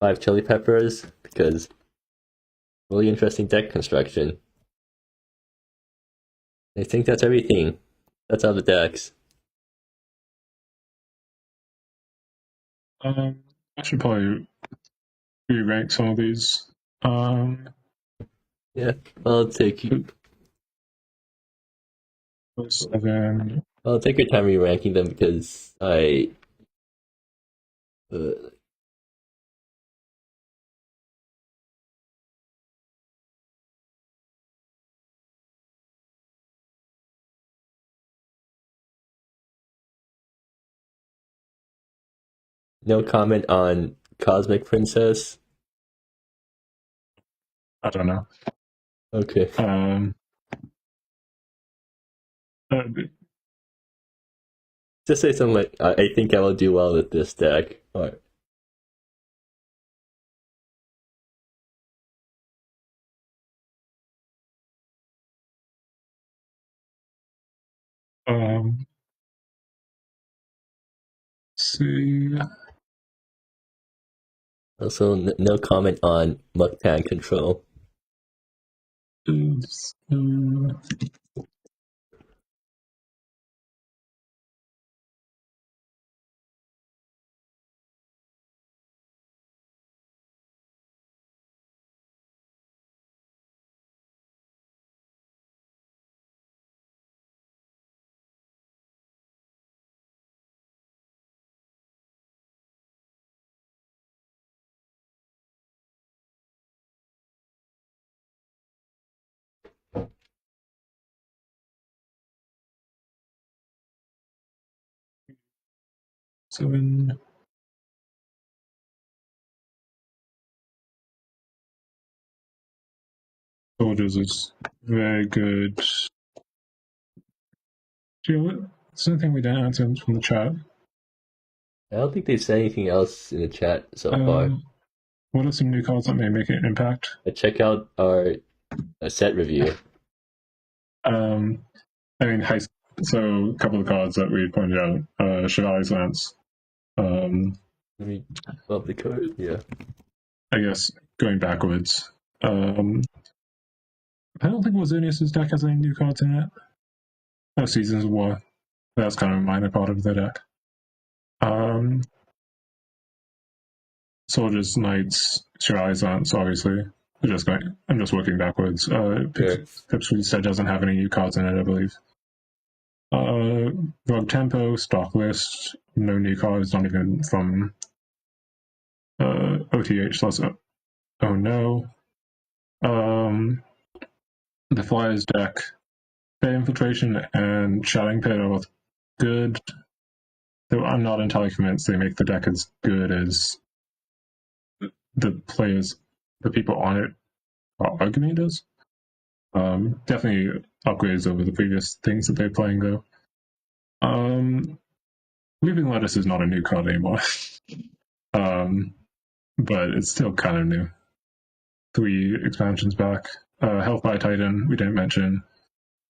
5 chili peppers because really interesting deck construction. I think that's everything. That's all the decks. I should probably re-rank some of these. Yeah, I'll take you. 7. I'll take your time re-ranking them because I. No comment on Cosmic Princess. I don't know. Okay. Just say something like, I think I will do well with this deck. Or, see. also, no comment on Muktan Control. Seven. Soldiers is very good. Something we didn't answer from the chat. I don't think they've said anything else in the chat so far. What are some new cards that may make an impact? Check out our set review. I mean, so a couple of cards that we pointed out. Chevalier Lance. Let me pull up the card. Yeah. I guess going backwards. I don't think Wizzerinus' deck has any new cards in it. Oh, Seasons of War. That's kind of a minor part of the deck. Soldiers, Knights, Chevalier Lance, obviously. I'm just working backwards. Pipsqueak doesn't have any new cards in it, I believe. Rogue Tempo, Stock List, no new cards, not even from OTH. Oh no. The Flyers deck, Bay Infiltration and Shouting Pit are both good. Though I'm not entirely convinced they make the deck as good as the people on it are arguing it does. Definitely upgrades over the previous things that they're playing, though. Weeping Lettuce is not a new card anymore. But it's still kind of new. 3 expansions back. Health by Titan, we didn't mention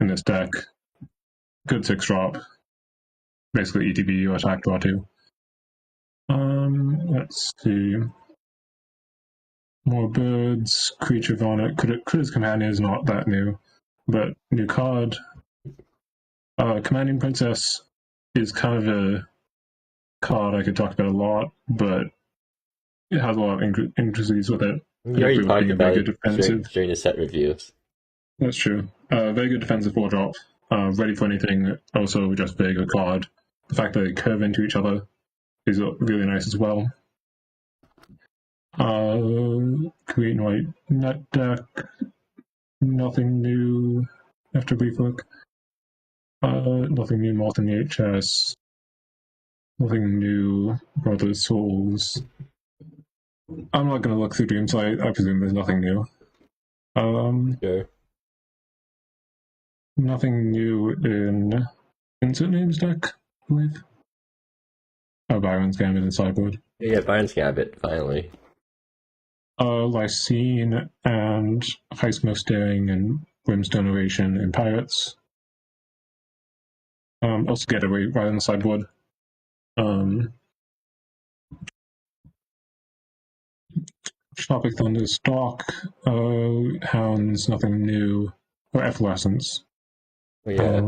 in this deck. Good 6-drop. Basically ETB or attack draw 2. Let's see. More birds, Creature Vomit. Critter's Companion is not that new, but new card. Commanding Princess is kind of a card I could talk about a lot, but it has a lot of intricacies with it. You already talked about it during the set reviews. That's true. Very good defensive 4-drop. Ready for anything. Also, just very good card. The fact that they curve into each other is really nice as well. Green White Net deck. Nothing new. After a brief look. Nothing new. Molten HS. Nothing new. Brothers Souls. I'm not going to look through Dreams. I presume there's nothing new. Sure. Nothing new in InsertName's deck, I believe. Oh, Byron's Gambit and Sideboard. Yeah, Byron's Gambit, finally. Lysine and Heismo Staring and Brimstone Oration in Pirates. Also Getaway right on the sideboard. Tropic Thunder Stock. Hounds, nothing new. Or Efflorescence. Yeah.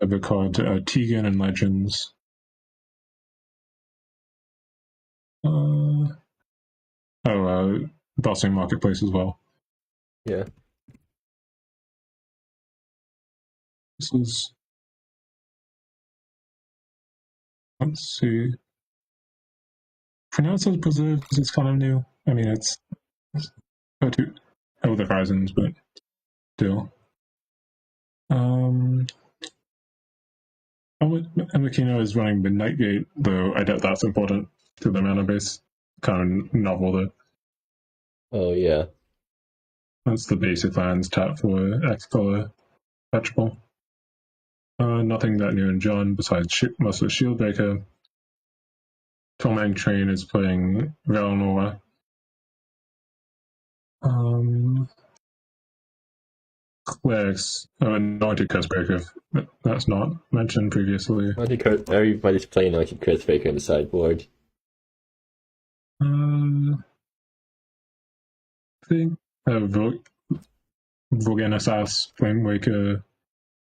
I have a card Tegan and Legends. Bustling Marketplace as well. Yeah. This is. Let's see. For now, it says Preserves. It's kind of new. I mean, it's to the Horizons, but still. Elmikkino is running Midnight Gate, though I doubt that's important to the mana base. Kind of novel, though. Oh, yeah. That's the basic lands, tap for X color, fetchable. Nothing that new in John besides mostly Shieldbreaker. Torment Train is playing Valinor. Clerics, Anointed Cursebreaker. That's not mentioned previously. Everybody's playing Anointed Cursebreaker in the sideboard. I think Vogenasass, Flamewaker,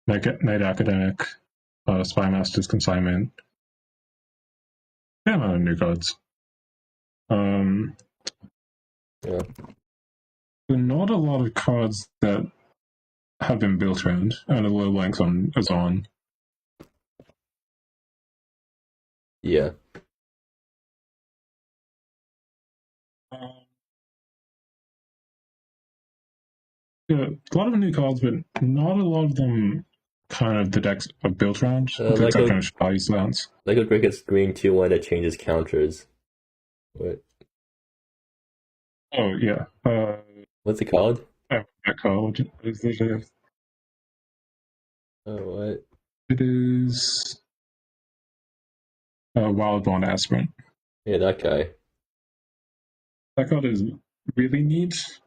Night Academic, Spymaster's Consignment. Yeah, new cards. Yeah. Not a lot of cards that have been built around, and a low length on Azon. Yeah. Yeah, a lot of new cards, but not a lot of them kind of the decks are built around, with the exception of value slants. Lycodrake is green 2-1 that changes counters. What? Oh, yeah. What's it called? That card. What is it? Oh, what? It is Wild Bond Aspirant. Yeah, that guy. That card is really neat.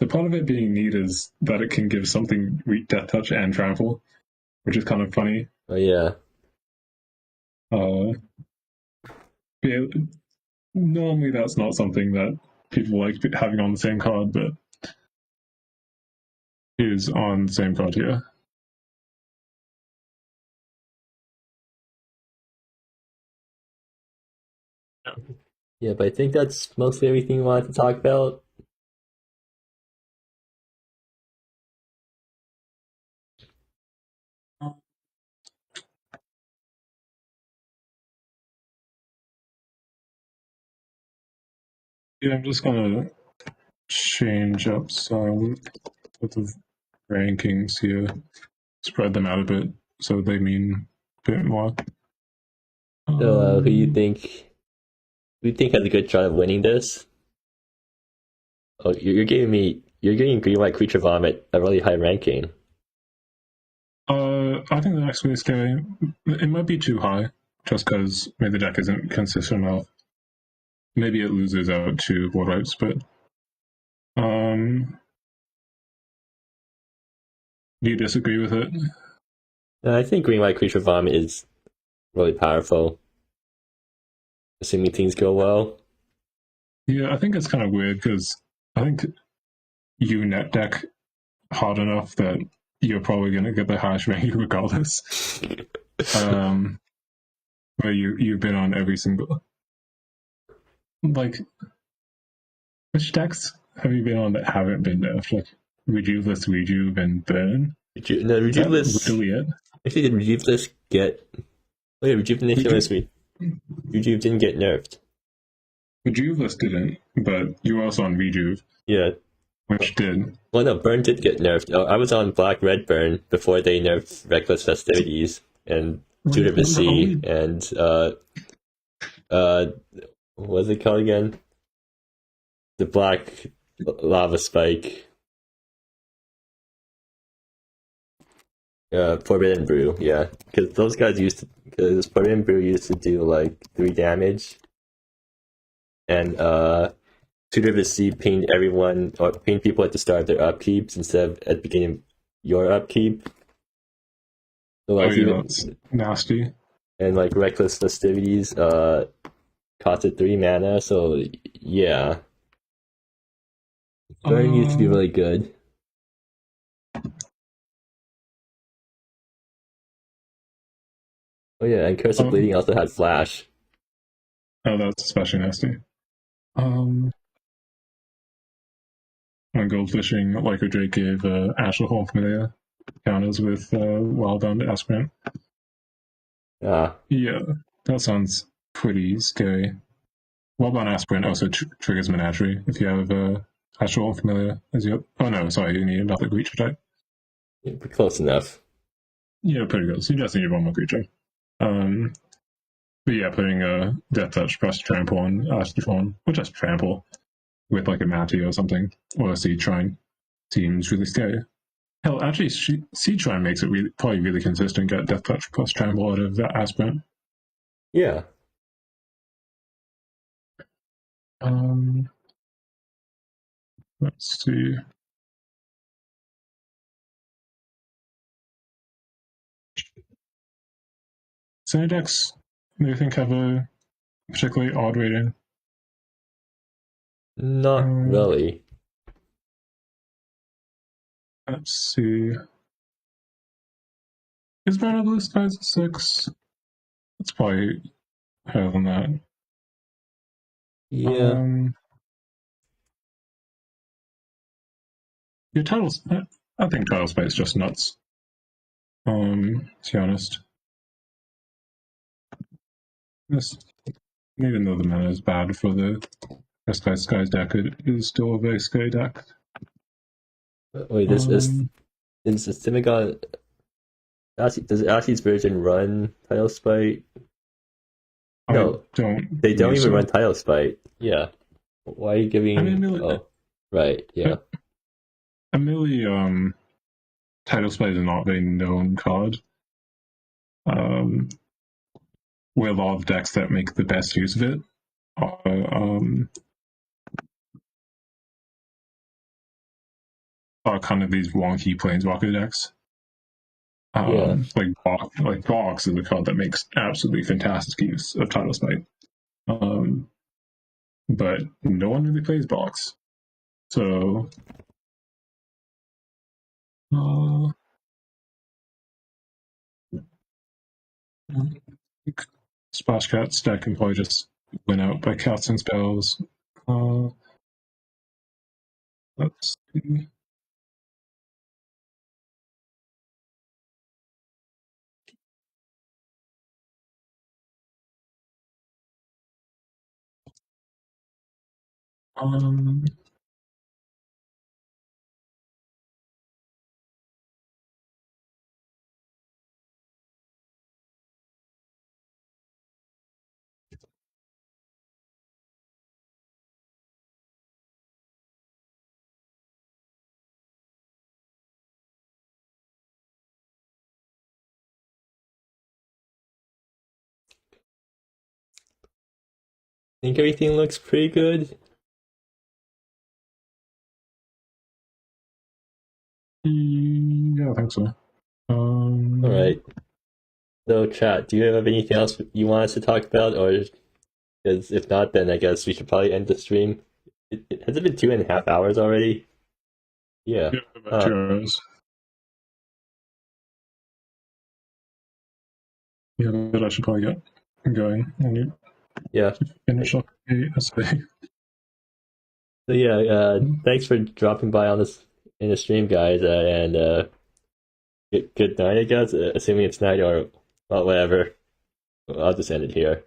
The part of it being neat is that it can give something Death Touch and Trample, which is kind of funny. Oh, yeah. Yeah, normally that's not something that people like having on the same card, but it is on the same card here. Yeah, but I think that's mostly everything we wanted to talk about. Yeah, I'm just gonna change up some of the rankings here, spread them out a bit so they mean a bit more. So, who you think has a good shot of winning this? Oh, you're giving Green White Creature Vomit a really high ranking. I think the next week's game, it might be too high, just because maybe the deck isn't consistent enough. Maybe it loses out to War Rights, but do you disagree with it? I think Green White Creature Vomit is really powerful, assuming things go well. Yeah, I think it's kind of weird because I think you net deck hard enough that you're probably going to get the highest ranking regardless. Where you've been on every single, like, which decks have you been on that haven't been nerfed? Like Rejuveless, Rejuve, and Burn. Rejuveless. Really it? Actually, did Rejuveless get? Oh yeah, Rejuvenation was sweet. Rejuve didn't get nerfed. Rejuveless didn't, but you were also on Rejuve. Yeah. Which did. Well, no, Burn did get nerfed. I was on Black Red Burn before they nerfed Reckless Festivities and Tutor the Sea and what's it called again? The Black Lava Spike. Forbidden Brew, yeah, because those guys because Forbidden Brew used to do like 3 damage, and Tutor the Sea pinged everyone or pinged people at the start of their upkeeps instead of at the beginning of your upkeep. So, like, that's nasty. And like Reckless Festivities costed 3 mana, so yeah. Burn used to be really good. Oh yeah, and Curse of Bleeding also had Flash. Oh, that's especially nasty. When Goldfishing, Lycodrake gave Ashla Hole Familiar counters with Wildbound Aspirant. Ah. Yeah, that sounds pretty scary. Wildbound Aspirant also triggers Menagerie if you have Ashla Hole Familiar as your. Oh no, sorry, you need another creature type. Yeah, close enough. Yeah, pretty good. So you just need one more creature. But yeah, putting a Death Touch plus Trample on Astropon, or just Trample with like a Matty or something, or a Seed Shrine seems really scary. Hell, actually, Seed Shrine makes it probably really consistent. Get Death Touch plus Trample out of that Aspirant. Yeah. Let's see. Any decks do you think have a particularly odd rating? Not really. Let's see. Is Mana Blue Skies a 6? It's probably higher than that. Yeah. Your titles, I think Title Spite is just nuts. To be honest. Even though the mana is bad for the Skies deck, it is still a very scary deck. Wait, is Astimageon... Does Ashi's version run Title Spite? No, they don't even run Title Spite. Yeah. Why are you giving... oh, right, yeah. Amelie, Title Spite is not a very known card. Where a lot of decks that make the best use of it are kind of these wonky Planeswalker decks. Like Box is a card that makes absolutely fantastic use of Title Spite. But no one really plays Box. So Splashcat's deck can probably just win out by casting spells. Let's see. I think everything looks pretty good. Yeah, I think so. Alright. So, chat, do you have anything else you want us to talk about? Or, because if not, then I guess we should probably end the stream. Has it been 2.5 hours already? Yeah. About 2 hours. Yeah, but I should probably get going. Yeah. Finish up the essay. So yeah, thanks for dropping by on this in the stream, guys, and good night, I guess. Assuming it's night or well, whatever. I'll just end it here.